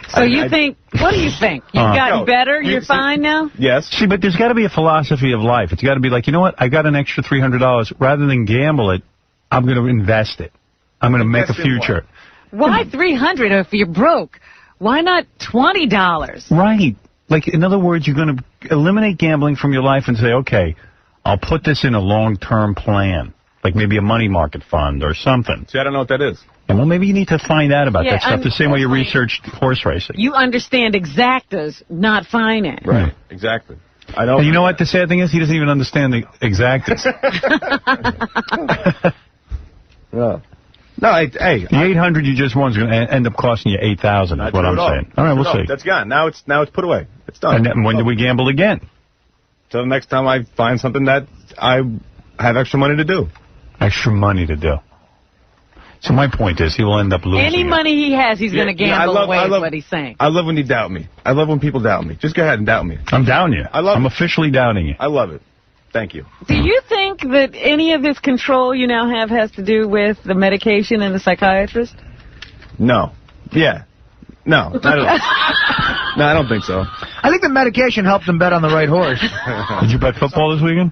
So think, what do you think? You've gotten better? You're fine now? Yes. See, but there's got to be a philosophy of life. It's got to be like, you know what? I got an extra $300. Rather than gamble it, I'm going to invest it. I'm going to make a future. Why 300 if you're broke? Why not $20? Right. Like, in other words, you're going to eliminate gambling from your life and say, okay, I'll put this in a long-term plan. Like maybe a money market fund or something. See, I don't know what that is. And well, maybe you need to find out about that stuff the same way you definitely. researched horse racing. You understand exactas, not finance. Right. Exactly. I know. And you know what the sad thing is? He doesn't even understand the exactas. Yeah. No, hey. The 800 you just won is going to end up costing you 8,000. That's what I'm saying. All right, we'll see. That's gone. Now it's put away. It's done. And then when do we gamble again? So the next time I find something that I have extra money to do. Extra money to do. So my point is, he will end up losing. Any money he has, he's going to gamble away, is what he's saying. I love when you doubt me. I love when people doubt me. Just go ahead and doubt me. I'm doubting you. I'm officially doubting you. I love it. Thank you. Do you think that any of this control you now have has to do with the medication and the psychiatrist? No. Yeah. No. I don't. No, I don't think so. I think the medication helped him bet on the right horse. Did you bet football this weekend?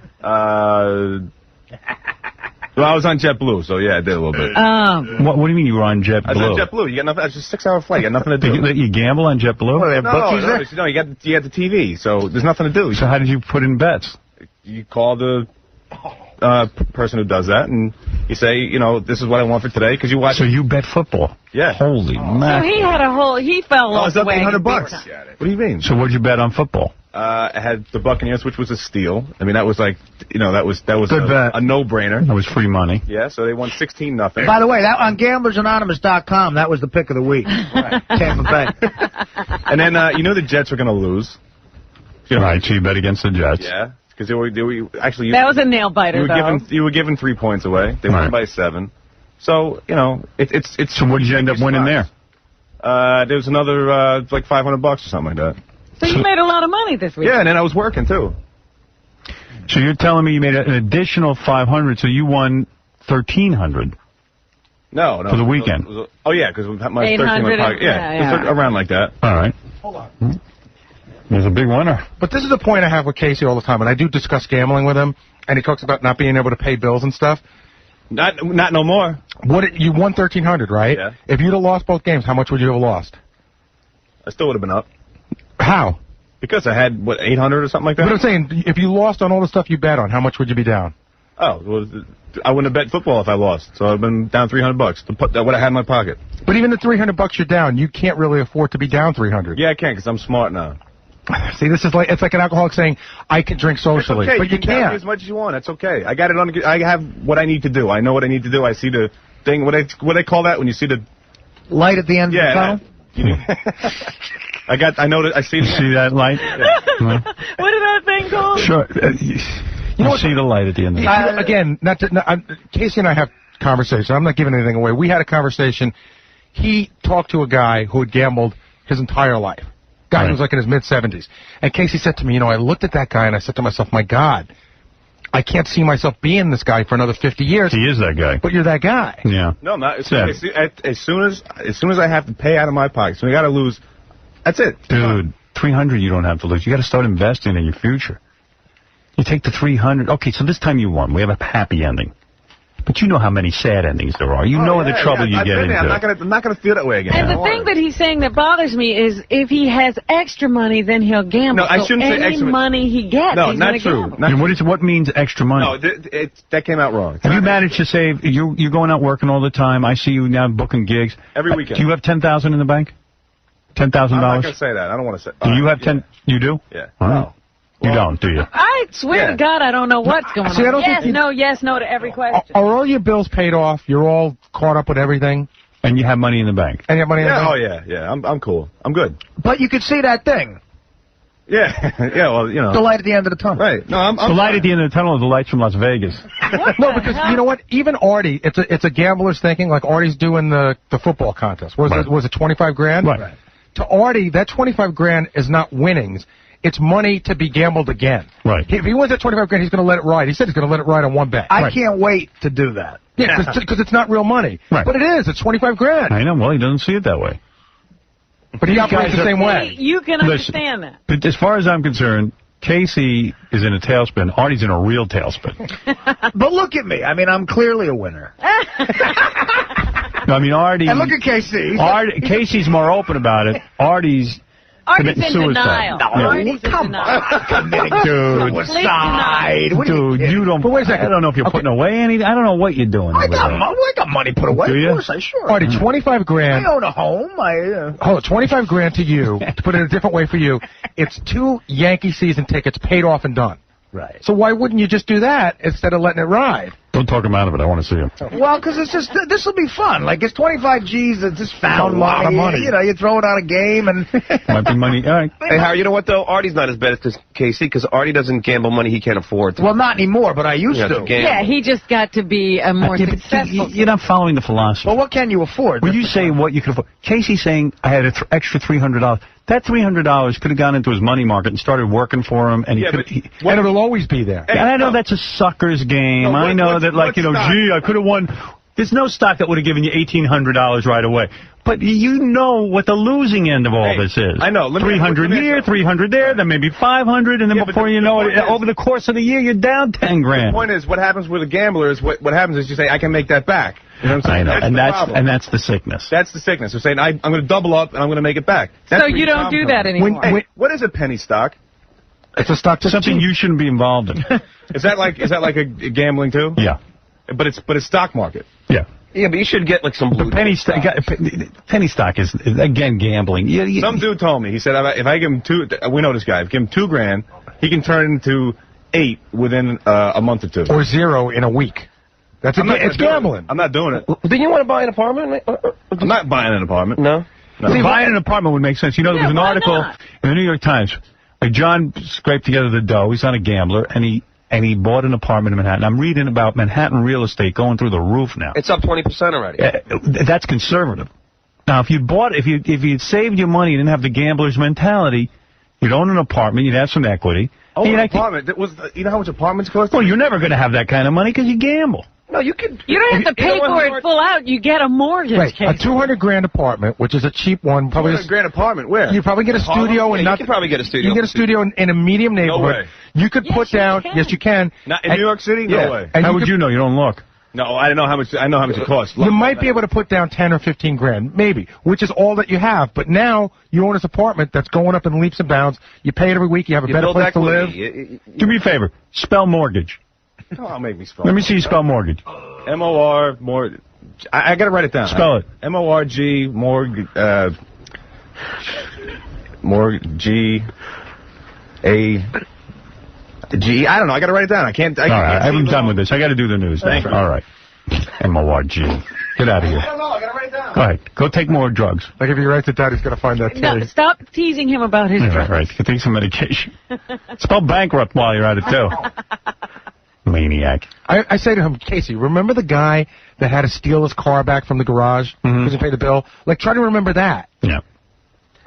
Well, I was on JetBlue, so yeah, I did a little bit. What do you mean you were on JetBlue? I was on JetBlue. You got nothing. It's just a 6-hour flight. You got nothing to do. You gamble on JetBlue? No, you got the TV, so there's nothing to do. So how did you put in bets? You call the person who does that, and you say, this is what I want for today, because you watch. So you bet football? Yeah. Holy mackerel. So he fell off the wagon. $800. What do you mean? So what'd you bet on football? I had the Buccaneers, which was a steal. I mean, that was like, that was a no-brainer. That was free money. Yeah, so they won 16-0. By the way, that on GamblersAnonymous.com, that was the pick of the week. Tampa Bay. And then, the Jets were going to lose. Right, so you bet against the Jets. Yeah, because they were actually. That was a nail biter, You were given 3 points away. They won by 7. So it's. So what did you end up winning there? There was another like $500 or something like that. So you made a lot of money this week. Yeah, and then I was working too. So you're telling me you made an additional 500, so you won 1,300. No. For the weekend. Oh yeah, because my 13 in my pocket. Yeah. Around like that. All right. Hold on. There's a big winner. But this is the point I have with Casey all the time, and I do discuss gambling with him, and he talks about not being able to pay bills and stuff. Not no more. You won 1,300, right? Yeah. If you'd have lost both games, how much would you have lost? I still would have been up. How? Because I had, 800 or something like that? But I'm saying, if you lost on all the stuff you bet on, how much would you be down? Oh, well, I wouldn't have bet football if I lost, so I've been down $300 to put what I had in my pocket. But even the $300 you're down, you can't really afford to be down 300. Yeah, I can, because I'm smart now. See, it's like an alcoholic saying, I can drink socially, okay. but you can can't. as much as you want. That's okay. I got it on. I have what I need to do. I know what I need to do. I see the thing. What they call that when you see the light at the end of the tunnel? I know that. I see. You see that light? What is that thing called? Sure. You see the light at the end of it. Again, Casey and I have conversation. I'm not giving anything away. We had a conversation. He talked to a guy who had gambled his entire life. Guy who was like in his mid-70s. And Casey said to me, I looked at that guy and I said to myself, my God, I can't see myself being this guy for another 50 years. He is that guy. But you're that guy. Yeah. No, I'm not. As soon as I have to pay out of my pocket, so we got to lose. That's it. Dude, 300 you don't have to lose. You got to start investing in your future. You take the 300. Okay, so this time you won. We have a happy ending. But you know how many sad endings there are. You know the trouble you get into. I'm not gonna feel that way again. And the thing that he's saying that bothers me is if he has extra money, then he'll gamble. No, I shouldn't say extra money he gets, no, he's not true. What means extra money? No, that came out wrong. Have you managed to save? You're going out working all the time. I see you now booking gigs every weekend. Do you have $10,000 in the bank? $10,000. I'm not gonna say that. I don't want to say. Do you have 10? You do? Yeah. No. You don't, do you? I swear to God, I don't know what's going See, I on. don't Yes, think yes, no to every question. Are all your bills paid off? You're all caught up with everything? And you have money in the bank? And you have money in the bank? Oh, yeah. I'm cool. I'm good. But you could see that thing. Yeah. Yeah, well, The light at the end of the tunnel. Right. No, I'm the light at the end of the tunnel is the lights from Las Vegas. No, because you know what? Even Artie, it's a gambler's thinking, like Artie's doing the football contest. Was it 25 grand? Right. To Artie, that 25 grand is not winnings. It's money to be gambled again. Right. If he wins that 25 grand, he's going to let it ride. He said he's going to let it ride on one bet. I can't wait to do that. Yeah, because it's not real money. Right. But it is. It's 25 grand. I know. Well, he doesn't see it that way. But he operates the same way. You can understand that. But as far as I'm concerned, Casey is in a tailspin. Artie's in a real tailspin. But look at me. I mean, I'm clearly a winner. No, I mean, Artie... And look at Casey. Casey's more open about it. Artie's committing in suicide. denial. Yeah. Artie's in denial. Committing suicide. Dude, you don't... But wait a second. I don't know if you're putting away anything. I don't know what you're doing. I got money put away. Do you? Of course, I sure. Artie, 25 grand. I own a home. Hold on, 25 grand to you. To put it in a different way for you, it's 2 Yankee season tickets paid off and done. Right. So why wouldn't you just do that instead of letting it ride? Don't talk him out of it. I want to see him. Well, because it's just, this will be fun. Like, it's 25 G's. It's just found a lot of money. You throw it on a game and... Might be money. All right. Hey, Howard, you know what, though? Artie's not as bad as Casey, because Artie doesn't gamble money he can't afford. Well, not anymore, but I used to. Yeah, he just got to be a more successful... You're not following the philosophy. Well, what can you afford? When you say what you can afford... Casey's saying, I had an extra $300. That $300 could have gone into his money market and started working for him, and and it'll always be there. And I know that's a sucker's game. I know that, like, gee, I could have won. There's no stock that would have given you $1,800 right away. But you know what the losing end of all this is. I know. 300 here, 300 there, then maybe 500, and then before you know it, over the course of the year, you're down 10 grand. The point is, what happens with a gambler is what happens is you say, I can make that back. You know what I'm saying? I know, and that's the sickness. That's the sickness. You're saying, I'm going to double up, and I'm going to make it back. That's so you don't do that anymore. What is a penny stock? It's a stock. Something you shouldn't be involved in. Is that like a gambling too? Yeah. But it's stock market. Yeah. Yeah, but you should get like some blue penny stock. Penny stock is again gambling. Some dude told me. He said if I give him we know this guy. If I give him $2 grand, he can turn it into 8 within a month or 2. Or 0 in a week. It's gambling. I'm not doing it. Didn't you want to buy an apartment? I'm not buying an apartment. No. See, buying an apartment would make sense. You know, there was an article in the New York Times. Like John scraped together the dough. He's not a gambler, and he bought an apartment in Manhattan. I'm reading about Manhattan real estate going through the roof now. It's up 20% already. That's conservative. Now, if you'd saved your money, you didn't have the gambler's mentality, you'd own an apartment, you'd have some equity. Oh, an apartment. You know how much apartments cost? Well, you're never going to have that kind of money because you gamble. No, you can. You don't have to pay for it full out. You get a mortgage. Right, a $200,000 apartment, which is a cheap one. Probably $200,000 apartment. Where? You probably get a studio and you can probably get a studio. You get a studio in a medium neighborhood. way. You could put down. Yes, you can. Not in New York City? No way. And how would you know? You don't look. No, I know how much. I know how much it costs. You might be able to put down 10 or 15 grand, maybe, which is all that you have. But now you own this apartment that's going up in leaps and bounds. You pay it every week. You have a better place to live. Do me a favor. Spell mortgage. Oh, make me spell. Let me see you spell mortgage. M-O-R, I got to write it down. Spell it. M-O-R-G, mortgage, G, A, G. I don't know. I got to write it down. I can't. All right, I'm done with this. I got to do the news. Thanks. All right. M-O-R-G. Get out of here. I don't know. I got to write it down. Go ahead. Go take more drugs. Like if he writes it down, he's going to find that No, stop teasing him about his drugs. Right. Take some medication. Spell bankrupt while you're at it, too. Maniac. I say to him, Casey, remember the guy that had to steal his car back from the garage because he paid the bill? Like, try to remember that. Yeah.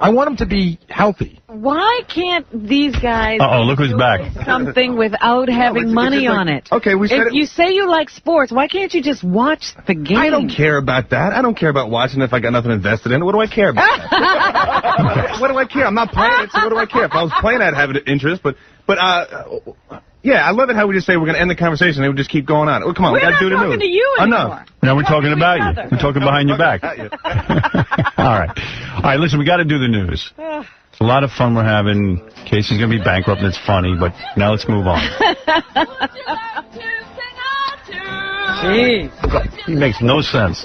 I want him to be healthy. Why can't these guys look who's back. something without having money on it? Okay, we said if you say you like sports, why can't you just watch the game? I don't care about that. I don't care about watching if I got nothing invested in it. What do I care about that? What do I care? I'm not playing it, so what do I care? If I was playing, I'd have an interest, but yeah, I love it how we just say we're going to end the conversation and we just keep going on. Well, come on, we got to do the news. We're not talking to you anymore. Now we're talking about you. We're talking behind your back. All right, listen, we got to do the news. It's a lot of fun we're having. Casey's going to be bankrupt and it's funny, but now let's move on. Jeez. He makes no sense.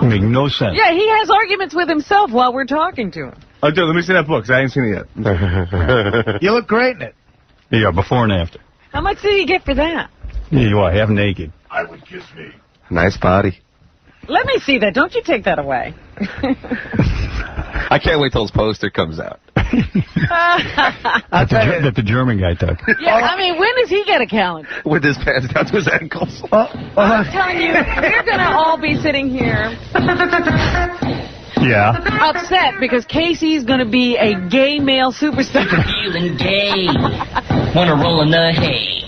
He makes no sense. Yeah, he has arguments with himself while we're talking to him. Oh, dude, let me see that book, 'cause I ain't seen it yet. You look great in it. Yeah, before and after. How much did he get for that? Yeah, you are half naked. I would kiss me. Nice body. Let me see that. Don't you take that away. I can't wait till his poster comes out. That the German guy took. Yeah, I mean, when does he get a calendar? With his pants down to his ankles. I'm telling you, we're going to all be sitting here Yeah. upset because Casey's going to be a gay male superstar. Feeling gay. Wanna roll in the hay.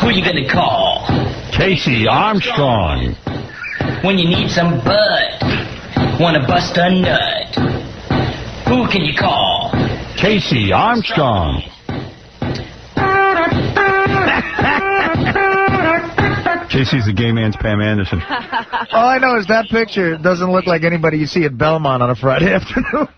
Who you gonna call? Casey Armstrong. When you need some butt. Wanna bust a nut. Who can you call? Casey Armstrong. Casey's the gay man's Pam Anderson. All I know is that picture doesn't look like anybody you see at Belmont on a Friday afternoon. All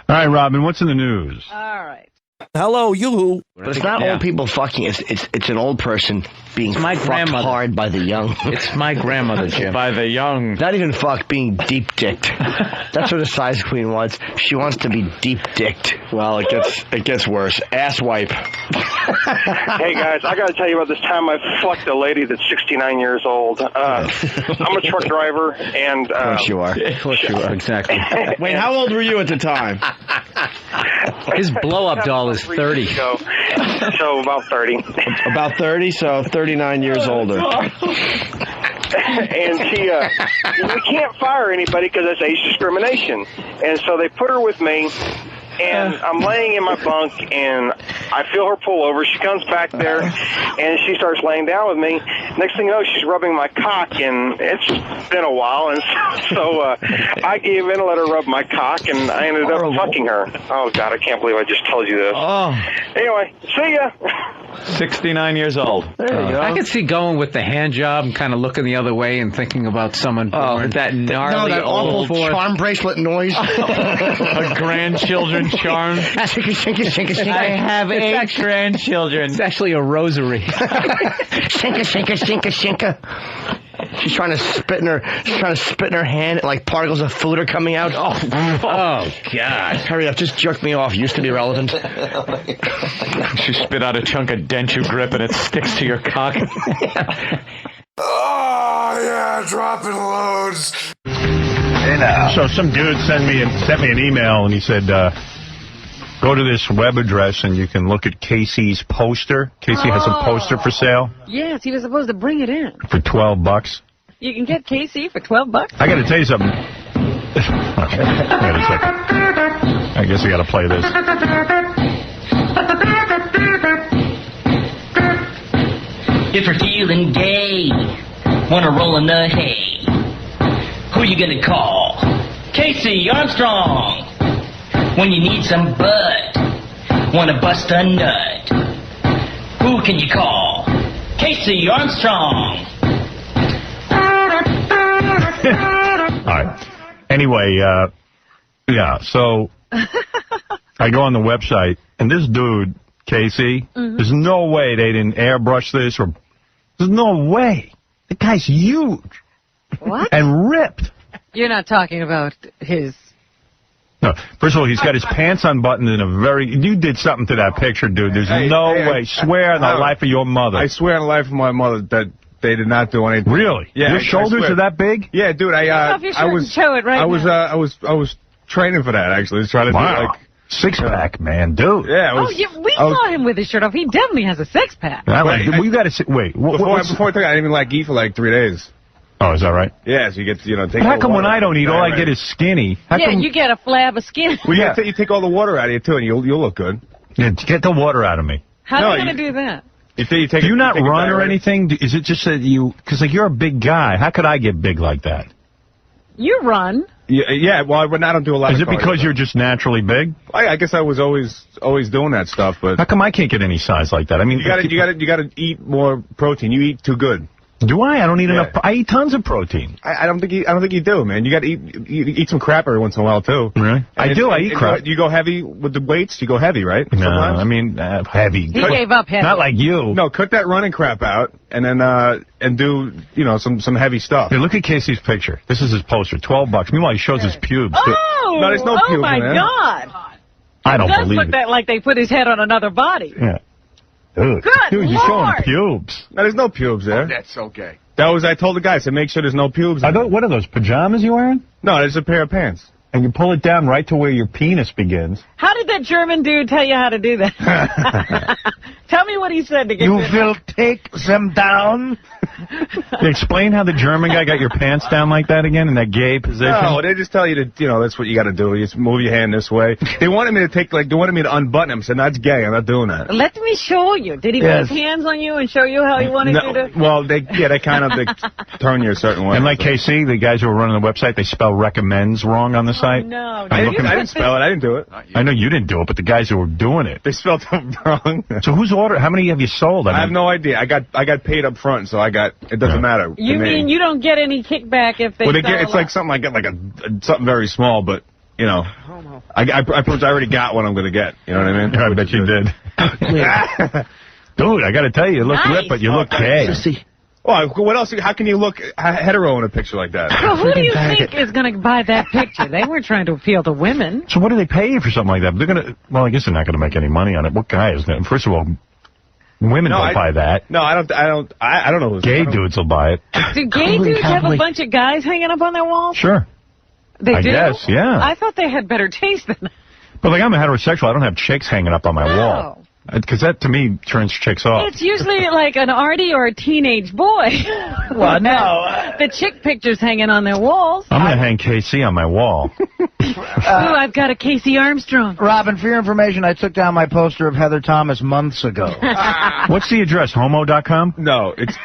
right, Robin, what's in the news? All right. Hello, you. But it's not old people fucking. It's an old person being my fucked grandmother. hard by the young. It's my grandmother, Jim. By the young. Not even fucked, being deep-dicked. That's what a size queen wants. She wants to be deep-dicked. Well, it gets worse. Ass wipe. Hey guys, I got to tell you about this time I fucked a lady that's 69 years old. I'm a truck driver, and Of course you are. Of course you are, exactly. Wait, how old were you at the time? His blow-up doll is 30. So about 30. About 30, so 39 years older. And she, we can't fire anybody because that's age discrimination. And so they put her with me, and I'm laying in my bunk, and I feel her pull over. She comes back there, and she starts laying down with me. Next thing you know, she's rubbing my cock, and it's been a while. And so I gave in and let her rub my cock, and I ended up fucking her. Oh, God, I can't believe I just told you this. Oh. Anyway, see ya. 69 years old. There you go. I could see going with the hand job and kind of looking the other way and thinking about someone born. That gnarly that old awful charm bracelet noise. A grandchildren charm. I have 8 grandchildren. It's actually a rosary. Shinka, shinka, shinka, shinka. She's trying to spit in her hand, like particles of food are coming out. Oh God! Hurry up, just jerk me off. Used to be relevant. She spit out a chunk of denture grip and it sticks to your cock. Oh, yeah, dropping loads. So some dude sent me an email and he said, Go to this web address and you can look at Casey's poster. Casey has a poster for sale Yes, he was supposed to bring it in. for $12. You can get KC for $12. I got to tell you something. Okay, wait a second. I guess I got to play this. If you're feeling gay, wanna roll in the hay, who you gonna call? Casey Armstrong. When you need some butt, wanna bust a nut, who can you call? Casey Armstrong. All right. Anyway, yeah, so I go on the website, and this dude, Casey, there's no way they didn't airbrush this, or there's no way. The guy's huge. What? And ripped. You're not talking about his... No, first of all, he's got his pants unbuttoned in a very... You did something to that picture, dude. There's no way. Swear on the life of your mother. I swear on the life of my mother that they did not do anything. Really? Yeah. Your shoulders are that big? Yeah, dude. I was show it right I was training for that actually. I was trying to do like six-pack, man, dude. Yeah. we saw him with his shirt off. He definitely has a six-pack. We got to wait. Before I took it, I didn't even like eat for like 3 days. Oh, is that right? Yeah, so you get take. But how come when I don't eat, all I get is skinny? How come... you get a flab of skin. Well, you take all the water out of you too, and you'll look good. Yeah, get the water out of me. How are you going to do that? Do you not run or anything? Is it just that you... Because like, you're a big guy. How could I get big like that? You run. Yeah, well, I don't do a lot of Is it because you're just naturally big? I guess I was always doing that stuff, but... How come I can't get any size like that? I mean... You gotta eat more protein. You eat too good. Do I? I don't eat enough... I eat tons of protein. I don't think you do, man. You gotta eat some crap every once in a while, too. Really? I eat crap. You go heavy with the weights? You go heavy, right? No, Sometimes? I mean, heavy. He gave up heavy. Not like you. No, cut that running crap out, and then, and do, some heavy stuff. Here, look at Casey's picture. This is his poster, $12. Meanwhoa, he shows his pubes. Oh! No, there's no pubes, my man. God! I don't believe look it. like they put his head on another body. Yeah. Dude, Good you're showing Lord. pubes. No, there's no pubes there. That's okay. I told the guy, I said, make sure there's no pubes. What are those, pajamas you're wearing? No, it's a pair of pants. And you pull it down right to where your penis begins. How did that German dude tell you how to do that? Tell me what he said to get You this. will take them down. Explain how the German guy got your pants down like that again in that gay position. No, they just tell you to, that's what you got to do. You just move your hand this way. They wanted me to unbutton him. I said, that's gay. I'm not doing that. Let me show you. Did he put his hands on you and show you how he wanted you to? Well, they kind of turn you a certain way. And like KC, the guys who are running the website, they spell recommends wrong on the site. No. I didn't spell it. I didn't do it. I know you didn't do it, but the guys who were doing it. They spelled it wrong. So whose order? How many have you sold? I have no idea. I got paid up front, so it doesn't matter. You mean you don't get any kickback if they it's like something I get something very small, but I already got what I'm going to get. You know what I mean? I bet you did. Dude, I got to tell you look ripped, but you look gay. Oh, what else? How can you look hetero in a picture like that? Well, who do you think is going to buy that picture? They weren't trying to appeal to women. So what do they pay you for something like that? They're gonna. Well, I guess they're not going to make any money on it. What guy is going to? First of all, women don't buy that. No, I don't know who's gay dudes will buy it. Do gay dudes have a bunch of guys hanging up on their walls? Sure. They do? I guess, yeah. I thought they had better taste than that. But like I'm a heterosexual, I don't have chicks hanging up on my wall. Because that, to me, turns chicks off. It's usually like an arty or a teenage boy. Well, no. The chick pictures hanging on their walls. I'm going to hang KC on my wall. I've got a Casey Armstrong. Robin, for your information, I took down my poster of Heather Thomas months ago. What's the address, homo.com? No, it's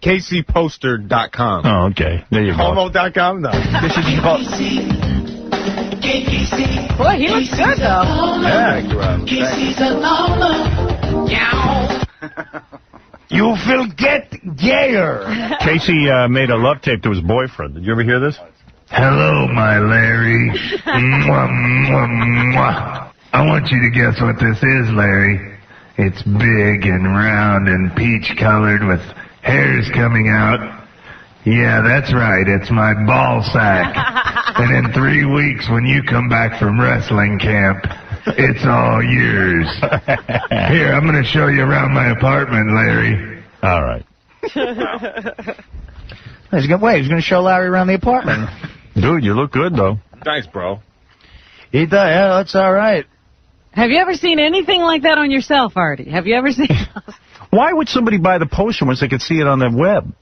kcposter.com. Oh, okay. There you go. Homo.com? No. This is Boy, he looks good, though. Yeah, thank you, Rob. You will get gayer. Casey made a love tape to his boyfriend. Did you ever hear this? Hello, my Larry. Mwah, mwah, mwah. I want you to guess what this is, Larry. It's big and round and peach-colored with hairs coming out. Yeah, that's right. It's my ball sack. And in 3 weeks, when you come back from wrestling camp, it's all yours. Here, I'm going to show you around my apartment, Larry. All right. He's going to show Larry around the apartment. Dude, you look good, though. Thanks, bro. He does. Yeah, that's all right. Have you ever seen anything like that on yourself, Artie? Have you ever seen? Why would somebody buy the poster once they could see it on the web?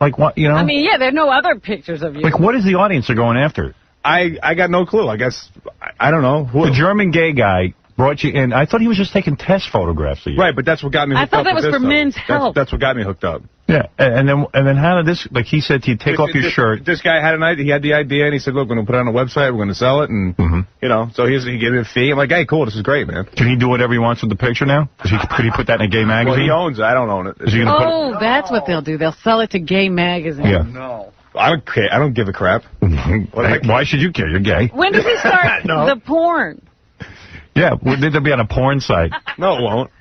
Like, what, you know? I mean, yeah, there are no other pictures of you. Like, what is the audience they're going after? I got no clue. I guess, I don't know. The German gay guy brought you in. I thought he was just taking test photographs of you. Right, but that's what got me hooked up. I thought that was for men's health. That's what got me hooked up. Yeah, and then how did this, like he said, he'd take off your shirt. This guy had an idea. He had the idea, and he said, look, we're going to put it on a website. We're going to sell it, and, you know, so he gave me a fee. I'm like, hey, cool, this is great, man. Can he do whatever he wants with the picture now? Could he put that in a gay magazine? Well, he owns it. I don't own it. Is he gonna Oh, that's what they'll do. They'll sell it to gay magazines. Yeah. No. I don't care. I don't give a crap. Why should you care? You're gay. When does he start the porn? Yeah, they'll be on a porn site. No, it won't.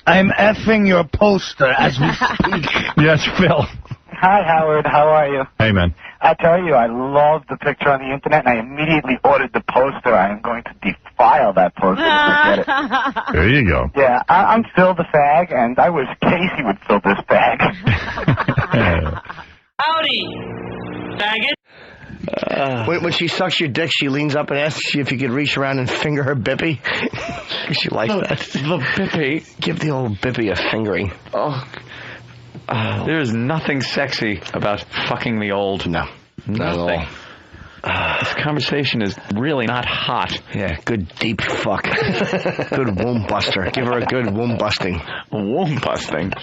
I'm effing your poster as we speak. Yes, Phil. Hi, Howard. How are you? Hey, man. I tell you, I love the picture on the internet, and I immediately ordered the poster. I am going to defile that poster if I get it. There you go. Yeah, I'm Phil the fag, and I wish Casey would fill this bag. Howdy, faggot. When she sucks your dick, she leans up and asks you if you could reach around and finger her bippy. She likes that. The bippy. Give the old bippy a fingering. Oh. There's nothing sexy about fucking the old. No. Not at all. This conversation is really not hot. Yeah, good deep fuck. Good womb buster. Give her a good womb busting. Womb busting?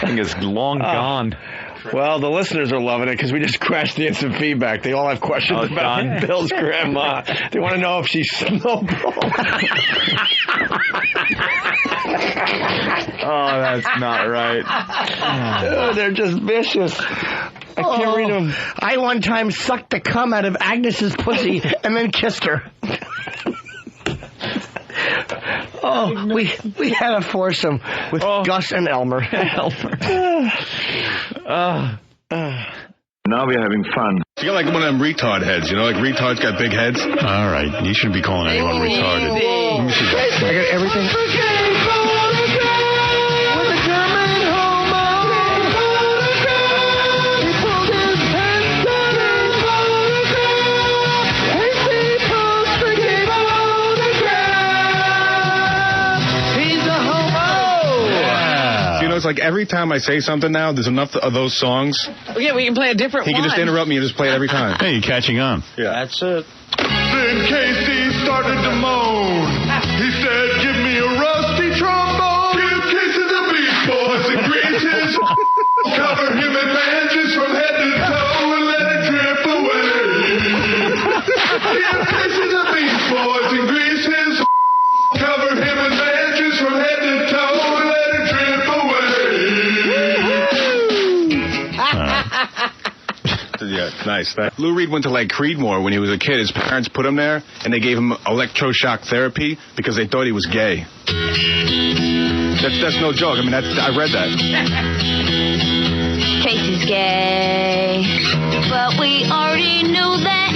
Thing is long gone. Well, the listeners are loving it because we just crashed the instant feedback. They all have questions about Bill's grandma. They want to know if she's Snowball. Oh, that's not right. Oh, they're just vicious. I can't read them. I one time sucked the cum out of Agnes's pussy and then kissed her. Oh, we had a foursome with Gus and Elmer. Now we're having fun. You got like one of them retard heads, you know, like retards got big heads. All right, you shouldn't be calling anyone retarded. Let me see that. I got everything. It's like every time I say something now, there's enough of those songs. Yeah, we can play a different one. He can just interrupt me and just play it every time. Hey, you're catching on. Yeah. That's it. Then Casey started to moan. He said, give me a rusty trombone. Give Casey the Beach Boys and grease his cover him in bandages from head to toe and let it drip away. Give Casey the Beach Boys and grease his cover him in bandages from head to toe and let it drip away. Yeah, nice. Lou Reed went to like Creedmoor when he was a kid. His parents put him there, and they gave him electroshock therapy because they thought he was gay. That's no joke. I mean, I read that. Casey's gay, but we already knew that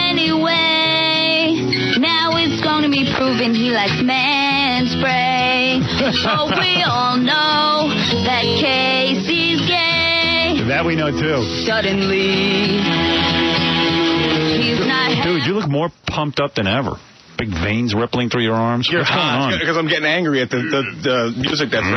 anyway. Now it's going to be proven he likes man spray. So we all know that Casey's gay. That we know, too. Suddenly, he's not... Dude, you look more pumped up than ever. Big veins rippling through your arms. What's going on? Because I'm getting angry at the music that's...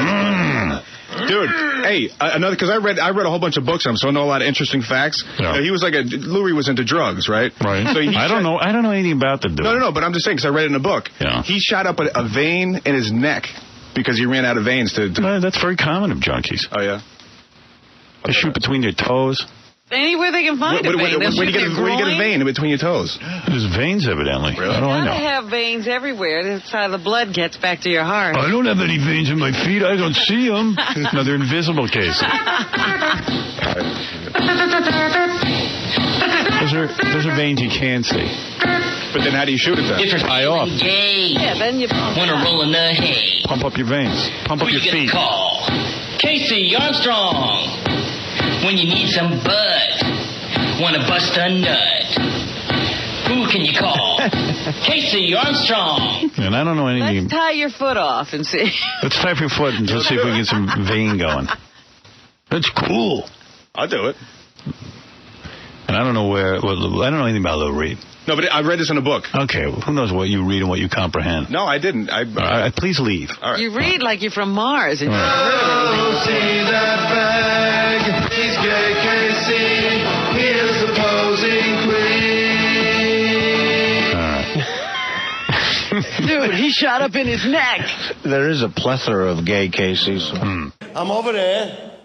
Dude, hey, another, because I read a whole bunch of books on him, so I know a lot of interesting facts. Yeah. He was like Louis was into drugs, right? Right. So I don't know anything about the dude. No, but I'm just saying, because I read it in a book. Yeah. He shot up a vein in his neck because he ran out of veins to... Well, that's very common of junkies. Oh, yeah? They shoot between their toes. Anywhere they can find a vein. Where do you get a vein in between your toes? There's veins, evidently. Really? How do I know? They have veins everywhere. That's how the blood gets back to your heart. I don't have any veins in my feet. I don't see them. No, they're invisible cases. Those are veins you can see. But then how do you shoot it then? If you're Tie off. gay, Yeah, then you wanna roll in the hay. Pump up your veins. Pump up Who your you gonna feet. call? Casey Armstrong. When you need some bud, wanna bust a nut. Who can you call? Casey Armstrong. And I don't know anything. Let's tie your foot off and see. Let's tie up your foot and let's see if we can get some vein going. That's cool. I'll do it. And I don't know I don't know anything about Lou Reed. No, but I read this in a book. Okay, well, who knows what you read and what you comprehend? No, I didn't. Please leave. All right. You read like you're from Mars. And Oh, see that bag. He's gay KC. He is opposing queen. Dude, he shot up in his neck. There is a plethora of gay cases. I'm over there,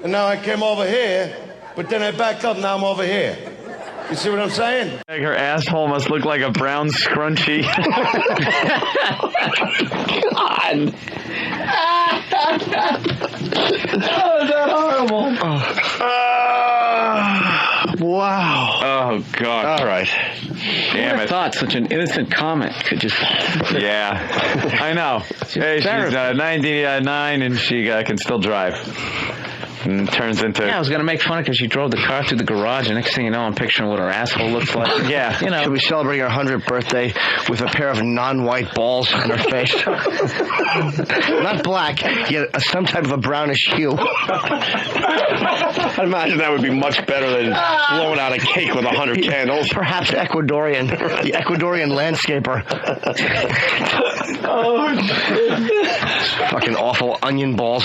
and now I came over here, but then I backed up, now I'm over here. You see what I'm saying? Her asshole must look like a brown scrunchie. God. Oh, is that horrible? Wow. Oh, God. All right. Damn it. I thought such an innocent comment could just... Yeah. I know. Hey, she's 99 and she can still drive. And turns into... Yeah, I was going to make fun of because she drove the car through the garage, and next thing you know, I'm picturing what her asshole looks like. Yeah. You know. She'll be celebrating her 100th birthday with a pair of non-white balls on her face. Not black, yet some type of a brownish hue. I imagine that would be much better than blowing out a cake with 100 candles. Perhaps Ecuadorian. The Ecuadorian landscaper. Oh, shit. Fucking awful onion balls.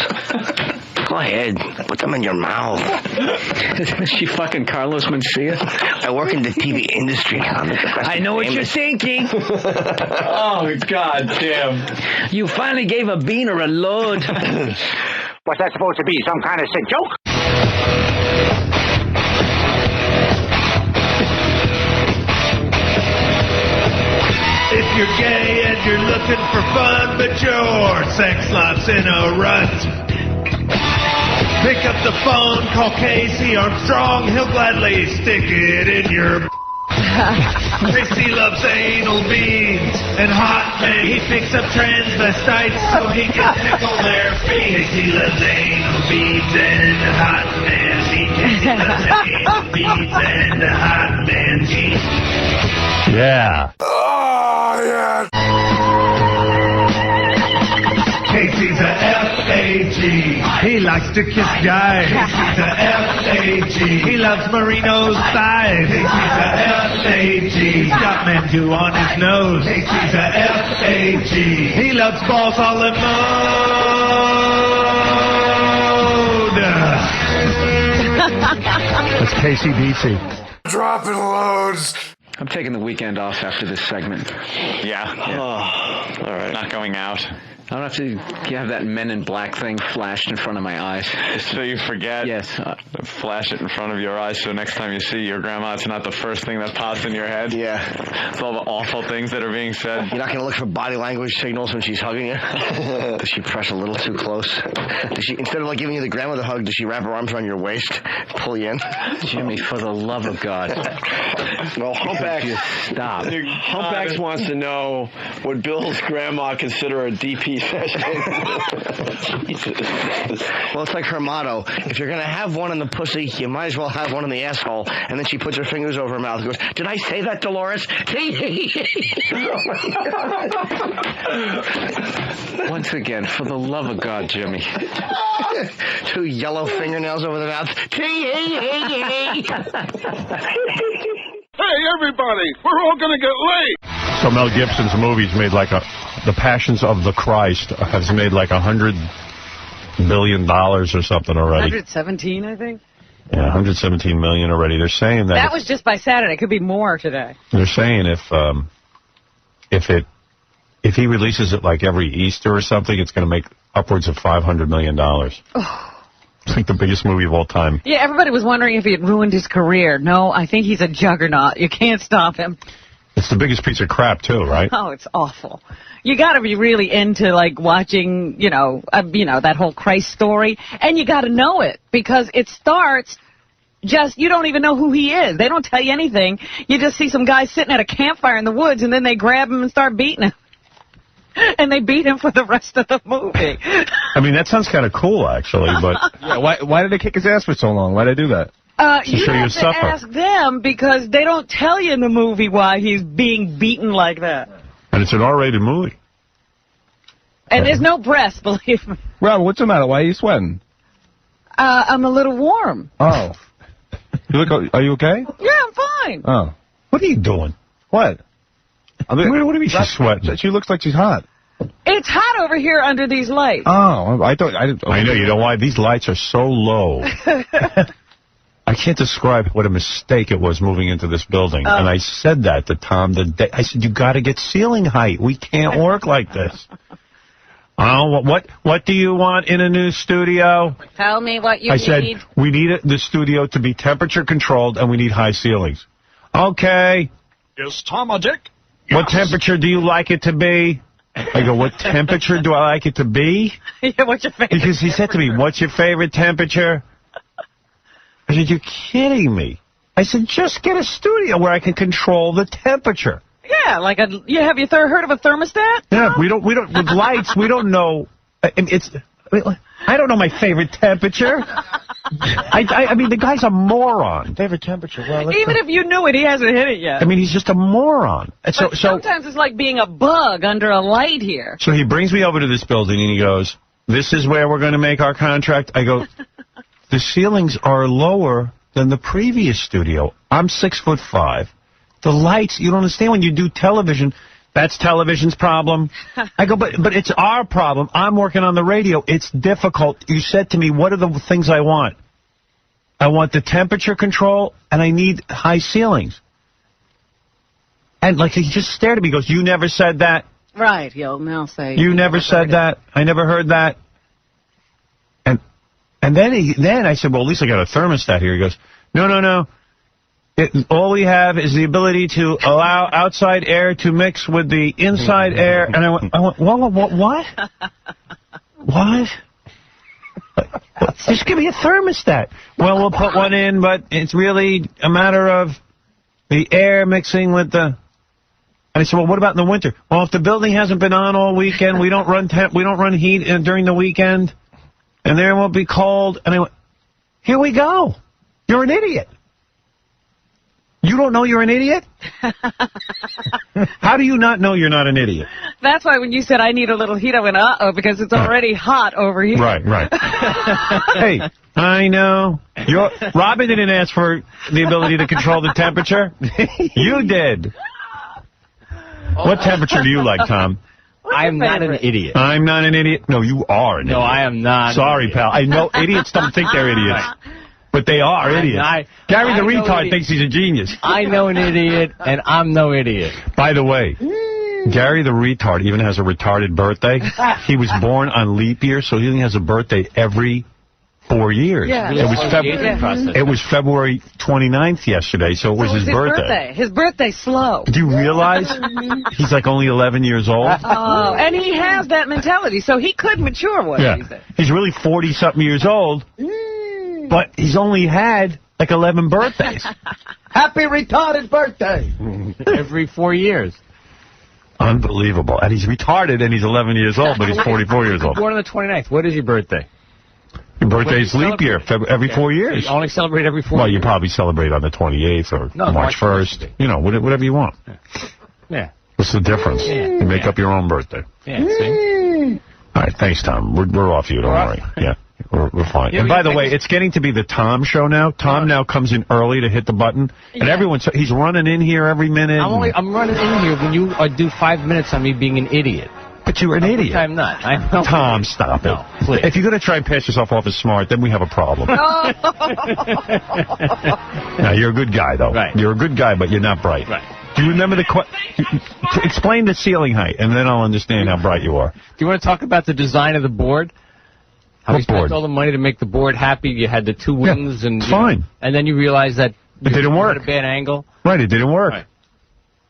Go ahead. Put them in your mouth. Is she fucking Carlos Mencia? I work in the TV industry. I know what you're thinking. Oh, God damn. You finally gave a beaner a load. What's that supposed to be? Some kind of sick joke? If you're gay and you're looking for fun, but your sex life's in a rut, pick up the phone, call Casey Armstrong, he'll gladly stick it in your... Christie loves anal beads and hot men. He picks up transvestites so he can tickle their feet. He loves anal beads and hot men. He loves anal beads and hot men. Yeah. Oh, yeah. Casey's a F-A-G. He likes to kiss guys. Casey's a F-A-G. He loves Marino's thighs. Casey's a F-A-G. He's got Mandu on his nose. Casey's a F-A-G. He loves balls all in mode. That's Casey DC. Dropping loads. I'm taking the weekend off after this segment. Yeah. Oh, all right. Not going out. I don't have to have that Men in Black thing flashed in front of my eyes. Just so you forget. Yes. Flash it in front of your eyes so next time you see your grandma, it's not the first thing that pops in your head. Yeah. It's all the awful things that are being said. You're not going to look for body language signals when she's hugging you? Does she press a little too close? Does she, instead of like giving you the grandmother hug, does she wrap her arms around your waist, pull you in? Jimmy, for the love of God. Well, Humpback, stop. Humpback wants to know, would Bill's grandma consider a DP session? Well, it's like her motto. If you're going to have one in the pussy, you might as well have one in the asshole. And then she puts her fingers over her mouth and goes, did I say that, Dolores? Once again, for the love of God, Jimmy. 2 yellow fingernails over the mouth. Hey, everybody, we're all going to get late. So Mel Gibson's movies made like The Passions of the Christ has made like $100 billion or something already. 117, I think. Yeah, 117 million already. They're saying That was just by Saturday. It could be more today. They're saying if he releases it like every Easter or something, it's going to make upwards of $500 million. It's like the biggest movie of all time. Yeah, everybody was wondering if he had ruined his career. No, I think he's a juggernaut. You can't stop him. It's the biggest piece of crap, too, right? Oh, it's awful. You got to be really into, like, watching, that whole Christ story. And you got to know it, because it starts just, you don't even know who he is. They don't tell you anything. You just see some guy sitting at a campfire in the woods, and then they grab him and start beating him. And they beat him for the rest of the movie. I mean, that sounds kind of cool, actually, but... Yeah, why did they kick his ass for so long? Why did they do that? You have to ask them, because they don't tell you in the movie why he's being beaten like that. And it's an R-rated movie. And there's no breast, believe me. Rob, what's the matter? Why are you sweating? I'm a little warm. Oh. You look. Are you okay? Yeah, I'm fine. Oh. What are you doing? What? What do you mean she's sweating? She looks like she's hot. It's hot over here under these lights. Oh, I know. You know why? These lights are so low. I can't describe what a mistake it was moving into this building. And I said that to Tom the day. I said, you got to get ceiling height. We can't work like this. Oh, what do you want in a new studio? Tell me what you need. I said, we need the studio to be temperature controlled and we need high ceilings. Okay. Yes, Tom, a dick. What temperature do you like it to be? I go, what temperature do I like it to be? Yeah, what's your favorite? Because he said to me, what's your favorite temperature? I said, you're kidding me. I said, just get a studio where I can control the temperature. Yeah, like have you heard of a thermostat? Yeah, we don't, with lights, we don't know. I don't know my favorite temperature. I mean, the guy's a moron. Favorite temperature? Well, even if you knew it, he hasn't hit it yet. I mean, he's just a moron. And so sometimes it's like being a bug under a light here. So he brings me over to this building and he goes, this is where we're going to make our contract. I go, the ceilings are lower than the previous studio. I'm 6'5". The lights, you don't understand when you do television. That's television's problem. I go, but it's our problem. I'm working on the radio. It's difficult. You said to me, what are the things I want? I want the temperature control, and I need high ceilings. And, like, he just stared at me. He goes, you never said that. Right, he'll now say. You never said that. I never heard that. And then I said, well, at least I got a thermostat here. He goes, no. All we have is the ability to allow outside air to mix with the inside air. And I went what? What? Just give me a thermostat. Well, we'll put one in, but it's really a matter of the air mixing with the... And I said, well, what about in the winter? Well, if the building hasn't been on all weekend, we don't run heat during the weekend, and there won't be cold. And I went, here we go. You're an idiot. You don't know you're an idiot? How do you not know you're not an idiot? That's why when you said I need a little heat, I went, uh-oh, because it's already hot over here. Right. Hey, I know. Robin didn't ask for the ability to control the temperature. You did. What temperature do you like, Tom? I'm not an idiot. I'm not an idiot? No, you are an idiot. No, I am not. Sorry, pal. I know idiots don't think they're idiots. But they are idiots. Gary the retard thinks he's a genius. I know an idiot, and I'm no idiot. By the way, Gary the retard even has a retarded birthday. He was born on leap year, so he only has a birthday every 4 years. Yeah. It was February 29th yesterday, so it was his birthday. His birthday's slow. Do you realize he's like only 11 years old? Oh, and he has that mentality, so he could mature one of these days. He's really 40-something years old. But he's only had, like, 11 birthdays. Happy retarded birthday. Every 4 years. Unbelievable. And he's retarded, and he's 11 years old, but he's 44 years old. Born on the 29th. What is your birthday? Your birthday's leap year, every 4 years. You only celebrate every 4 years? Well, you probably celebrate on the 28th or March 1st. You know, whatever you want. Yeah. What's the difference? You make up your own birthday. Yeah, see? All right, thanks, Tom. We're off you, don't worry. Yeah. We're fine. And by the way, it's getting to be the Tom show now. Tom now comes in early to hit the button, and he's running in here every minute. I'm running in here when you do 5 minutes on me being an idiot. But you're an idiot. I'm not. Tom, stop it. Please. If you're going to try and pass yourself off as smart, then we have a problem. Now, you're a good guy, though. Right. You're a good guy, but you're not bright. Right. Do you remember explain the ceiling height, and then I'll understand how bright you are. Do you want to talk about the design of the board? How we spent all the money to make the board happy. You had the two wings, and fine. And then you realized that it didn't work. At a bad angle. Right, it didn't work. Right.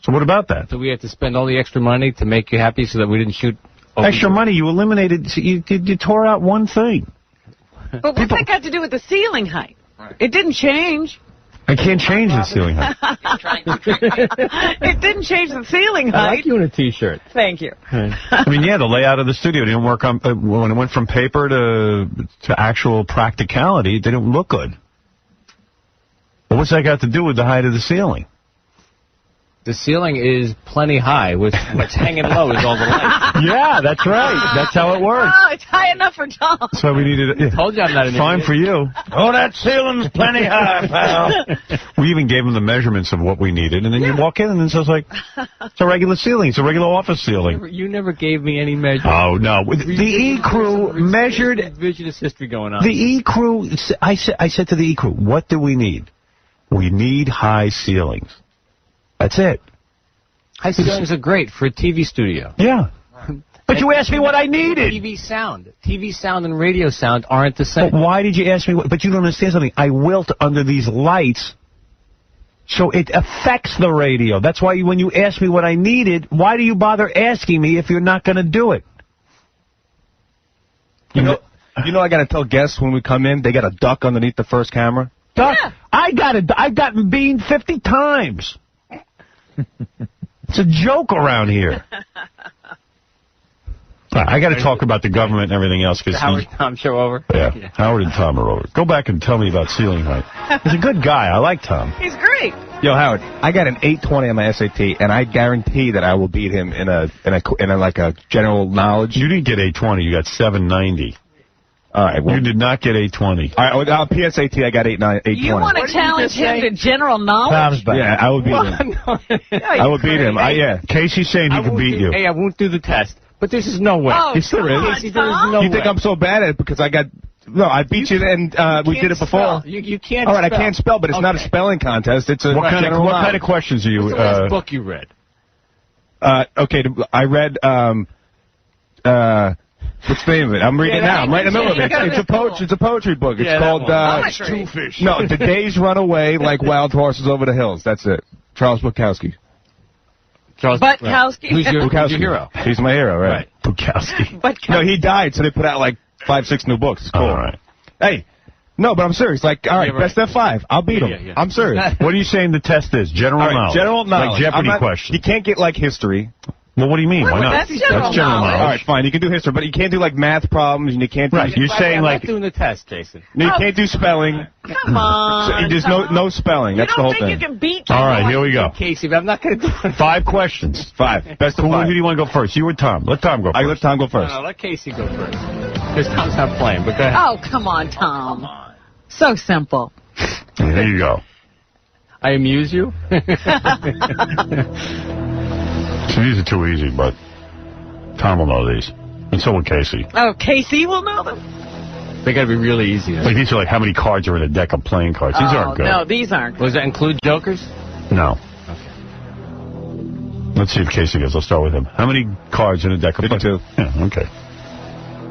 So what about that? So we had to spend all the extra money to make you happy, so that we didn't shoot. Extra money? You eliminated. You tore out one thing. But what's that got to do with the ceiling height? Right. It didn't change. I can't change the ceiling height. It didn't change the ceiling height. I like you in a T-shirt. Thank you. I mean, the layout of the studio didn't work on when it went from paper to actual practicality. It didn't look good. Well, what's that got to do with the height of the ceiling? The ceiling is plenty high. What's hanging low is all the lights. Yeah, that's right. That's how it works. Oh, it's high enough for Tom. That's why we needed it. Told you I'm not an Fine idiot. for you. Oh, that ceiling's plenty high, pal. We even gave him the measurements of what we needed, and then you walk in, and it's just like, it's a regular ceiling. It's a regular office ceiling. You never gave me any measurements. Oh, no. The E-Crew measured... Revisionist history going on. The E-Crew, I said to the E-Crew, what do we need? We need high ceilings. That's it. High ceilings are great for a TV studio. Yeah. But you asked me what I needed. TV sound and radio sound aren't the same. But why did you ask me what? But you don't understand something. I wilt under these lights, so it affects the radio. That's why when you ask me what I needed, why do you bother asking me if you're not going to do it? You know, I got to tell guests when we come in, they got a duck underneath the first camera. Duck? Yeah. I've gotten beamed 50 times. It's a joke around here. I got to talk about the government and everything else. Howard and Tom show over? Yeah, Howard and Tom are over. Go back and tell me about ceiling height. He's a good guy. I like Tom. He's great. Yo, Howard, I got an 820 on my SAT, and I guarantee that I will beat him in a like a general knowledge. You didn't get 820. You got 790. All right. Well, you did not get 820. All right. On PSAT, I got 820. You want to challenge him to general knowledge? Tom's back. Yeah, I will beat him. I will beat him. Yeah. Casey's saying he can beat you. Hey, I won't do the test. But this is no way. Oh, He still is. Casey, there is no You think way. I'm so bad at it because I got... No, I beat you, and we did it before. You can't All right, spell. I can't spell, but it's not a spelling contest. It's a What kind of questions are you... What's the last book you read? Okay, I read... what's the name of it? I'm reading it now. I'm right in the middle of it. It's a poetry book. It's called... Two Fish. No, The Days Run Away Like Wild Horses Over the Hills. That's it. Charles Bukowski. Bukowski. Who's your hero? He's my hero, right? Bukowski. No, he died, so they put out like 5-6 new books. It's cool. All right. Hey, no, but I'm serious. Like, all right, best of 5. I'll beat him. Yeah. I'm serious. What are you saying the test is? General knowledge. General knowledge. Like Jeopardy questions. You can't get like history. Well, what do you mean? Why not? That's general knowledge. All right, fine. You can do history, but you can't do like math problems, and you can't do... Right. You're saying I'm like... not doing the test, Jason. No, you can't do spelling. Come on. So there's no spelling. That's the whole thing. You can beat All right, here we go. Casey, but I'm not going to do it. 5 questions. 5. Best of Who 5. do you want to go first? You or Tom? Let Tom go first. I let Tom go first. No, let Casey go first. Because Tom's not playing, but go ahead. Oh, come on, Tom. So simple. There you go. I amuse you? So these are too easy, but Tom will know these. And so will Casey. Oh, Casey will know them? They got to be really easy. Like these are like how many cards are in a deck of playing cards. These aren't good. No, these aren't. Does that include jokers? No. Let's see if Casey goes. I'll start with him. How many cards in a deck of 52. Yeah, okay.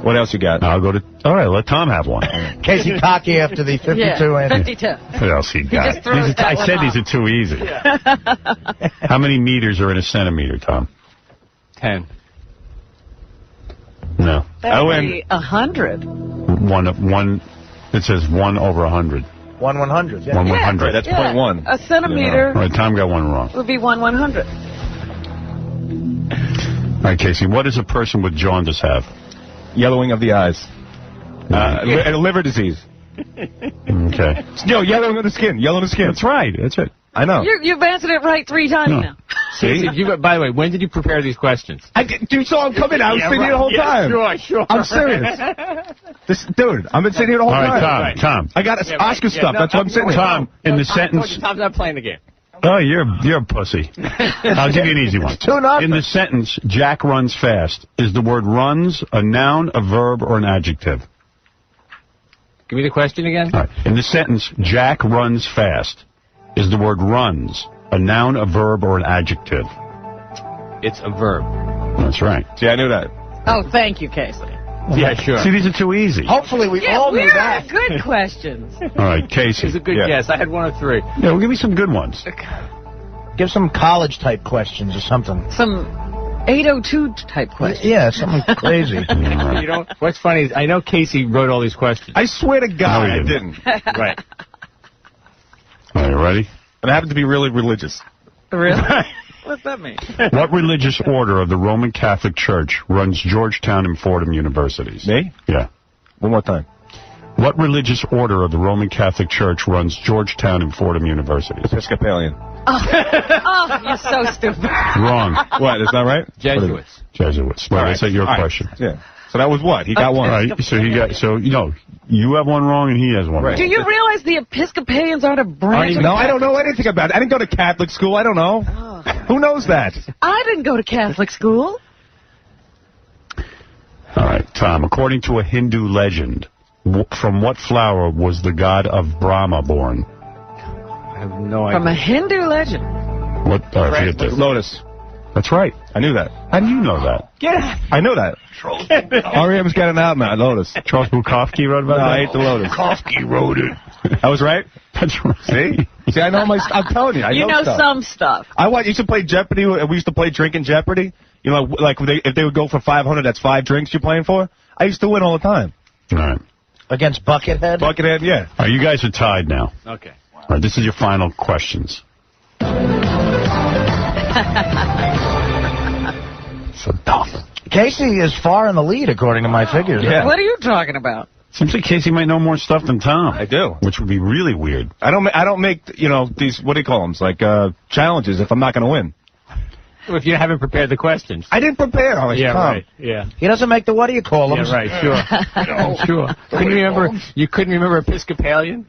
What else you got? I'll go to... All right, let Tom have one. Casey cocky after the 52 Yeah, 52. What else he got? just throws that I one said off. these are too easy. How many meters are in a centimeter, Tom? 10. No. That would be 100. One. It says 1 over 100. 1/100. Yeah. 1 100. Right, that's 0.1. A centimeter All right, Tom got one wrong. would be 1/100. All right, Casey, what does a person with jaundice have? Yellowing of the eyes. Liver disease. Okay. Yo, yellowing of the skin. Yellow of the skin. That's right. That's it. I know. You've answered it right 3 times now. Casey, by the way, when did you prepare these questions? You saw him coming. I was sitting here the whole time. Sure. I'm serious. Dude, I've been sitting here the whole All time. right, Tom. I got Oscar stuff. That's what I'm sitting here. Tom, in the sentence... Tom's not playing the game. Oh, you're a pussy. I'll give you an easy one. 2-0. In the sentence, Jack runs fast, is the word runs a noun, a verb, or an adjective? Give me the question again. All right. In the sentence, Jack runs fast, is the word runs a noun, a verb, or an adjective? It's a verb. That's right. See, I knew that. Oh, thank you, Casey. Yeah, sure. See, these are too easy. Hopefully we all knew that. Good questions. All right, Casey. It's a good guess. I had 1 or 3. Yeah, well, give me some good ones. Give some college-type questions or something. Some 802 type questions. Yeah, something crazy. You know, what's funny is I know Casey wrote all these questions. I swear to God, No, I he didn't. Right. All right, you ready? And I happen to be really religious. Really? What's that mean? What religious order of the Roman Catholic Church runs Georgetown and Fordham universities? Me? Yeah. One more time. What religious order of the Roman Catholic Church runs Georgetown and Fordham universities? Episcopalian. Oh, you're so stupid. Wrong. What? Is that right? Jesuits. Jesuits. Well, that's your question. Yeah. So that was what? He got one. All right. So you have one wrong and he has one wrong. Do you realize the Episcopalians aren't a branch? No, I don't know anything about it. I didn't go to Catholic school. I don't know. Oh. Who knows that? I didn't go to Catholic school. All right, Tom. According to a Hindu legend, from what flower was the god of Brahma born? I have no idea. From a Hindu legend. What? Forget this. Lotus. That's right. I knew that. How do you know that? Yeah. I know that. R.E.M's got an out now, Lotus. Charles Bukowski wrote about that? I ate the Lotus. Bukowski wrote it. I was right? That's right. See, I know I'm telling you, I know stuff. some stuff. I used to play Jeopardy. We used to play Drinking Jeopardy. You know, like if they would go for 500, that's 5 drinks you're playing for. I used to win all the time. All right. Against Buckethead? Buckethead, yeah. All right, you guys are tied now. Okay. All right, this is your final questions. So tough. Casey is far in the lead, according to my figures. Yeah. What are you talking about? Seems like Casey might know more stuff than Tom. I do. Which would be really weird. I don't make, these, what do you call them? Like, challenges if I'm not going to win. If you haven't prepared the questions. I didn't prepare. Tom. Right. Yeah. He doesn't make the what do you call them? Yeah, right. Sure. Sure. You couldn't remember Episcopalian?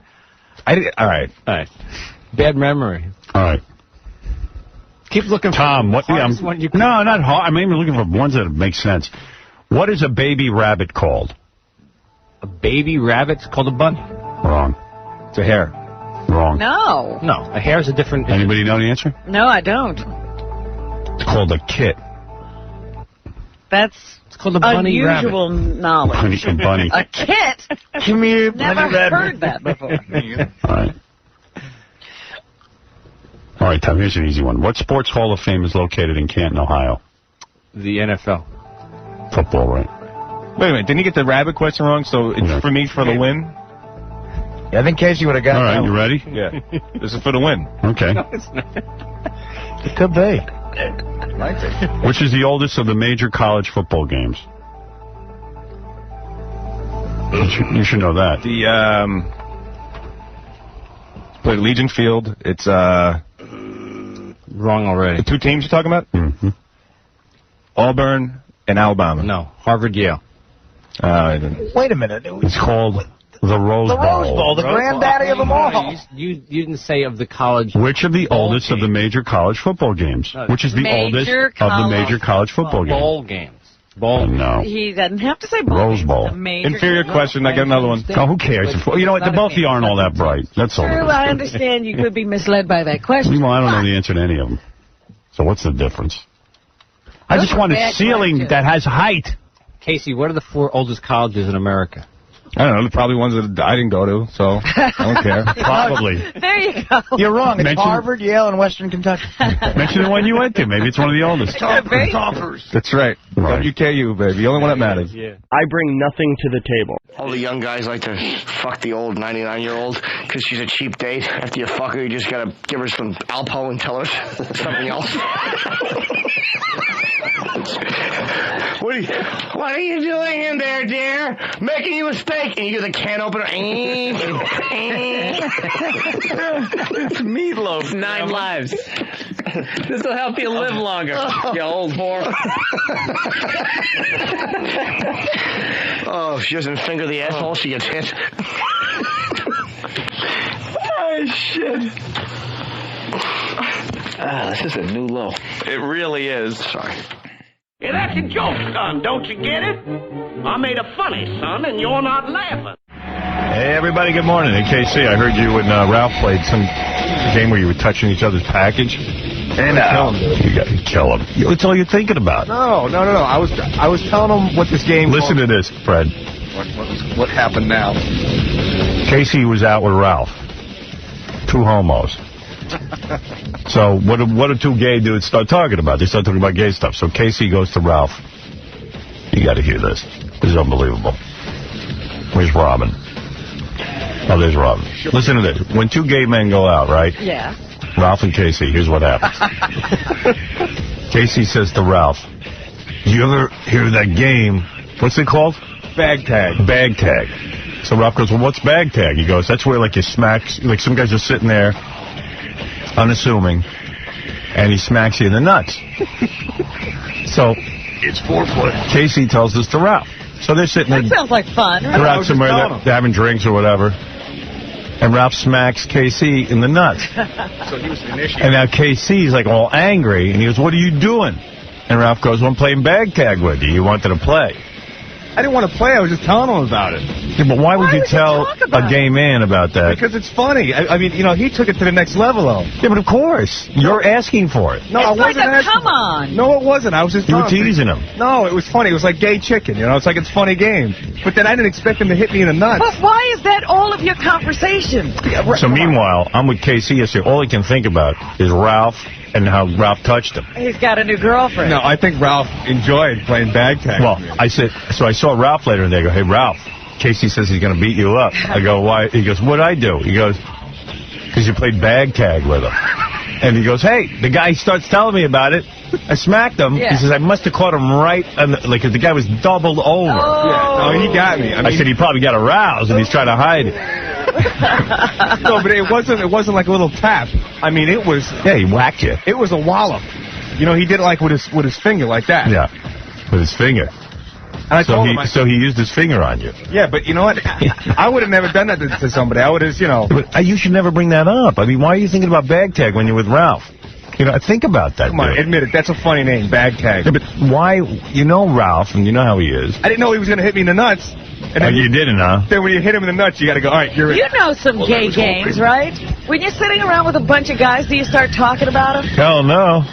I did. All right. Bad memory. All right. Keep looking for Tom, what? one you no, not hard. I'm even looking for ones that make sense. What is a baby rabbit called? A baby rabbit? It's called a bunny. Wrong. It's a hare. Wrong. No. No, a hare is a different... Anybody know the answer? No, I don't. It's called a kit. That's it's called a bunny unusual knowledge. Bunny. A kit? Come here, Never heard that before. All right. All right, Tom, here's an easy one. What Sports Hall of Fame is located in Canton, Ohio? The NFL. Football, right? Wait a minute. Didn't you get the rabbit question wrong? So it's for me for the win? Yeah, I think Casey would have got All right, that you one. ready? Yeah. This is for the win. Okay. No, it's not. It could be. Which is the oldest of the major college football games? You should know that. Played Legion Field. It's wrong already. The 2 teams you're talking about? Mm-hmm. Auburn and Alabama. No, Harvard, Yale. Wait a minute. It's called the Rose Bowl. The Rose Bowl, the granddaddy of them all. You didn't say of the college. Which of the oldest of the major college football games? Which is the oldest of the major college football games? Bowl games. Bowl. No. He doesn't have to say bowl. Rose Bowl. Inferior question. I get another one. Oh, who cares? You know what? The both of you aren't all that bright. That's all. True, I understand you could be misled by that question. Well, I don't know the answer to any of them. So what's the difference? I just want a bad ceiling question. that has height. Casey, what are the 4 oldest colleges in America? I don't know. Probably ones that I didn't go to, so I don't care. Probably. There you go. You're wrong. It's Mention- Harvard, Yale, and Western Kentucky. Mention the one you went to. Maybe it's one of the oldest. Toppers. That's right. Right. WKU, baby. The only one that matters. Yeah. I bring nothing to the table. All the young guys like to fuck the old 99-year-old because she's a cheap date. After you fuck her, you just gotta give her some Alpo and tell her something else. What are you doing in there, dear? Making you a steak. And you get the can opener. It's meatloaf, 9 lives. This will help you live longer, you old whore. Oh, if she doesn't finger the asshole, she gets hit. Oh, shit. This is a new low. It really is. Sorry. Yeah, that's a joke, son. Don't you get it? I made a funny, son, and you're not laughing. Hey, everybody, good morning. Hey, KC, I heard you and Ralph played some game where you were touching each other's package. And you got to kill him. That's all you're thinking about. No. I was telling him what this game. Listen to this, Fred. What happened now? Casey was out with Ralph. 2 homos. So what do 2 gay dudes start talking about? They start talking about gay stuff. So Casey goes to Ralph. You got to hear this. This is unbelievable. Where's Robin? Oh, there's Robin. Listen to this. When 2 gay men go out, right? Yeah. Ralph and Casey, here's what happens. Casey says to Ralph, you ever hear of that game? What's it called? Bag tag. Bag tag. So Ralph goes, well, what's bag tag? He goes, that's where, like, you smack, like, some guys are sitting there, unassuming, and he smacks you in the nuts. So it's foreplay. Casey tells this to Ralph. So they're sitting there. That sounds like fun. They're out somewhere, they're having drinks or whatever. And Ralph smacks KC in the nuts. So he was the initiator. And now KC's like all angry, and he goes, "What are you doing?" And Ralph goes, "Well, I'm playing bag tag with you. You wanted to play." I didn't want to play. I was just telling him about it. Yeah, but why would you tell a gay man about that? Because it's funny. I mean, you know, he took it to the next level, though. Yeah, but of course. You're asking for it. No, I wasn't asking. Come on. No, it wasn't. I was just You were teasing him. No, it was funny. It was like gay chicken, you know? It's like it's funny game. But then I didn't expect him to hit me in the nuts. But why is that all of your conversation? So meanwhile, I'm with KC yesterday. All he can think about is Ralph and how Ralph touched him. He's got a new girlfriend. No, I think Ralph enjoyed playing bag tag. Well, I saw Ralph later and they go, "Hey, Ralph, Casey says he's going to beat you up." I go, "Why?" He goes, "What'd I do?" He goes, "Because you played bag tag with him." And he goes, "Hey," the guy starts telling me about it. I smacked him. Yeah. He says, "I must have caught him right on the, like, the guy was doubled over." Yeah, no, he got me. I said, he probably got aroused and he's trying to hide it. No, but it wasn't like a little tap. I mean, it was... Yeah, he whacked you. It was a wallop. You know, he did it like with his finger, like that. Yeah, with his finger. And I told him, so he used his finger on you. Yeah, but you know what? I would have never done that to somebody. I would have, you know... But you should never bring that up. I mean, why are you thinking about bag tag when you're with Ralph? You know, think about that. Come on, admit it. That's a funny name, bag tag. Yeah, but why? You know Ralph, and you know how he is. I didn't know he was going to hit me in the nuts. And then you didn't, huh? Then when you hit him in the nuts, you got to go, all right, you're in. You know some gay games, right? When you're sitting around with a bunch of guys, do you start talking about them? Hell no.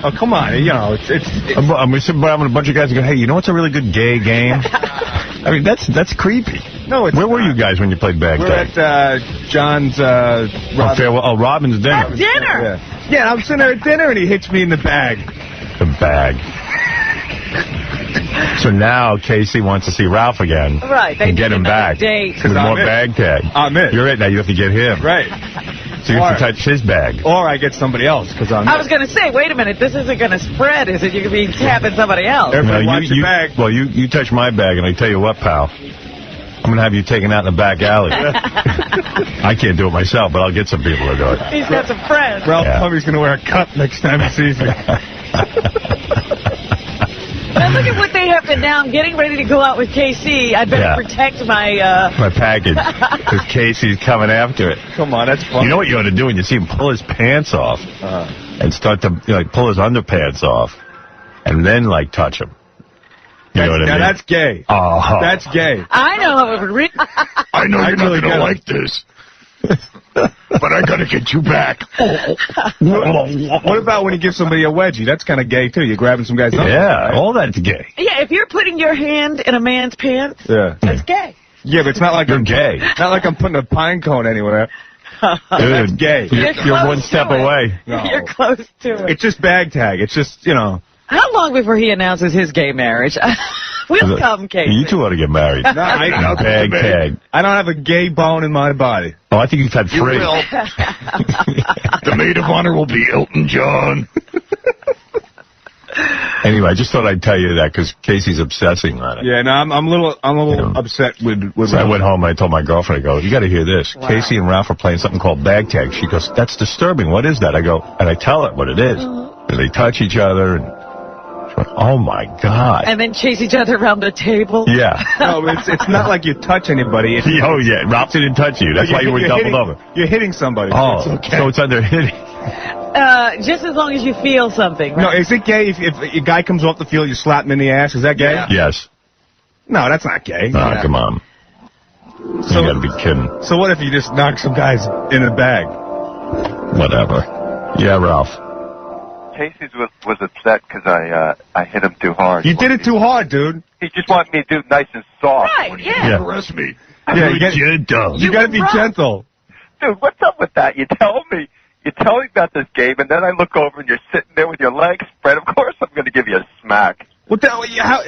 Oh, come on. You know, I'm sitting around with a bunch of guys and go, "Hey, you know what's a really good gay game?" I mean, that's creepy. No, it's Where were you guys when you played bag tag? We're at John's... Robin's dinner. At dinner. Yeah, I'm sitting there at dinner, and he hits me in the bag. The bag. So now Casey wants to see Ralph again. Right. And get him back. With more bag tag. I'm in. You're it. Now you have to get him. Right. So you have to touch his bag. Or I get somebody else, because I'm... I was going to say, wait a minute, this isn't going to spread, is it? You're going to be tapping somebody else. Everybody watch your bag. Well, you touch my bag, and I tell you what, pal. I'm going to have you taken out in the back alley. I can't do it myself, but I'll get some people to do it. He's got some friends. Ralph Plumbey's going to wear a cup next time he sees me. Now look at what they have to now. I'm getting ready to go out with KC. I better protect my... my package. Because Casey's coming after it. Come on, that's funny. You know what you ought to do when you see him pull his pants off and start to pull his underpants off and then touch him. You know what I mean? Now that's gay. Oh. That's gay. I know how it would read. I know you're not going to like this. But I got to get you back. What about when you give somebody a wedgie? That's kind of gay, too. You're grabbing some guy's underwear, right? All that's gay. Yeah, if you're putting your hand in a man's pants, that's gay. Yeah, but it's not like you're gay. Not like I'm putting a pine cone anywhere. Dude, that's gay. You're one step away. No. You're close to it. It's just bag tag. It's just, you know. How long before he announces his gay marriage? We'll come, Casey. You two ought to get married. No, I don't. Bag tag. I don't have a gay bone in my body. Oh, I think you've had 3. You will. The maid of honor will be Elton John. Anyway, I just thought I'd tell you that because Casey's obsessing on it. Yeah, no, I'm a little upset with So I went home and I told my girlfriend, I go, "You got to hear this. Wow. Casey and Ralph are playing something called bag tag." She goes, "That's disturbing. What is that?" I go, and I tell her what it is. And they touch each other and she went, "Oh my God." And then chase each other around the table. Yeah. No, it's not like you touch anybody. Oh yeah, Ralph didn't touch you. That's why you were doubled over. You're hitting somebody. Oh, it's okay. So it's under hitting. Just as long as you feel something. Right? No, is it gay if a guy comes off the field, you slap him in the ass? Is that gay? Yeah. Yes. No, that's not gay. Oh, come on. So, you gotta be kidding. So what if you just knock some guys in a bag? Whatever. Yeah, Ralph. Casey was upset because I hit him too hard. You did it too hard, dude. He just wanted me to do it nice and soft. Right, yeah. Arrest me. Yeah, you gotta be gentle. Dude, what's up with that? You tell me about this game, and then I look over and you're sitting there with your legs spread. Of course I'm going to give you a smack. What the,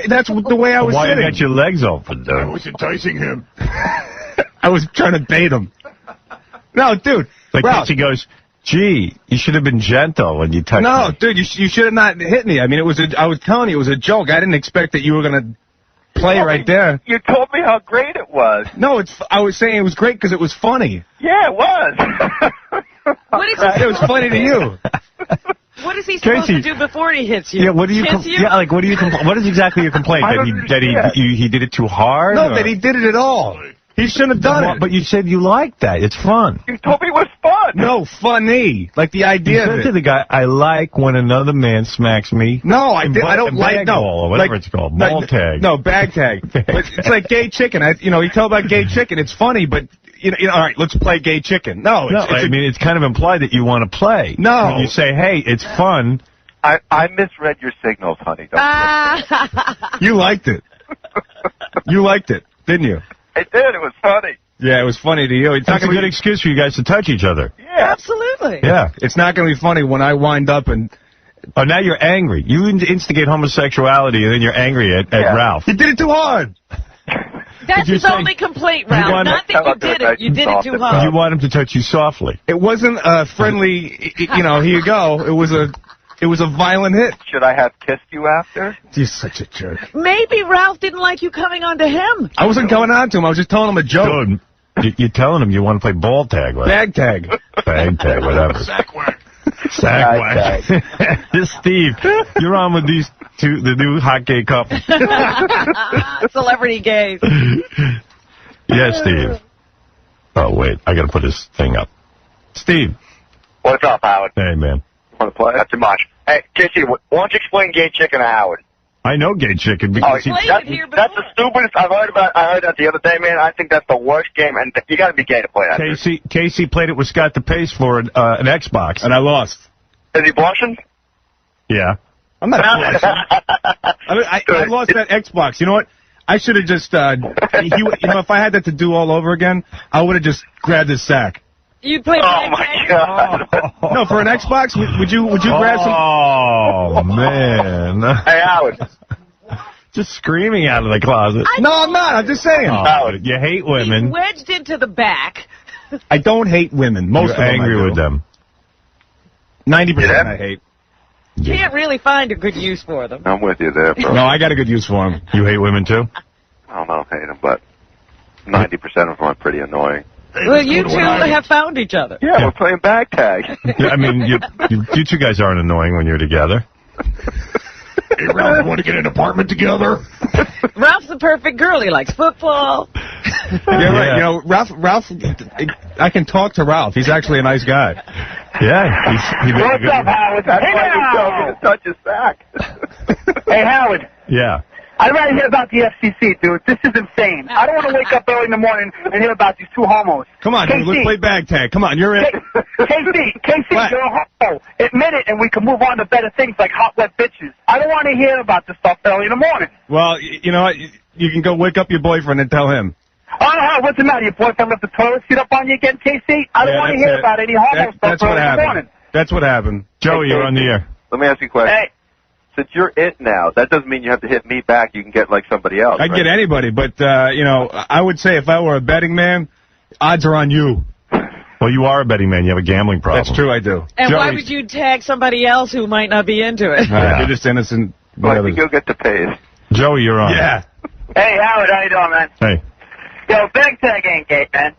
that's the way I was Why sitting. you got your legs open, dude? I was enticing him. I was trying to bait him. No, dude. Like Ralph. she goes, "Gee, you should have been gentle when you touched me." No, dude, you should have not hit me. I mean, I was telling you, it was a joke. I didn't expect that you were going to play right there. You told me how great it was. No, I was saying it was great because it was funny. Yeah, it was. What is It was funny to you. What is he supposed Casey. to do before he hits you? Yeah, what do you? Kiss you? Yeah, like what do you? What is exactly your complaint? I That don't he did it too hard? No, or? that he did it at all. He shouldn't have done it. But you said you liked that. It's fun. You told me it was fun. No, funny. Like the You idea said of to it. the guy, "I like when another man smacks me." No, I don't like no. or whatever it's called, ball tag. No, bag tag. But it's like gay chicken. You tell about gay chicken. It's funny, but you know, all right, let's play gay chicken. No, I mean it's kind of implied that you want to play. No. When you say, "Hey, it's fun." I misread your signals, honey. You liked it. You liked it, didn't you? I did. It was funny. Yeah, it was funny to you. It's That's a good excuse for you guys to touch each other. Yeah. Absolutely. Yeah. It's not going to be funny when I wind up and... Oh, now you're angry. You instigate homosexuality, and then you're angry at Ralph. You did it too hard. That's his only complaint, Ralph. Not that you did it. You did it too hard. You want him to touch you softly. It wasn't a friendly, here you go. It was a violent hit. Should I have kissed you after? You're such a jerk. Maybe Ralph didn't like you coming on to him. I wasn't going on to him. I was just telling him a joke. Dude, you're telling him you want to play ball tag, right? Bag tag. Bag tag, whatever. Sack whack. Sack whack. This Steve, you're on with these two, the new hot gay couple. Celebrity gays. Yes, Steve. Oh, wait. I got to put this thing up. Steve. What's up, Howard? Hey, man. Want to play? Not too much. Hey, Casey, why don't you explain gay chicken to Howard? I know gay chicken because that's the stupidest. I heard that the other day, man. I think that's the worst game, and you got to be gay to play that. Casey played it with Scott DePace for an Xbox. And I lost. Is he blushing? Yeah. I'm not blushing. I lost that Xbox. You know what? I should have just, if I had that to do all over again, I would have just grabbed his sack. You'd play Oh, my God. No, for an Xbox, would you grab some? Oh, man. Hey, Howard. Just screaming out of the closet. No, I'm not. I'm just saying. Howard, you hate women. He's wedged into the back. I don't hate women. Most You're of them angry I do. with them. 90% I hate. Can't really find a good use for them. I'm with you there, bro. No, I got a good use for them. You hate women, too? I don't know, hate them, but 90% of them are pretty annoying. Well, you two have found each other. Yeah, we're playing bag tag. Yeah, I mean, you two guys aren't annoying when you're together. Hey, Ralph, want to get an apartment together? Ralph's the perfect girl. He likes football. Yeah, right. You know, Ralph, I can talk to Ralph. He's actually a nice guy. Yeah. What's up, Howard? Hey, now. Touch his sack. Hey, Howard. Yeah. I'd rather hear about the FCC, dude. This is insane. I don't want to wake up early in the morning and hear about these two homos. Come on, dude, let's play bag tag. Come on, you're in. KC, What? you're a homo. Admit it, and we can move on to better things like hot, wet bitches. I don't want to hear about this stuff early in the morning. Well, you know what? You can go wake up your boyfriend and tell him. Oh, what's the matter? Your boyfriend left the toilet seat up on you again, KC? I don't want to hear about any homo stuff That's what early in the morning. happened. That's what happened. Joey, you're on the air. Let me ask you a question. Hey. Since you're it now, that doesn't mean you have to hit me back. You can get like somebody else. I'd right? get anybody, but, I would say if I were a betting man, odds are on you. Well, you are a betting man. You have a gambling problem. That's true, I do. And why Joey- would you tag somebody else who might not be into it? You're just innocent. Well, I think you'll get the pays. Joey, you're on. Yeah. Hey, Howard, how you doing, man? Hey. Yo, bag tag ain't gay, man.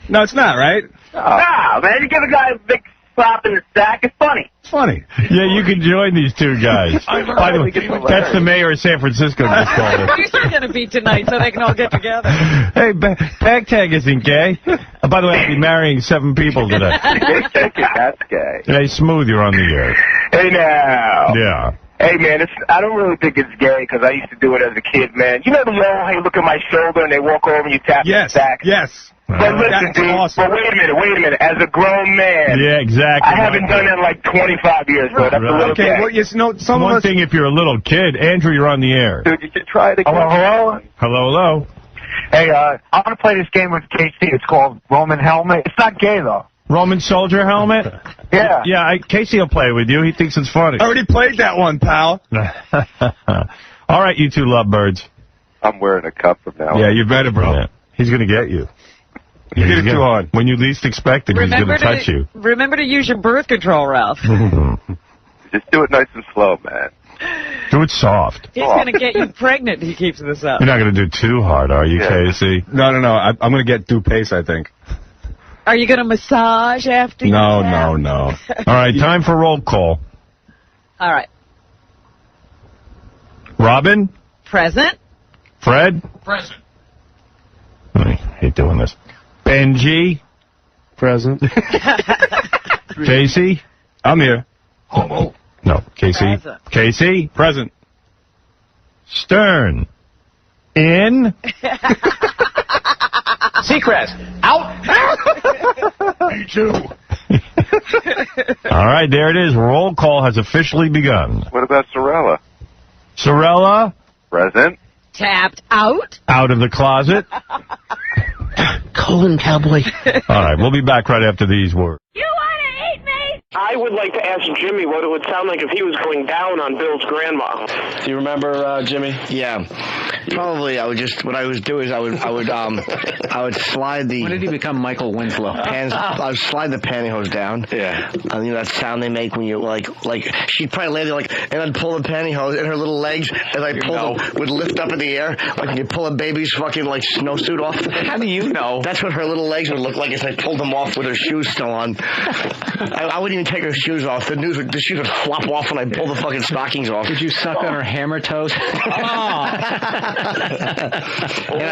No, it's not, right? Nah, man, you give a guy a big slap in the sack, it's funny. It's funny. Yeah, you can join these two guys. By the way, that's the mayor of San Francisco just called us. These are going to be tonight, so they can all get together. Hey, bag tag isn't gay. By the way, I'll be marrying 7 people today. That's gay. Hey, Smooth, you're on the air. Hey, now. Yeah. Hey, man, I don't really think it's gay because I used to do it as a kid, man. You know the old, hey, look at my shoulder and they walk over and you tap the sack? Yes. But listen, That's dude, awesome. but wait a minute. As a grown man. Yeah, exactly. I haven't done that in like 25 years, bro. That's a little Okay, gay. well, some One of us... thing if you're a little kid. Andrew, you're on the air. Dude, you should try it again. Hello? Hello. Hey, I want to play this game with KC. It's called Roman Helmet. It's not gay, though. Roman soldier helmet? Yeah. Yeah, Casey will play with you. He thinks it's funny. I already played that one, pal. All right, you two lovebirds. I'm wearing a cup from now on. Yeah, you better, bro. Yeah. He's going to get you. You did it too hard. When you least expect it, he's going to touch you. Remember to use your birth control, Ralph. Just do it nice and slow, man. Do it soft. He's going to get you pregnant if he keeps this up. You're not going to do too hard, are you, Casey? No. I'm going to get due pace, I think. Are you going to massage after you No. nap? All right, time for roll call. All right. Robin? Present. Fred? Present. I hate doing this. Benji? Present. Casey? I'm here. Homo. No, Casey. Present. Casey? Present. Stern? In? Seacrest, out. Me too. All right, there it is. Roll call has officially begun. What about Sorella? Sorella? Present. Tapped out. Out of the closet. Colin Cowboy. All right, we'll be back right after these words. I would like to ask Jimmy what it would sound like if he was going down on Bill's grandma. Do you remember, Jimmy? Yeah. Probably I would just, what I would do is I would slide the... When did he become Michael Winslow? I would slide the pantyhose down. Yeah. You know that sound they make when you, like she'd probably lay there, and I'd pull the pantyhose, and her little legs, as I pulled them, would lift up in the air, like when you pull a baby's fucking, snowsuit off. How do you know? That's what her little legs would look like as I pulled them off with her shoes still on. I wouldn't even take her shoes off. The shoes would flop off when I pulled the fucking stockings off. Did you suck on her hammer toes? And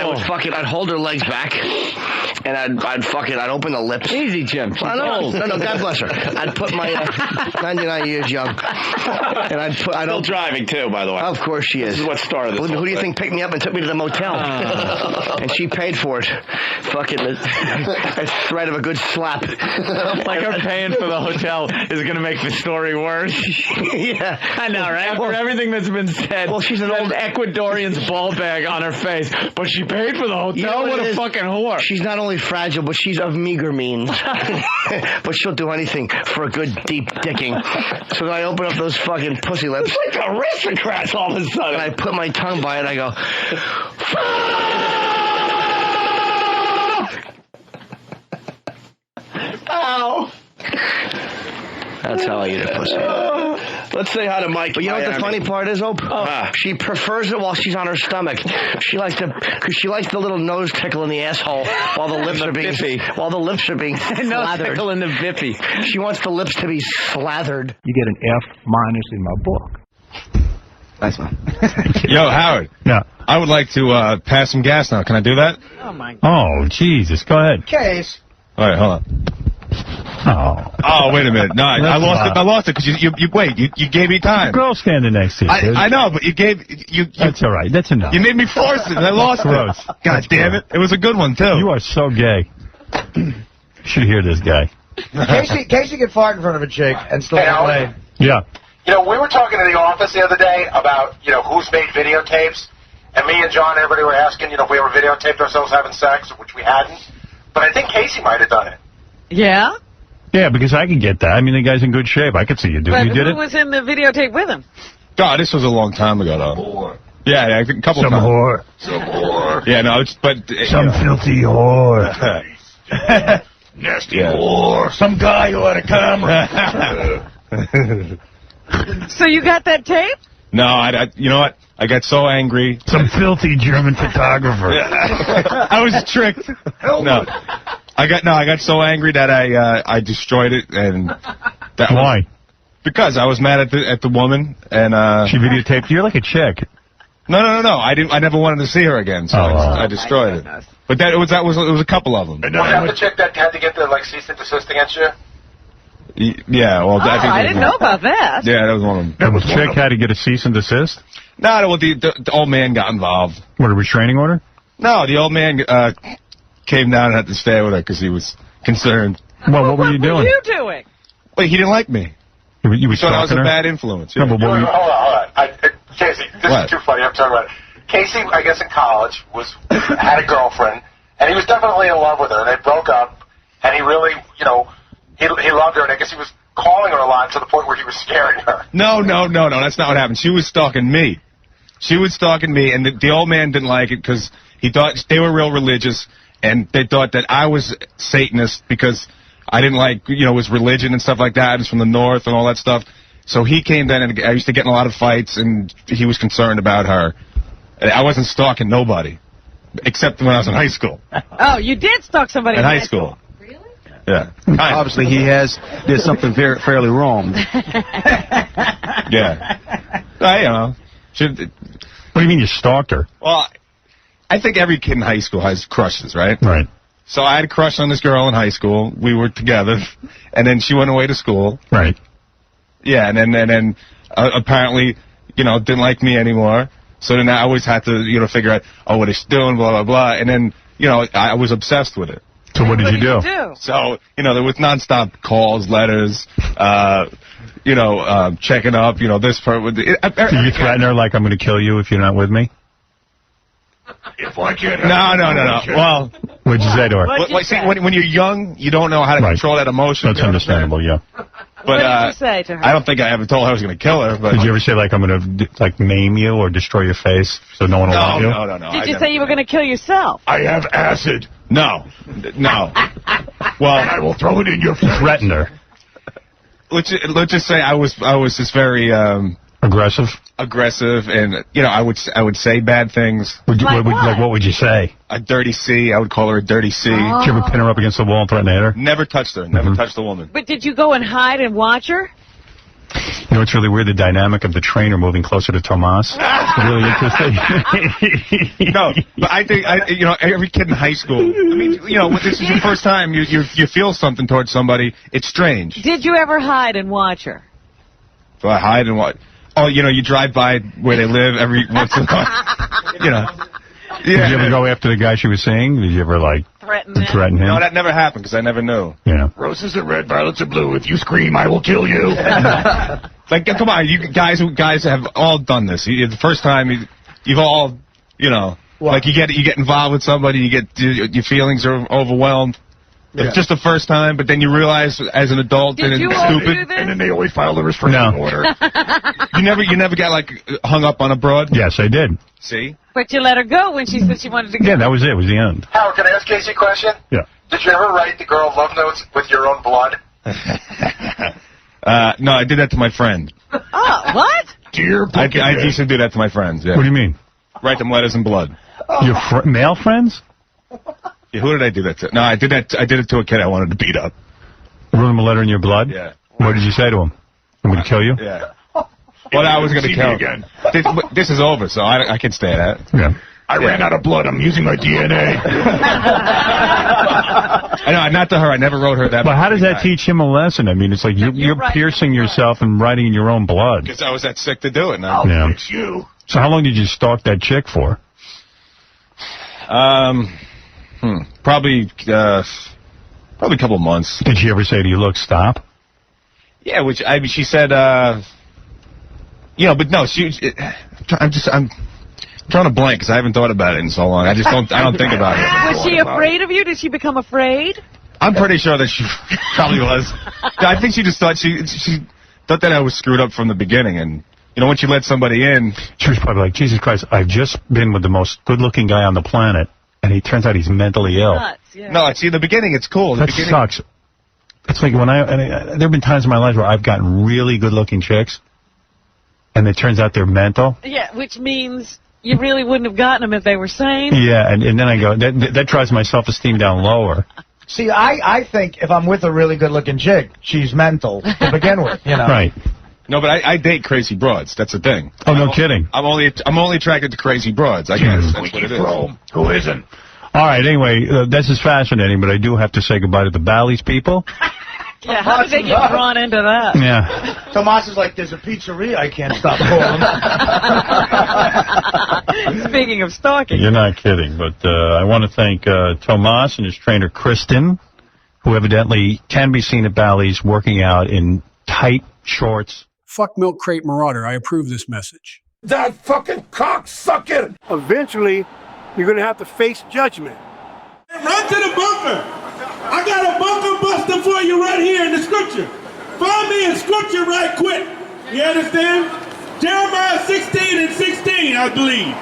I'd hold her legs back, and I'd open the lips. Easy, Jim. No, God bless her. I'd put my 99 years young, and I'd Still driving too, by the way. Of course she is. This is what started this. Who do you think picked me up and took me to the motel? And she paid for it. Fucking a threat of a good slap. Like her paying for the hotel is going to make the story worse. Yeah, I know, right? After everything that's been said. Well, she's an old Ecuadorian's ball bag on her face, but she paid for the hotel. What a fucking whore! She's not only fragile, but she's of meager means. But she'll do anything for a good deep dicking. So then I open up those fucking pussy lips. It's like aristocrats all of a sudden. And I put my tongue by it. I go. Ow. That's how I eat a pussy. Let's say hi to Mike. But you know what the funny part is, Ope? She prefers it while she's on her stomach. She likes the little nose tickle in the asshole while the lips are being slathered. Nose tickle in the bippy. She wants the lips to be slathered. You get an F- in my book. Nice one. Yo, Howard. Yeah. I would like to pass some gas now. Can I do that? Oh, my God. Oh, Jesus. Go ahead. Case. All right, hold on. Oh, wait a minute. No, I lost it because you gave me time. Girl standing next to you. I know, but you That's all right. That's enough. You made me force it, and I lost Gross. it. God damn it. It was a good one, too. You are so gay. You should hear this guy. Casey could fart in front of a chick and still get laid. Yeah. You know, we were talking in the office the other day about, who's made videotapes. And me and John, everybody were asking, if we ever videotaped ourselves having sex, which we hadn't. But I think Casey might have done it. Yeah? Yeah, because I can get that. I mean, the guy's in good shape. I could see you do it. But You did who it? was in the videotape with him? God, this was a long time ago, though. Yeah, a couple Some times. whore. Some whore. Yeah, no, Some filthy whore. Nasty whore. Some guy who had a camera. So you got that tape? No, you know what? I got so angry. Some filthy German photographer. I was tricked. No. I got so angry that I destroyed it, and that Why? Because I was mad at the woman, and she videotaped you. You're like a chick. No. I never wanted to see her again, so I destroyed it. But it was a couple of them. Was that the chick that had to get the cease and desist against you? Yeah, well, I didn't know about that. Yeah, that was one of them. The chick had to get a cease and desist? No, the old man got involved. What, a restraining order? No, the old man came down and had to stay with her because he was concerned. Well, what were you doing? What were you doing? Wait, he didn't like me. You thought I was a bad influence. Yeah. No, but what were you... Hold on. Casey, this is too funny. I'm talking about it. Casey, I guess in college, had a girlfriend, and he was definitely in love with her, and they broke up, and he really, he loved her, and I guess he was calling her a lot to the point where he was scaring her. No, that's not what happened. She was stalking me. And the old man didn't like it because he thought they were real religious, and they thought that I was Satanist because I didn't like, his religion and stuff like that. I was from the north and all that stuff. So he came down, and I used to get in a lot of fights, and he was concerned about her. I wasn't stalking nobody, except when I was in high school. Oh, you did stalk somebody in high school. Really? Yeah. Obviously, did something fairly wrong. Yeah. I don't know. What do you mean you stalked her? Well, I think every kid in high school has crushes, right? Right. So I had a crush on this girl in high school. We were together, and then she went away to school. Right. Yeah, and then apparently, didn't like me anymore. So then I always had to, figure out, what is she doing, blah, blah, blah. And then, I was obsessed with it. So what did you do? So, there was nonstop calls, letters, checking up, this part. Did you threaten her like, I'm going to kill you if you're not with me? If I can't. No. Well, what'd you say to her? When you're young, you don't know how to control that emotion. That's understandable, yeah. But, what did you say to her? I don't think I ever told her I was going to kill her. But did you ever say, like, I'm going to, maim you or destroy your face so no one will want you? No. Did you say you were going to kill yourself? I have acid. No. Well, I will throw it in your face. Threatened her. Let's just say I was just very aggressive, and I would say bad things. What would you say? A dirty C. I would call her a dirty C. Did you ever pin her up against the wall and threaten to hit her? Never touched her. Never touched the woman. But did you go and hide and watch her? It's really weird, the dynamic of the trainer moving closer to Tomas. It's really interesting. No, but I think, every kid in high school, when this is your first time, you feel something towards somebody, it's strange. Did you ever hide and watch her? Do I hide and watch? Oh, you drive by where they live every once in a while. Yeah. Did you ever go after the guy she was seeing? Did you ever, threaten him? No, that never happened, because I never knew. Yeah. Roses are red, violets are blue. If you scream, I will kill you. Come on, you guys have all done this. The first time, you've all, you get involved with somebody, your feelings are overwhelmed. It's just the first time, but then you realize as an adult that it's stupid, and then they always file the restraining order. You never got hung up on a broad? Yes, I did. See? But you let her go when she said she wanted to go. Yeah, that was it. It was the end. Howard, can I ask Casey a question? Yeah. Did you ever write the girl love notes with your own blood? No, I did that to my friend. Oh, what? Dear I used to do that to my friends, yeah. What do you mean? Write them letters in blood. Your male friends? Yeah, who did I do that to? No, I did it to a kid I wanted to beat up. Wrote him a letter in your blood? Yeah. What did you say to him? I'm going to kill you? Yeah. Well, I was going to kill him. Again. This is over, so I can stay at it. Yeah. I ran out of blood. I'm using my DNA. I know, not to her. I never wrote her that. But how does that teach him a lesson? I mean, it's like you're piercing yourself and writing in your own blood. Because I was that sick to do it. Now. I'll fix you. So how long did you stalk that chick for? Probably a couple of months. Did she ever say to you, look, stop? Yeah, she said, but no, I'm trying to blank because I haven't thought about it in so long. I don't think about it. Was she afraid of you? Did she become afraid? I'm pretty sure that she probably was. I think she just thought she thought that I was screwed up from the beginning, and once you let somebody in, she was probably like, Jesus Christ, I've just been with the most good-looking guy on the planet, and he turns out he's mentally ill. Nuts, yeah. No, see, in the beginning it's cool. That sucks. It's like when there have been times in my life where I've gotten really good-looking chicks, and it turns out they're mental. Yeah, which means you really wouldn't have gotten them if they were sane. Yeah, and then I go, that drives my self-esteem down lower. See, I think if I'm with a really good-looking chick, she's mental to begin with, Right. No, but I date crazy broads. That's the thing. Oh, no kidding. I'm only attracted to crazy broads. I guess that's what it is. Who isn't? All right, anyway, this is fascinating, but I do have to say goodbye to the Ballz people. Yeah, how did they get drawn into that? Yeah. Tomas is like, there's a pizzeria I can't stop calling. Speaking of stalking. You're not kidding, but I want to thank Tomas and his trainer, Kristen, who evidently can be seen at Ballz working out in tight shorts. Fuck Milk Crate Marauder. I approve this message. That fucking cocksucker! Eventually, you're going to have to face judgment. Run to the bunker! I got a bunker buster for you right here in the scripture. Find me in scripture right quick. You understand? Jeremiah 16:16, I believe.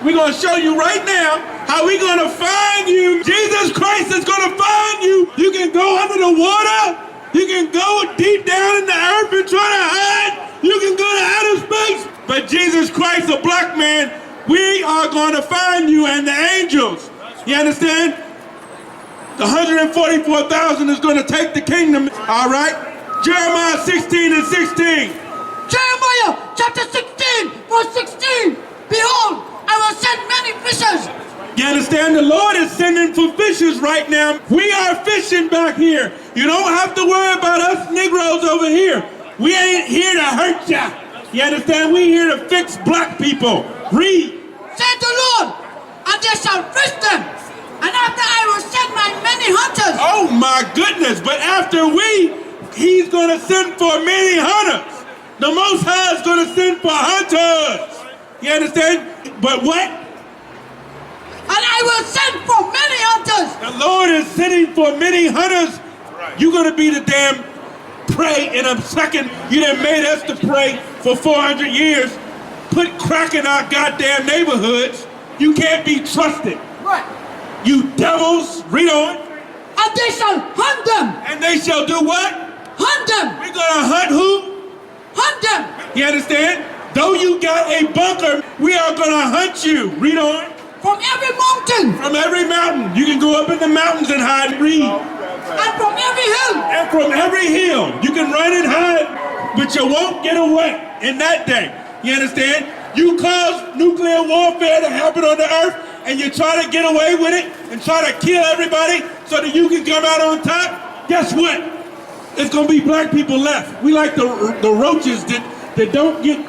We're going to show you right now how we're going to find you. Jesus Christ is going to find you. You can go under the water. You can go deep down in the earth and try to hide. You can go to outer space. But Jesus Christ, a black man, we are going to find you and the angels. You understand? The 144,000 is going to take the kingdom, all right? Jeremiah 16 and 16. Jeremiah chapter 16, verse 16. Behold, I will send many fishers. You understand? The Lord is sending for fishers right now. We are fishing back here. You don't have to worry about us Negroes over here. We ain't here to hurt ya. You understand? We here to fix black people. Read. Said the Lord, and they shall fish them. And after I will send my many hunters. Oh my goodness, but after he's going to send for many hunters. The Most High is going to send for hunters. You understand? But what? And I will send for many hunters. The Lord is sending for many hunters. You're going to be the damn prey in a second. You done made us to pray for 400 years. Put crack in our goddamn neighborhoods. You can't be trusted. Right. You devils. Read on. And they shall hunt them. And they shall do what? Hunt them. We're going to hunt who? Hunt them. You understand? Though you got a bunker, we are going to hunt you. Read on. From every mountain. From every mountain. You can go up in the mountains and hide and read. And from every hill. And from every hill. You can run and hide, but you won't get away in that day. You understand? You cause nuclear warfare to happen on the earth, and you try to get away with it and try to kill everybody so that you can come out on top. Guess what? It's going to be black people left. We like the roaches that don't get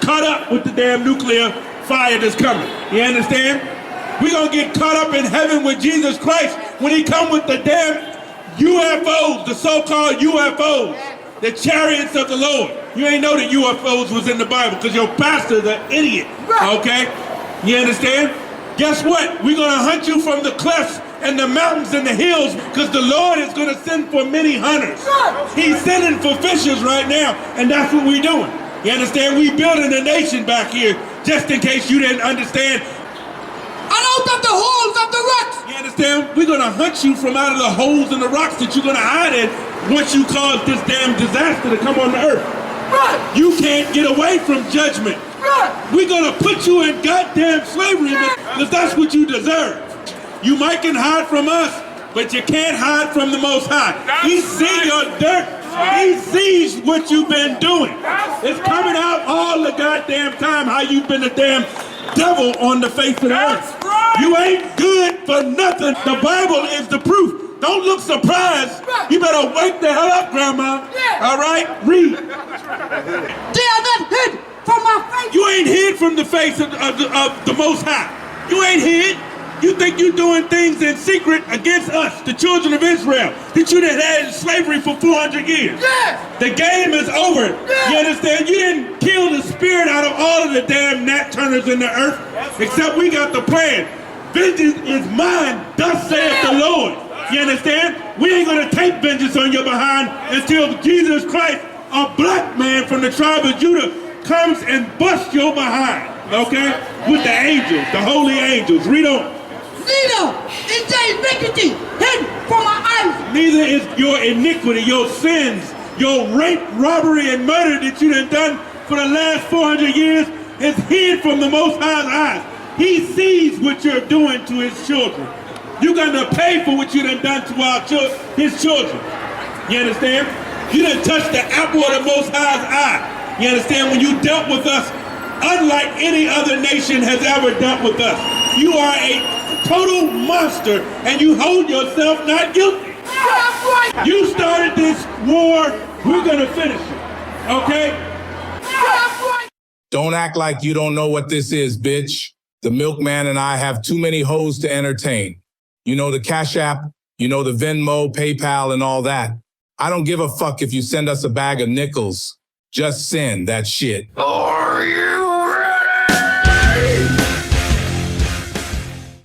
caught up with the damn nuclear fire that's coming. You understand? We're going to get caught up in heaven with Jesus Christ when he come with the damn UFOs, the so-called UFOs, the chariots of the Lord. You ain't know that UFOs was in the Bible because your pastor's an idiot, okay? You understand? Guess what? We're going to hunt you from the cliffs and the mountains and the hills because the Lord is going to send for many hunters. He's sending for fishers right now, and that's what we're doing. You understand? We building a nation back here, just in case you didn't understand. And out of the holes of the rocks. You understand? We're going to hunt you from out of the holes in the rocks that you're going to hide in once you cause this damn disaster to come on the earth. Right. You can't get away from judgment. Right. We're going to put you in goddamn slavery because that's what you deserve. You might can hide from us, but you can't hide from the Most High. He sees your dirt. He sees what you've been doing. It's coming out all the goddamn time how you've been a damn devil on the face of the earth. You ain't good for nothing. The Bible is the proof. Don't look surprised. You better wake the hell up, Grandma. All right? Read. They are not hid from my face. You ain't hid from the face of the Most High. You ain't hid. You think you're doing things in secret against us, the children of Israel, that you done had in slavery for 400 years. Yeah. The game is over. Yeah. You understand? You didn't kill the spirit out of all of the damn Nat Turners in the earth, except we got the plan. Vengeance is mine, thus saith the Lord. You understand? We ain't going to take vengeance on your behind until Jesus Christ, a black man from the tribe of Judah, comes and busts your behind, okay? With the angels, the holy angels. Read on. Neither is their iniquity hid from my eyes. Neither is your iniquity, your sins, your rape, robbery, and murder that you done done for the last 400 years is hid from the Most High's eyes. He sees what you're doing to his children. You're going to pay for what you done done to his children. You understand? You done touched the apple of the Most High's eye. You understand? When you dealt with us, unlike any other nation has ever dealt with us. You are a total monster, and you hold yourself not guilty. You started this war, we're going to finish it, okay? Don't act like you don't know what this is, bitch. The milkman and I have too many hoes to entertain. You know the Cash.App, you know the Venmo, PayPal, and all that. I don't give a fuck if you send us a bag of nickels. Just send that shit.